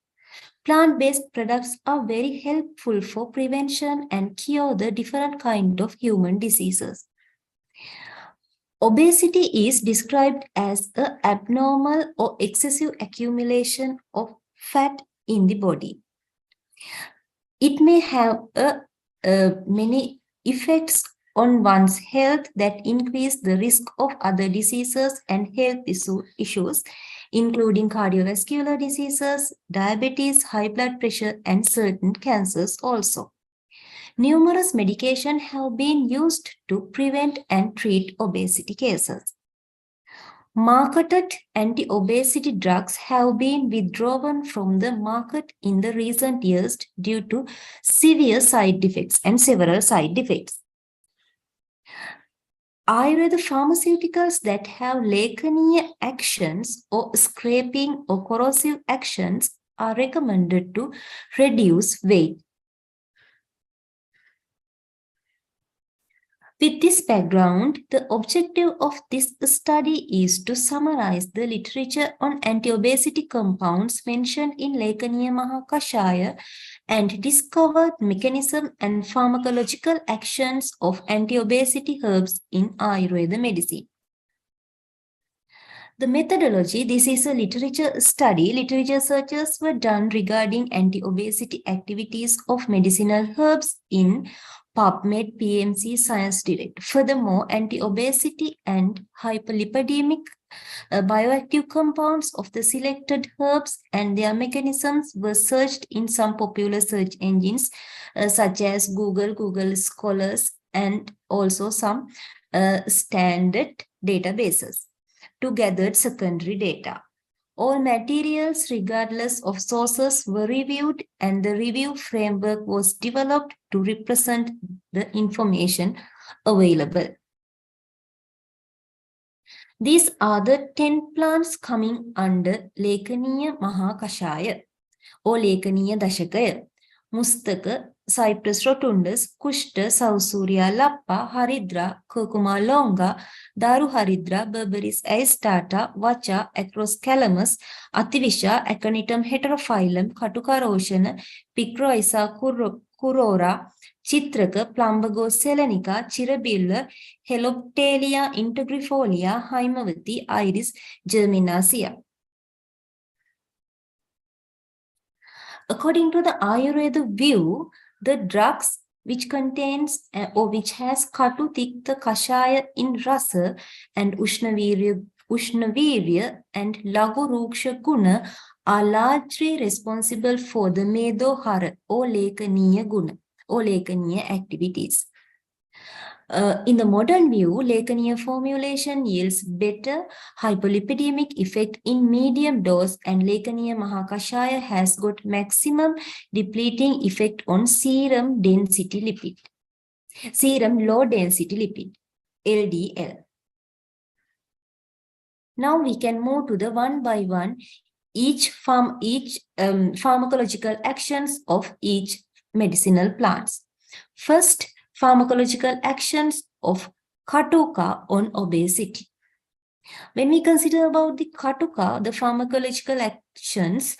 Plant-based products are very helpful for prevention and cure the different kind of human diseases. Obesity is described as an abnormal or excessive accumulation of fat in the body. It may have many effects on one's health that increase the risk of other diseases and health issues, including cardiovascular diseases, diabetes, high blood pressure, and certain cancers also. Numerous medications have been used to prevent and treat obesity cases. Marketed anti-obesity drugs have been withdrawn from the market in the recent years due to severe side effects and several side effects. Ayurveda pharmaceuticals that have Lekaniya actions or scraping or corrosive actions are recommended to reduce weight. With this background, the objective of this study is to summarize the literature on anti-obesity compounds mentioned in Lekaniya Mahakashaya and discover mechanism and pharmacological actions of anti-obesity herbs in Ayurveda medicine. The methodology, this is a literature study. Literature searches were done regarding anti-obesity activities of medicinal herbs in PubMed PMC Science Direct. Furthermore, anti-obesity and hyperlipidemic bioactive compounds of the selected herbs and their mechanisms were searched in some popular search engines such as Google, Google Scholars, and also some standard databases to gather secondary data. All materials, regardless of sources, were reviewed, and the review framework was developed to represent the information available. These are the 10 plants coming under Lekaniya Mahakashaya or Lekaniya Dashakaya. Mustaka, Cyprus rotundus, Kushta, Sausuria, Lappa, Haridra, Kurkuma longa, Daru Haridra, Berberis aestata, Vacha, Acros calamus, Ativisha, Aconitum heterophyllum, Katukaroshana, Picroisa curora, Chitraka, Plumbago selenica, Chirabilla, Heloptalia integrifolia, Hymavati, Iris germinacea. According to the Ayurveda view, the drugs which contains or which has Katu Tikta Kashaya in Rasa and Ushnavirya and Lagu Ruksha Guna are largely responsible for the Medohara or Lekaniya Guna or Lekaniya activities. In the modern view, Lekaniya formulation yields better hypolipidemic effect in medium dose, and Lekaniya Mahakashaya has got maximum depleting effect on serum density lipid, serum low density lipid, LDL. Now we can move to the one by one each pharmacological actions of each medicinal plants. First, pharmacological actions of Katuka on obesity. When we consider about the Katuka, the pharmacological actions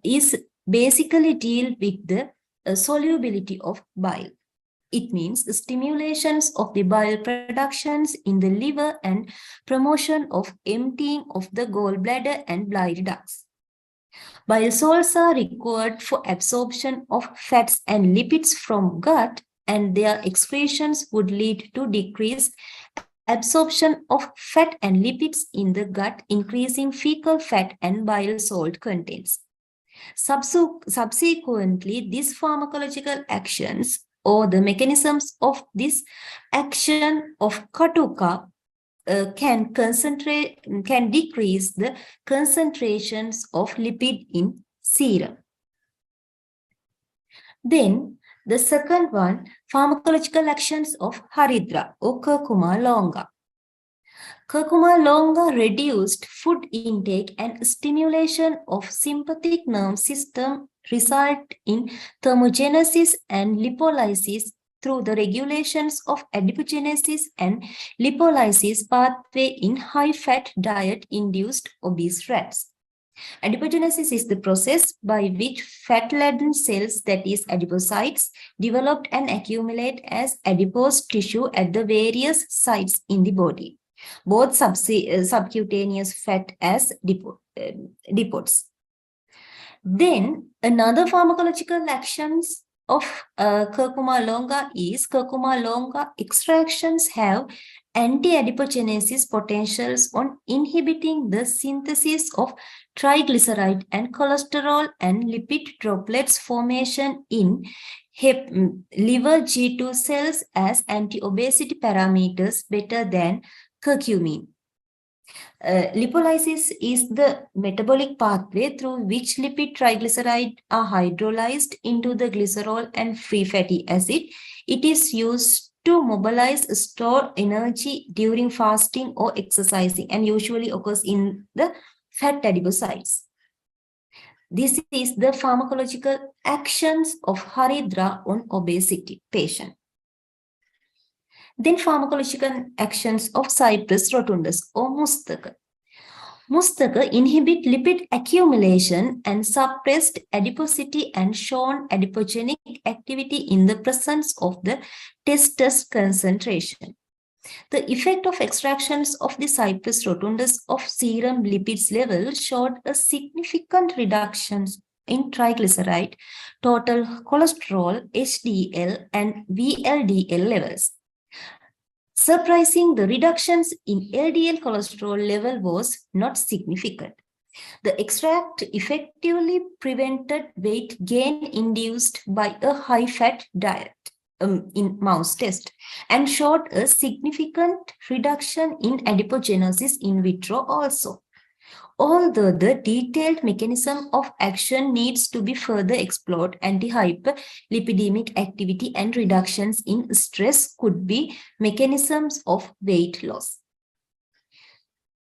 is basically deal with the solubility of bile. It means the stimulations of the bile productions in the liver and promotion of emptying of the gallbladder and bile ducts. Bile salts are required for absorption of fats and lipids from gut, and their excretions would lead to decreased absorption of fat and lipids in the gut, increasing fecal fat and bile salt contents. Subsequently, these pharmacological actions or the mechanisms of this action of Katuka can decrease the concentrations of lipid in serum. Then the second one, pharmacological actions of Haridra or Curcuma longa. Curcuma longa reduced food intake and stimulation of sympathetic nerve system result in thermogenesis and lipolysis through the regulations of adipogenesis and lipolysis pathway in high-fat diet-induced obese rats. Adipogenesis is the process by which fat-laden cells, that is adipocytes, develop and accumulate as adipose tissue at the various sites in the body, both subcutaneous fat as depots. Then another pharmacological actions of Curcuma longa is Curcuma longa extractions have anti-adipogenesis potentials on inhibiting the synthesis of triglyceride and cholesterol and lipid droplets formation in liver G2 cells as anti-obesity parameters better than curcumin. Lipolysis is the metabolic pathway through which lipid triglycerides are hydrolyzed into the glycerol and free fatty acid. It is used to mobilize stored energy during fasting or exercising and usually occurs in the fat adipocytes. This is the pharmacological actions of Haridra on obesity patient. Then pharmacological actions of Cyprus rotundus or Mustaka. Mustaka inhibit lipid accumulation and suppressed adiposity and shown adipogenic activity in the presence of the testis concentration. The effect of extractions of the Cyprus rotundus of serum lipids level showed a significant reduction in triglyceride, total cholesterol, HDL, and VLDL levels. Surprising, the reductions in LDL cholesterol level was not significant. The extract effectively prevented weight gain induced by a high-fat diet in mouse test and showed a significant reduction in adipogenesis in vitro also. Although the detailed mechanism of action needs to be further explored, anti-hyperlipidemic activity and reductions in stress could be mechanisms of weight loss.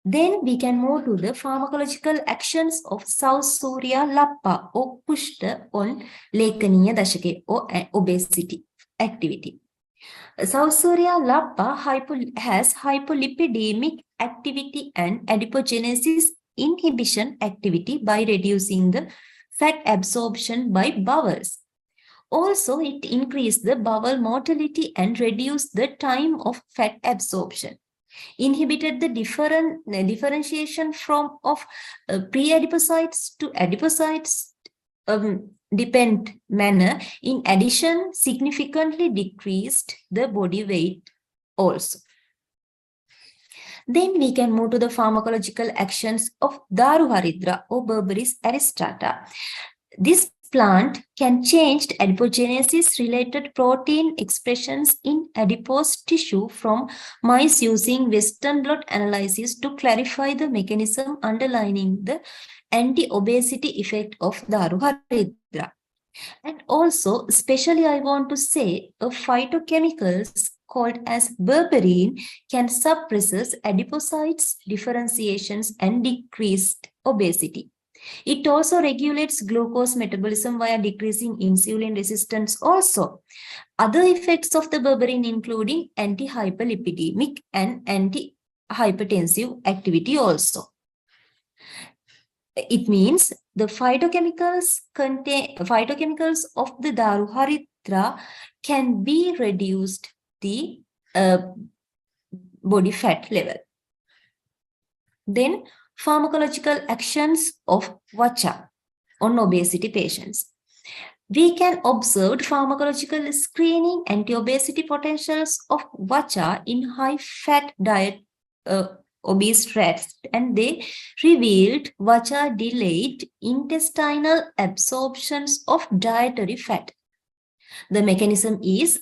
Then we can move to the pharmacological actions of South Surya Lappa or Kushta on Lekaniya Dashake or obesity activity. South Surya Lappa has hypolipidemic activity and adipogenesis inhibition activity by reducing the fat absorption by bowels. Also, it increased the bowel motility and reduced the time of fat absorption. Inhibited the differentiation from pre-adipocytes to adipocytes dependent manner. In addition, significantly decreased the body weight also. Then we can move to the pharmacological actions of Daru Haridra or Berberis aristata. This plant can change adipogenesis related protein expressions in adipose tissue from mice using Western blot analysis to clarify the mechanism underlying the anti-obesity effect of Daru Haridra. And also, especially I want to say, phytochemicals called as berberine can suppress adipocytes differentiations and decreased obesity. It also regulates glucose metabolism via decreasing insulin resistance also. Other effects of the berberine including anti-hyperlipidemic and anti-hypertensive activity also. It means the phytochemicals of the Daru Haridra can be reduced the body fat level. Then pharmacological actions of Vacha on obesity patients. We can observe pharmacological screening anti-obesity potentials of Vacha in high-fat diet obese rats, and they revealed Vacha delayed intestinal absorptions of dietary fat. The mechanism is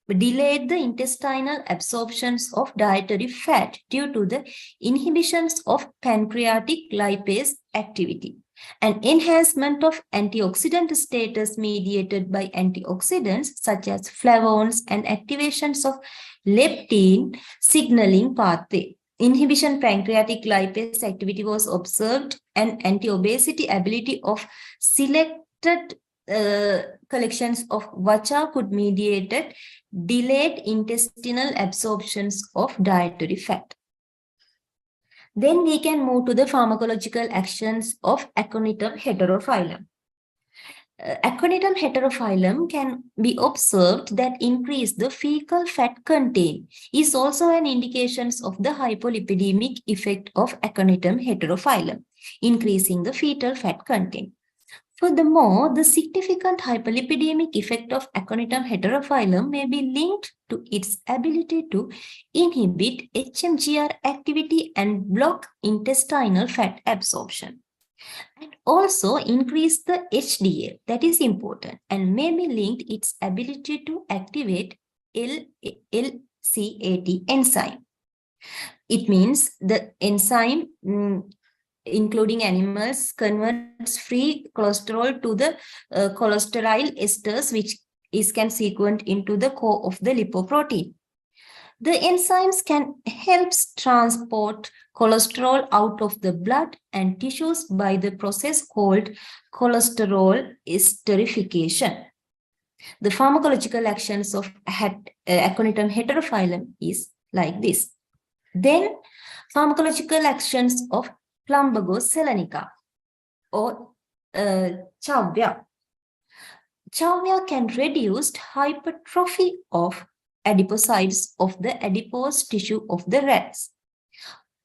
delayed the intestinal absorptions of dietary fat due to the inhibitions of pancreatic lipase activity. An enhancement of antioxidant status mediated by antioxidants such as flavones and activations of leptin signaling pathway. Inhibition pancreatic lipase activity was observed, and anti-obesity ability of selected collections of Vacha could mediate delayed intestinal absorptions of dietary fat. Then we can move to the pharmacological actions of Aconitum heterophyllum. Aconitum heterophyllum can be observed that increase the fecal fat content is also an indication of the hypolipidemic effect of Aconitum heterophyllum, increasing the fetal fat content. Furthermore, the significant hyperlipidemic effect of Aconitum heterophyllum may be linked to its ability to inhibit HMGR activity and block intestinal fat absorption, and also increase the HDL, that is important, and may be linked its ability to activate LCAT enzyme. It means the enzyme including animals, converts free cholesterol to the cholesterol esters, which can sequence into the core of the lipoprotein. The enzymes can help transport cholesterol out of the blood and tissues by the process called cholesterol esterification. The pharmacological actions of Aconitum heterophyllum is like this. Then pharmacological actions of Plumbago selanica or Chavya. Chavya can reduce hypertrophy of adipocytes of the adipose tissue of the rats.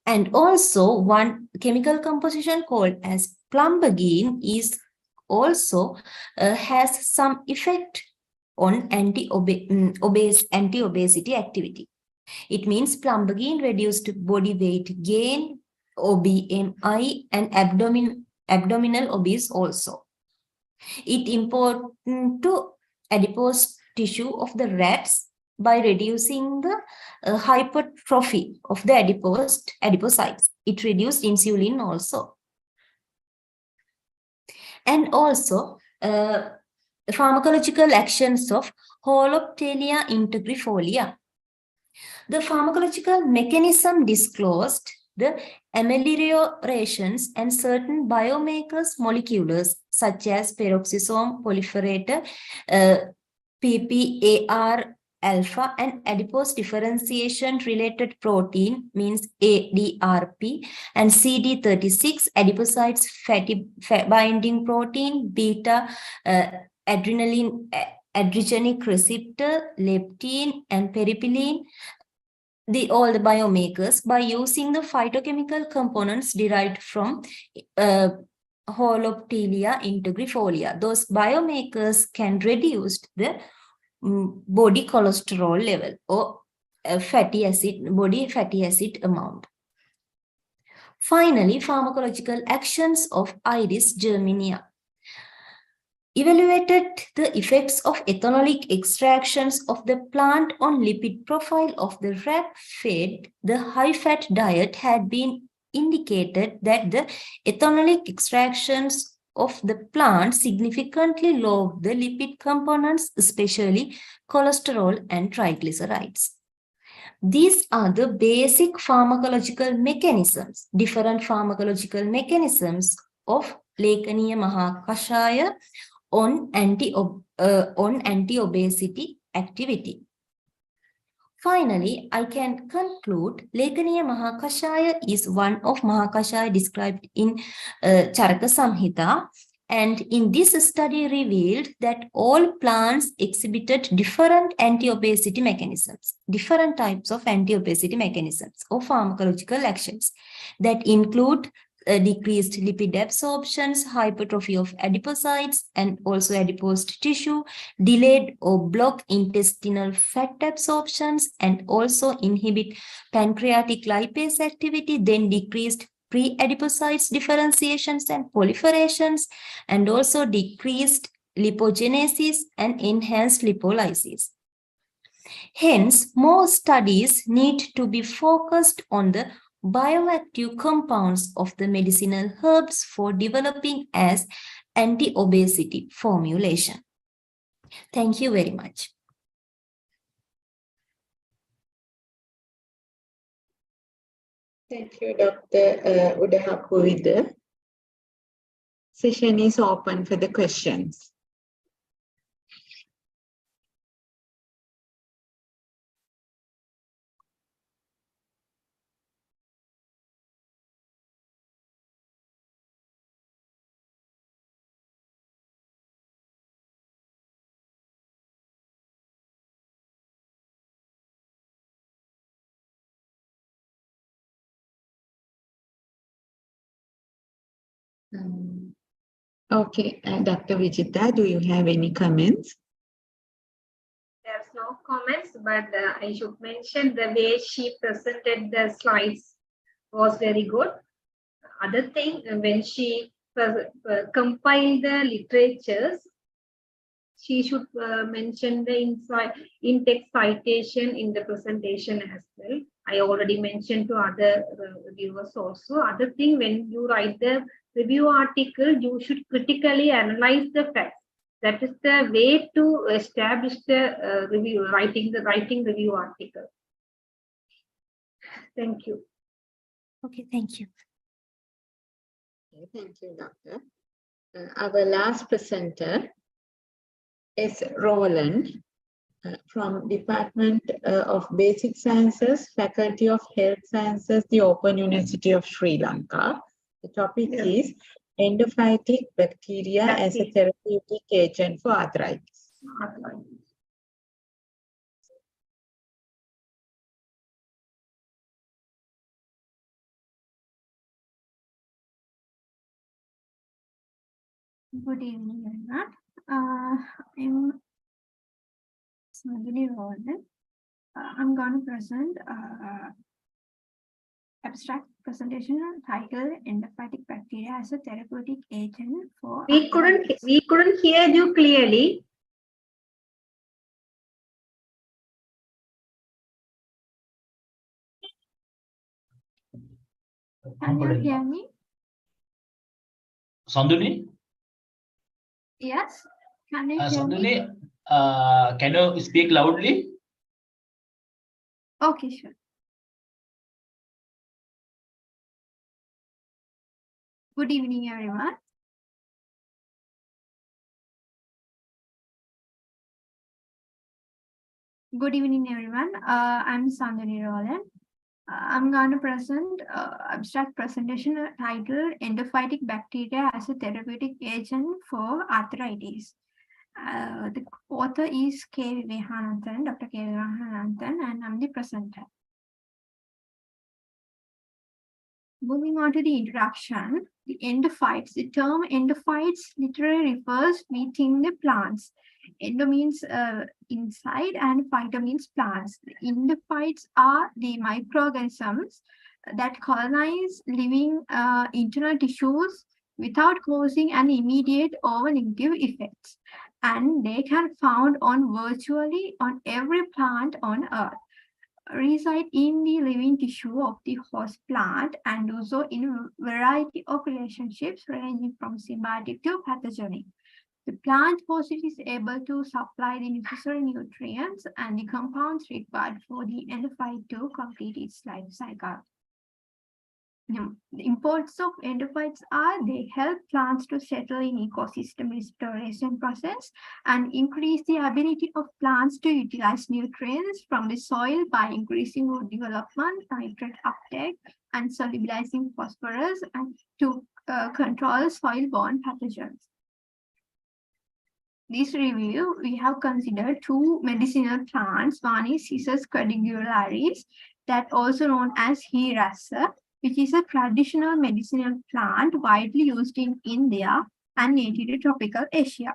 And also one chemical composition called as plumbagine is also has some effect on anti-obesity activity. It means plumbagine reduced body weight gain, OBMI, and abdominal obese also. It important to adipose tissue of the rats by reducing the hypertrophy of the adipocytes. It reduced insulin also. And also pharmacological actions of Holoptelia integrifolia. The pharmacological mechanism disclosed the ameliorations and certain biomarkers molecules such as peroxisome proliferator, PPAR alpha, and adipose differentiation related protein means ADRP, and CD36 adipocytes fatty binding protein, beta adrenergic receptor, leptin, and peripelin. All the biomarkers by using the phytochemical components derived from Holoptelia integrifolia. Those biomarkers can reduce the body cholesterol level or body fatty acid amount. Finally, pharmacological actions of Iris germinea. Evaluated the effects of ethanolic extractions of the plant on lipid profile of the rat fed the high-fat diet had been indicated that the ethanolic extractions of the plant significantly lowered the lipid components, especially cholesterol and triglycerides. These are the basic pharmacological mechanisms, different pharmacological mechanisms of Lekaniya Mahakashaya on anti-obesity activity. Finally, I can conclude Lekaniya Mahakashaya is one of Mahakashaya described in Charaka Samhita, and in this study revealed that all plants exhibited different anti-obesity mechanisms, different types of anti-obesity mechanisms or pharmacological actions that include decreased lipid absorptions, hypertrophy of adipocytes and also adipose tissue, delayed or block intestinal fat absorptions, and also inhibit pancreatic lipase activity, then decreased pre-adipocytes differentiations and proliferations, and also decreased lipogenesis and enhanced lipolysis. Hence, more studies need to be focused on the bioactive compounds of the medicinal herbs for developing as anti-obesity formulation. Thank you very much. Thank you, Dr. Udahapurida. Session is open for the questions. Okay, Dr. Vijita, do you have any comments? There's no comments, but I should mention the way she presented the slides was very good. Other thing, when she compiled the literatures, she should mention the in-text citation in the presentation as well. I already mentioned to other reviewers also. Other thing, when you write the review article, you should critically analyze the facts. That is the way to establish the writing review article. Thank you. Okay, thank you. Okay, thank you, Doctor. Our last presenter is Roland from Department of Basic Sciences, Faculty of Health Sciences, the Open University of Sri Lanka. The topic is endophytic bacteria as a therapeutic agent for arthritis. Good evening, everyone. I'm Sandhini Roland. I'm going to present abstract presentation titled "Endophytic Bacteria as a Therapeutic Agent for." We couldn't hear you clearly. Can you hear me? Sandhini? Yes. Can you hear me? Sandhini, can you speak loudly? Okay, sure. Good evening, everyone. Good evening, everyone. I'm Sandhini Roland. I'm going to present abstract presentation titled "Endophytic Bacteria as a Therapeutic Agent for Arthritis." The author is K. Vivekananthan, Dr. K. Vivekananthan, and I'm the presenter. Moving on to the introduction, the endophytes. The term endophytes literally refers within the plants. Endo means inside and phyto means plants. The endophytes are the microorganisms that colonize living internal tissues without causing an immediate or negative effects. And they can be found on virtually on every plant on earth, reside in the living tissue of the host plant, and also in a variety of relationships ranging from symbiotic to pathogenic. The plant host is able to supply the necessary nutrients and the compounds required for the endophyte to complete its life cycle. The importance of endophytes are they help plants to settle in ecosystem restoration process and increase the ability of plants to utilize nutrients from the soil by increasing root development, nitrate uptake, and solubilizing phosphorus and to control soil-borne pathogens. This review, we have considered two medicinal plants. One is Cissus cordicularis, that also known as Hirasa, which is a traditional medicinal plant widely used in India and native to tropical Asia.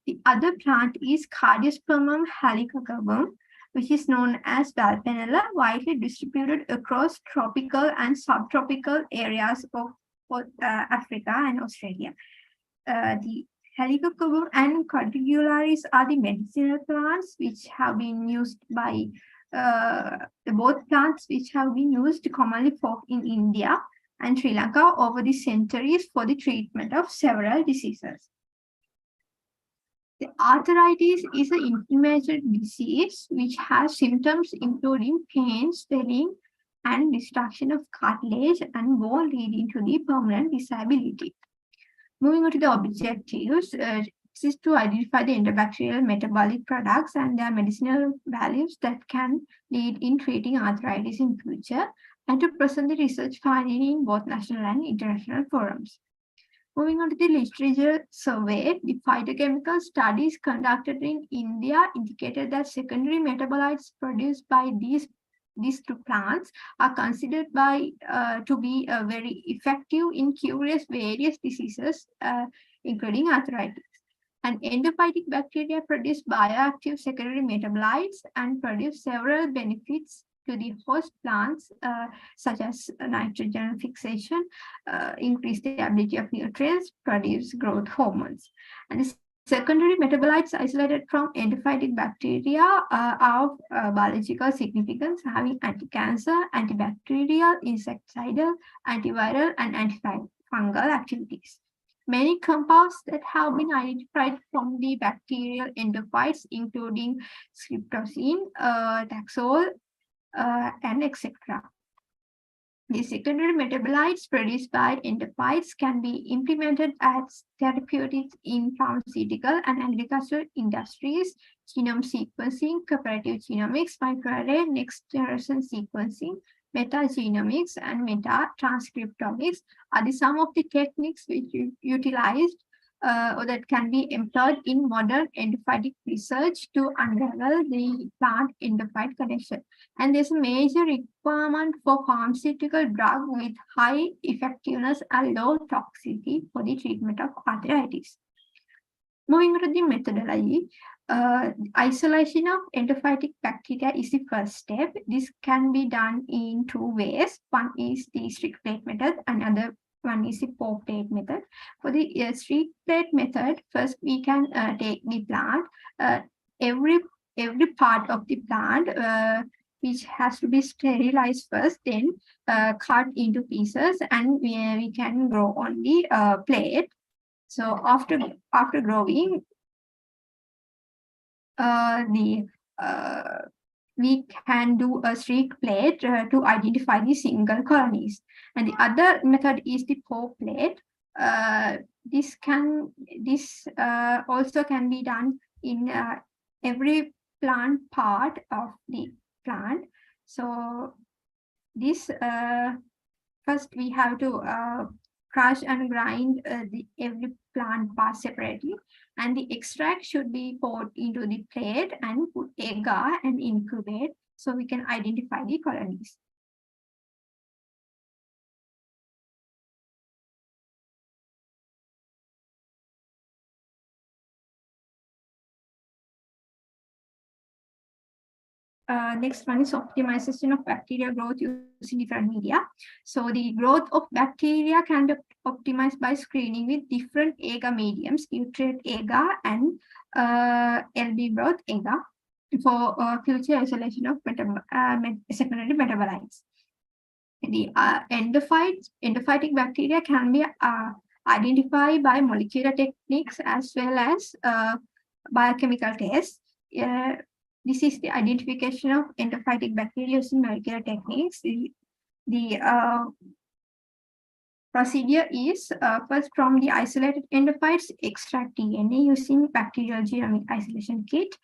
The other plant is Cardiospermum halicocarbum, which is known as Valpanella, widely distributed across tropical and subtropical areas of Africa and Australia. The Helicocarbum and Cordigularis are the medicinal plants which have been used by both plants which have been used commonly in India and Sri Lanka over the centuries for the treatment of several diseases. The arthritis is an inflammatory disease which has symptoms including pain, swelling, and destruction of cartilage and bone, leading to the permanent disability. Moving on to the objectives, this is to identify the endobacterial metabolic products and their medicinal values that can lead in treating arthritis in future, and to present the research finding in both national and international forums. Moving on to the literature survey, the phytochemical studies conducted in India indicated that secondary metabolites produced by these two plants are considered to be very effective in curing various diseases, including arthritis. And endophytic bacteria produce bioactive secondary metabolites and produce several benefits to the host plants, such as nitrogen fixation, increase the ability of nutrients, produce growth hormones. And the secondary metabolites isolated from endophytic bacteria are of biological significance, having anti-cancer, antibacterial, insecticidal, antiviral, and antifungal activities. Many compounds that have been identified from the bacterial endophytes, including scriptosine, taxol, and etc. The secondary metabolites produced by endophytes can be implemented as therapeutics in pharmaceutical and agricultural industries, genome sequencing, cooperative genomics, microarray, next-generation sequencing, metagenomics, and metatranscriptomics are some of the techniques which utilized or that can be employed in modern endophytic research to unravel the plant-endophyte connection. And there's a major requirement for pharmaceutical drug with high effectiveness and low toxicity for the treatment of arthritis. Moving on to the methodology, isolation of endophytic bacteria is the first step. This can be done in two ways. One is the strict plate method, another one is the pour plate method. For the strict plate method, first we can take the plant, every part of the plant, which has to be sterilized first, then cut into pieces, and we can grow on the plate. So after growing, we can do a streak plate to identify the single colonies. And the other method is the pour plate. This also can be done in every plant part of the plant. So this first we have to crush and grind every plant part separately, and the extract should be poured into the plate and put agar and incubate so we can identify the colonies. Next one is optimization of bacterial growth using different media. So the growth of bacteria can be optimized by screening with different agar mediums, nutrient agar and LB growth agar, for future isolation of secondary metabolites. The endophytic bacteria can be identified by molecular techniques as well as biochemical tests. This is the identification of endophytic bacteria using molecular techniques. The procedure is first, from the isolated endophytes, extract DNA using bacterial genomic isolation kit,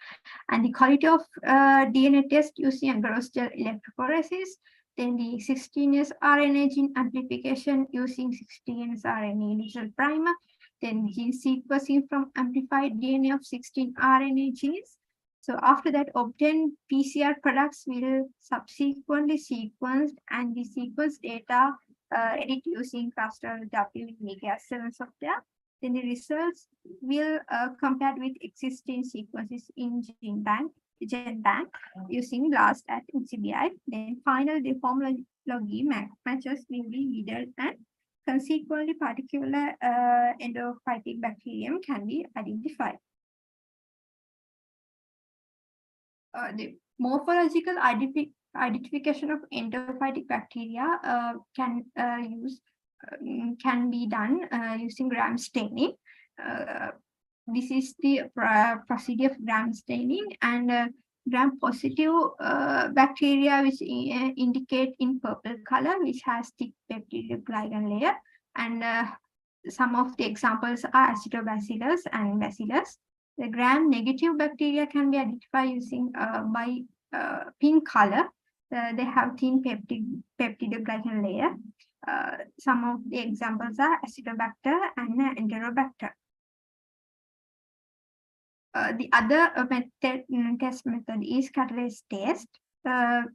and the quality of DNA test using agarose gel electrophoresis. Then the 16S RNA gene amplification using 16S RNA initial primer. Then gene sequencing from amplified DNA of 16 RNA genes. So after that, obtained PCR products will subsequently sequenced and the sequence data edit using cluster W mega7 software. Then the results will compared with existing sequences in GenBank using BLAST at NCBI. Then final the homology matches will be needed and consequently particular endophytic bacterium can be identified. The morphological identification of endophytic bacteria can be done using gram staining. This is the procedure of gram staining, and gram positive bacteria which indicate in purple color, which has thick peptidoglycan layer, and some of the examples are Acetobacillus and Bacillus. The gram-negative bacteria can be identified using by pink color. They have thin peptidoglycan layer. Some of the examples are Acetobacter and Enterobacter. The other test method is catalase test,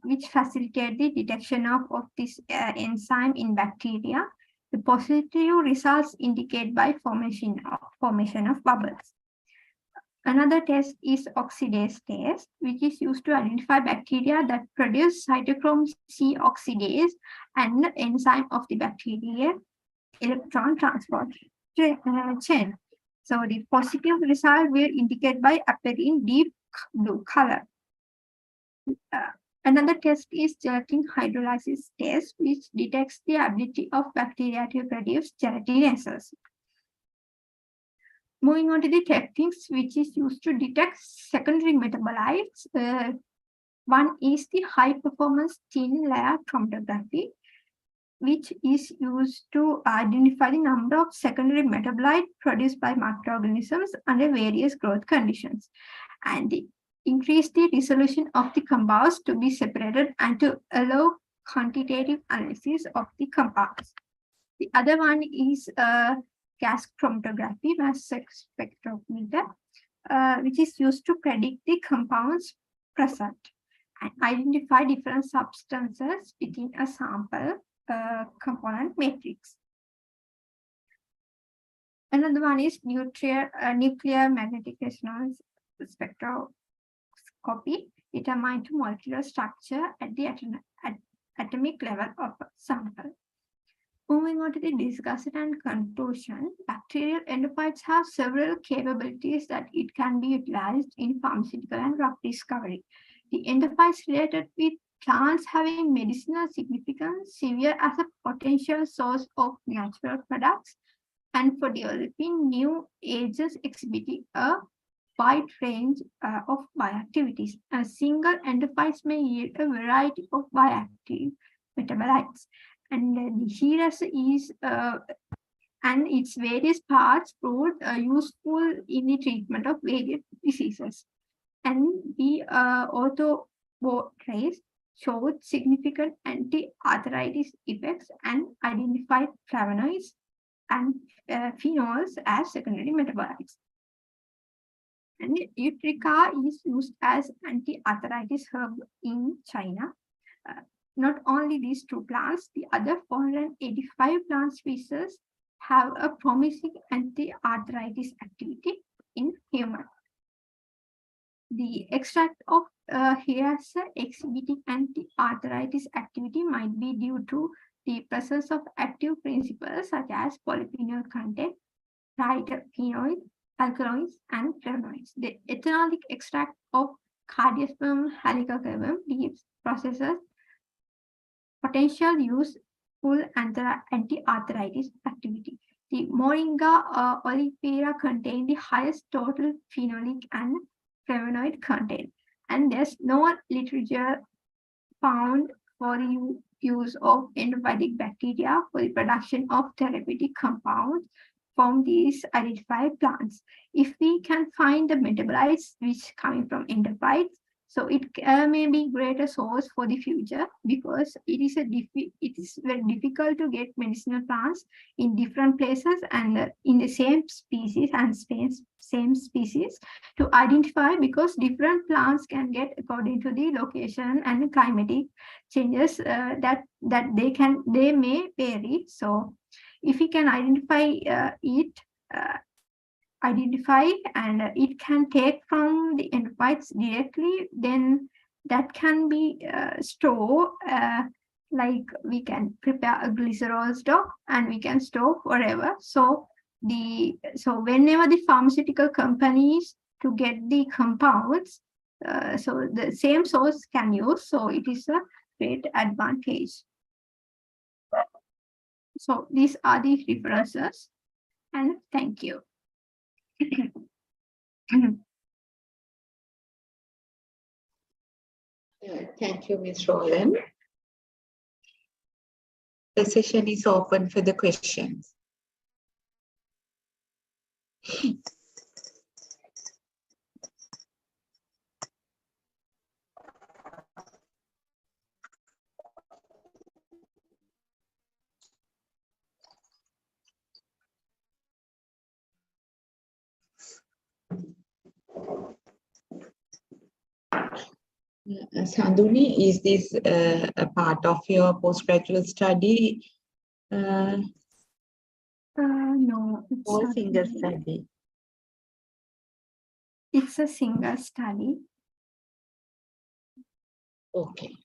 which facilitates the detection of this enzyme in bacteria. The positive results indicate by formation of bubbles. Another test is oxidase test, which is used to identify bacteria that produce cytochrome C oxidase and enzyme of the bacteria electron transport chain. So the positive result will indicate by appearing deep blue color. Another test is gelatin hydrolysis test, which detects the ability of bacteria to produce gelatineses. Moving on to the techniques which is used to detect secondary metabolites. One is the high performance thin layer chromatography, which is used to identify the number of secondary metabolites produced by microorganisms under various growth conditions, and increase the resolution of the compounds to be separated and to allow quantitative analysis of the compounds. The other one is gas chromatography, mass spectrometer, which is used to predict the compounds present and identify different substances within a sample component matrix. Another one is nuclear magnetic resonance spectroscopy, determine to molecular structure at the atomic level of a sample. Moving on to the discussion and conclusion, bacterial endophytes have several capabilities that it can be utilized in pharmaceutical and drug discovery. The endophytes related with plants having medicinal significance severe as a potential source of natural products, and for developing new agents exhibiting a wide range of bioactivities. A single endophyte may yield a variety of bioactive metabolites, and the HERAS is and its various parts proved useful in the treatment of various diseases. And the orthobotrace showed significant anti-arthritis effects and identified flavonoids and phenols as secondary metabolites. And Eutrica is used as anti-arthritis herb in China. Not only these two plants, the other 485 plant species have a promising anti-arthritis activity in humans. The extract of HERAS exhibiting anti-arthritis activity might be due to the presence of active principles such as polyphenol content, triterpenoids, alkaloids, and flavonoids. The ethanolic extract of Cardiospermum halicocarbon processes potential useful anti-arthritis activity. The Moringa oleifera contain the highest total phenolic and flavonoid content, and there's no literature found for the use of endophytic bacteria for the production of therapeutic compounds from these identified plants. If we can find the metabolites which coming from endophytes, So it may be greater source for the future, because it is very difficult to get medicinal plants in different places and in the same species and same species to identify, because different plants can get according to the location and the climatic changes that they may vary. So if we can identify and it can take from the endophytes directly, then that can be stored, like we can prepare a glycerol stock and we can store forever. So whenever the pharmaceutical companies to get the compounds, so the same source can use, so it is a great advantage. So these are the references, and thank you. Thank you, Ms. Roland. The session is open for the questions. Sanduni, is this a part of your postgraduate study? No, it's Or not single really. study? It's a single study. Okay.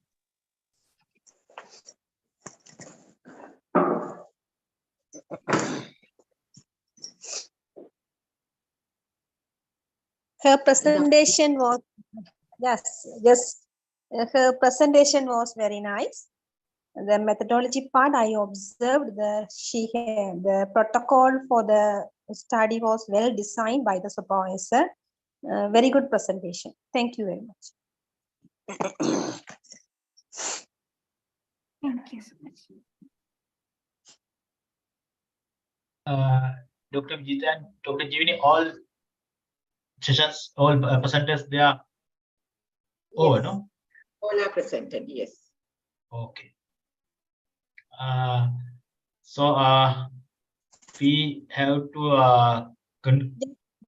Her presentation was, her presentation was very nice. The methodology part I observed, the protocol for the study was well designed by the supervisor. Very good presentation. Thank you very much. Thank you so much. Dr. Vijita and Dr. Jivini, all sessions, all presenters, they are over, Yes. no? All are presented, yes. Okay. So we have to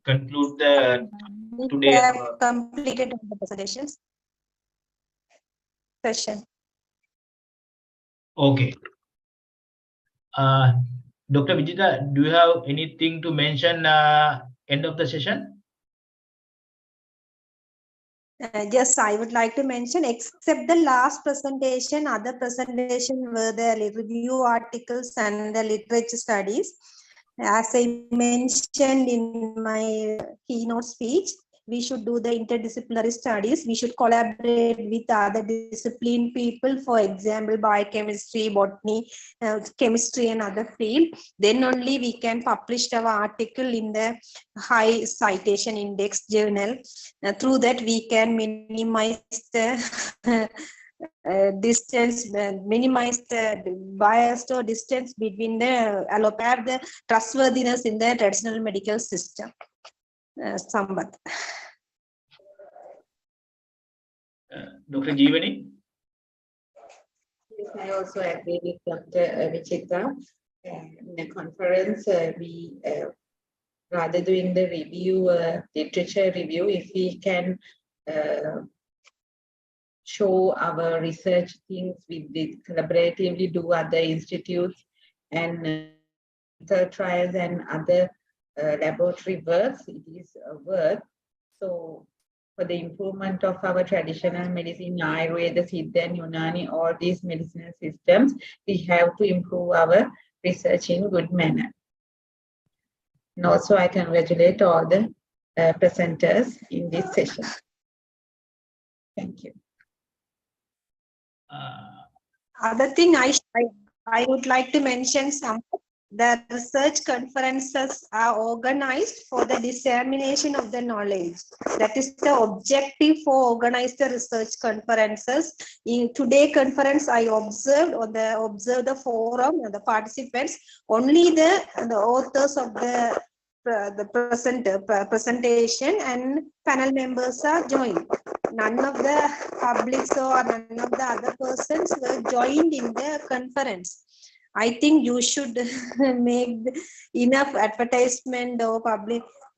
conclude the We have completed the presentations session. Okay. Dr. Vijita, do you have anything to mention end of the session? Yes, I would like to mention, except the last presentation, other presentation were the review articles and the literature studies. As I mentioned in my keynote speech, we should do the interdisciplinary studies. We should collaborate with other discipline people, for example, biochemistry, botany, chemistry, and other field. Then only we can publish our article in the high citation index journal. Through that, we can minimize the distance, minimize the bias or distance between the allopathy, the trustworthiness in the traditional medical system. Sambat. Dr. Jeevani? Yes, I also agree with Dr. Vichita. In the conference, we rather doing the review, literature review, if we can show our research things with the collaboratively do other institutes and trials and other laboratory works, it is work. So for the improvement of our traditional medicine, Ayurveda, Siddha and Unani, all these medicinal systems, we have to improve our research in good manner. And also I congratulate all the presenters in this session. Thank you. Other thing I would like to mention some. The research conferences are organized for the dissemination of the knowledge. That is the objective for organized the research conferences. In today's conference, I observed the forum and the participants, only the authors of the presentation, and panel members are joined. None of the publics or none of the other persons were joined in the conference. I think you should make enough advertisement or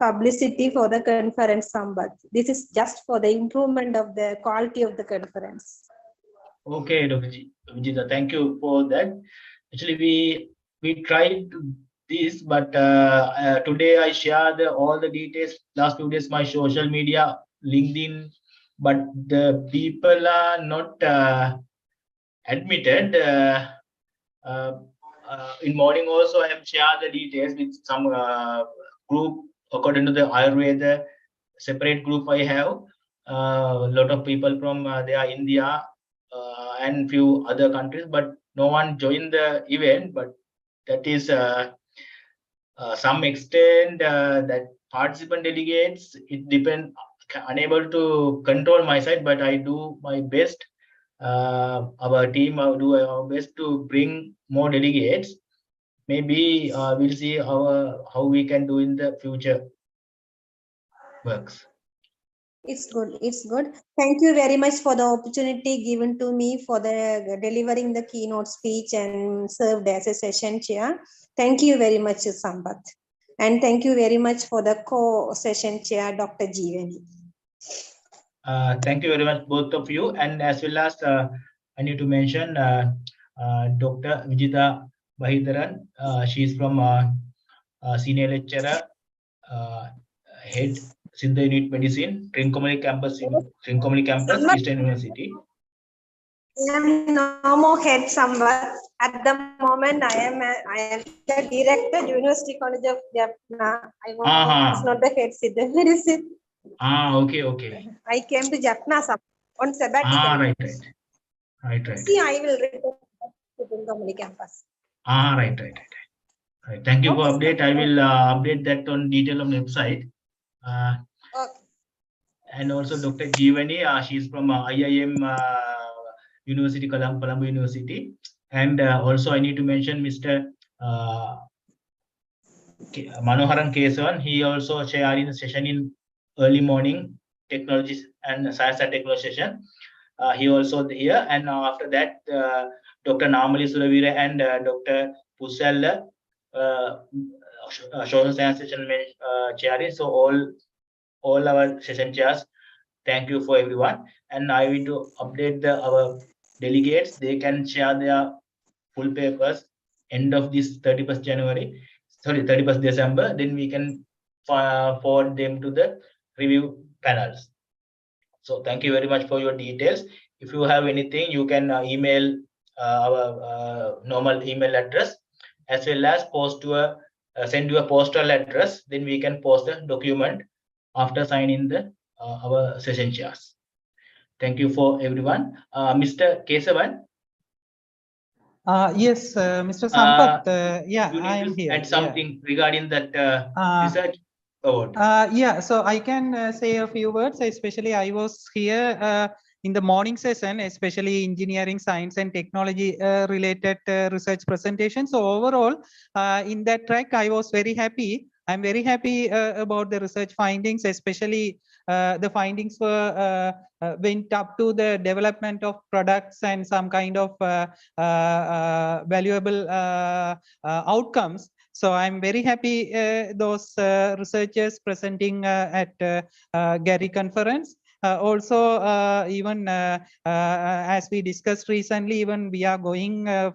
publicity for the conference, Sambat. This is just for the improvement of the quality of the conference. Okay, Dr. Vijita, thank you for that. Actually, we tried this, but today I shared all the details. Last 2 days, my social media, LinkedIn, but the people are not admitted. In morning also, I have shared the details with some group according to the Ayurveda separate group I have. A lot of people from there, India and few other countries, but no one joined the event. But that is some extent that participant delegates, it depends, unable to control my side, but I do my best. Our team do our best to bring more delegates. Maybe we'll see how we can do in the future works. It's good. It's good. Thank you very much for the opportunity given to me for the delivering the keynote speech and served as a session chair. Thank you very much, Sambat. And thank you very much for the co-session chair, Dr. Jeevani. Thank you very much, both of you. And as well as I need to mention Dr. Vijita Bahidharan. She is from senior lecturer, head Siddha Unit Medicine, Trincomalee campus, Eastern University. I am no more head somewhere. At the moment, I am the director, University College of Jaffna. I was not the head Siddha Medicine. Okay. I came to Jaffna on sabbatical. Right. See, I will return to Trincomalee campus. Right. Thank you for update. I will update that on detail on website. Okay. And also Dr. Jeevani, she is from IIM University, Colombo University. And also I need to mention Mr. Manoharan Kesavan. He also shared in the session in early morning technologies and science and technology session. He also here. And after that, Dr. Namali Suravira and Dr. Pusella, social science session chairing. So all our session chairs, thank you for everyone. And I will to update our delegates. They can share their full papers end of this 31st December. Then we can forward them to the review panels. So thank you very much for your details. If you have anything, you can email our normal email address, as well as send you a postal address. Then we can post the document after signing the our session chairs. Thank you for everyone. Mr. Kesavan. Yes, Mr. Sampath. Yeah, I am here. Add something regarding that research award. Yeah, so I can say a few words. Especially, I was here in the morning session, especially engineering, science, and technology related research presentation. So overall, in that track, I was very happy. I'm very happy about the research findings, especially the findings went up to the development of products and some kind of valuable outcomes. So I'm very happy those researchers presenting at Gary conference. Also, even as we discussed recently, even we are going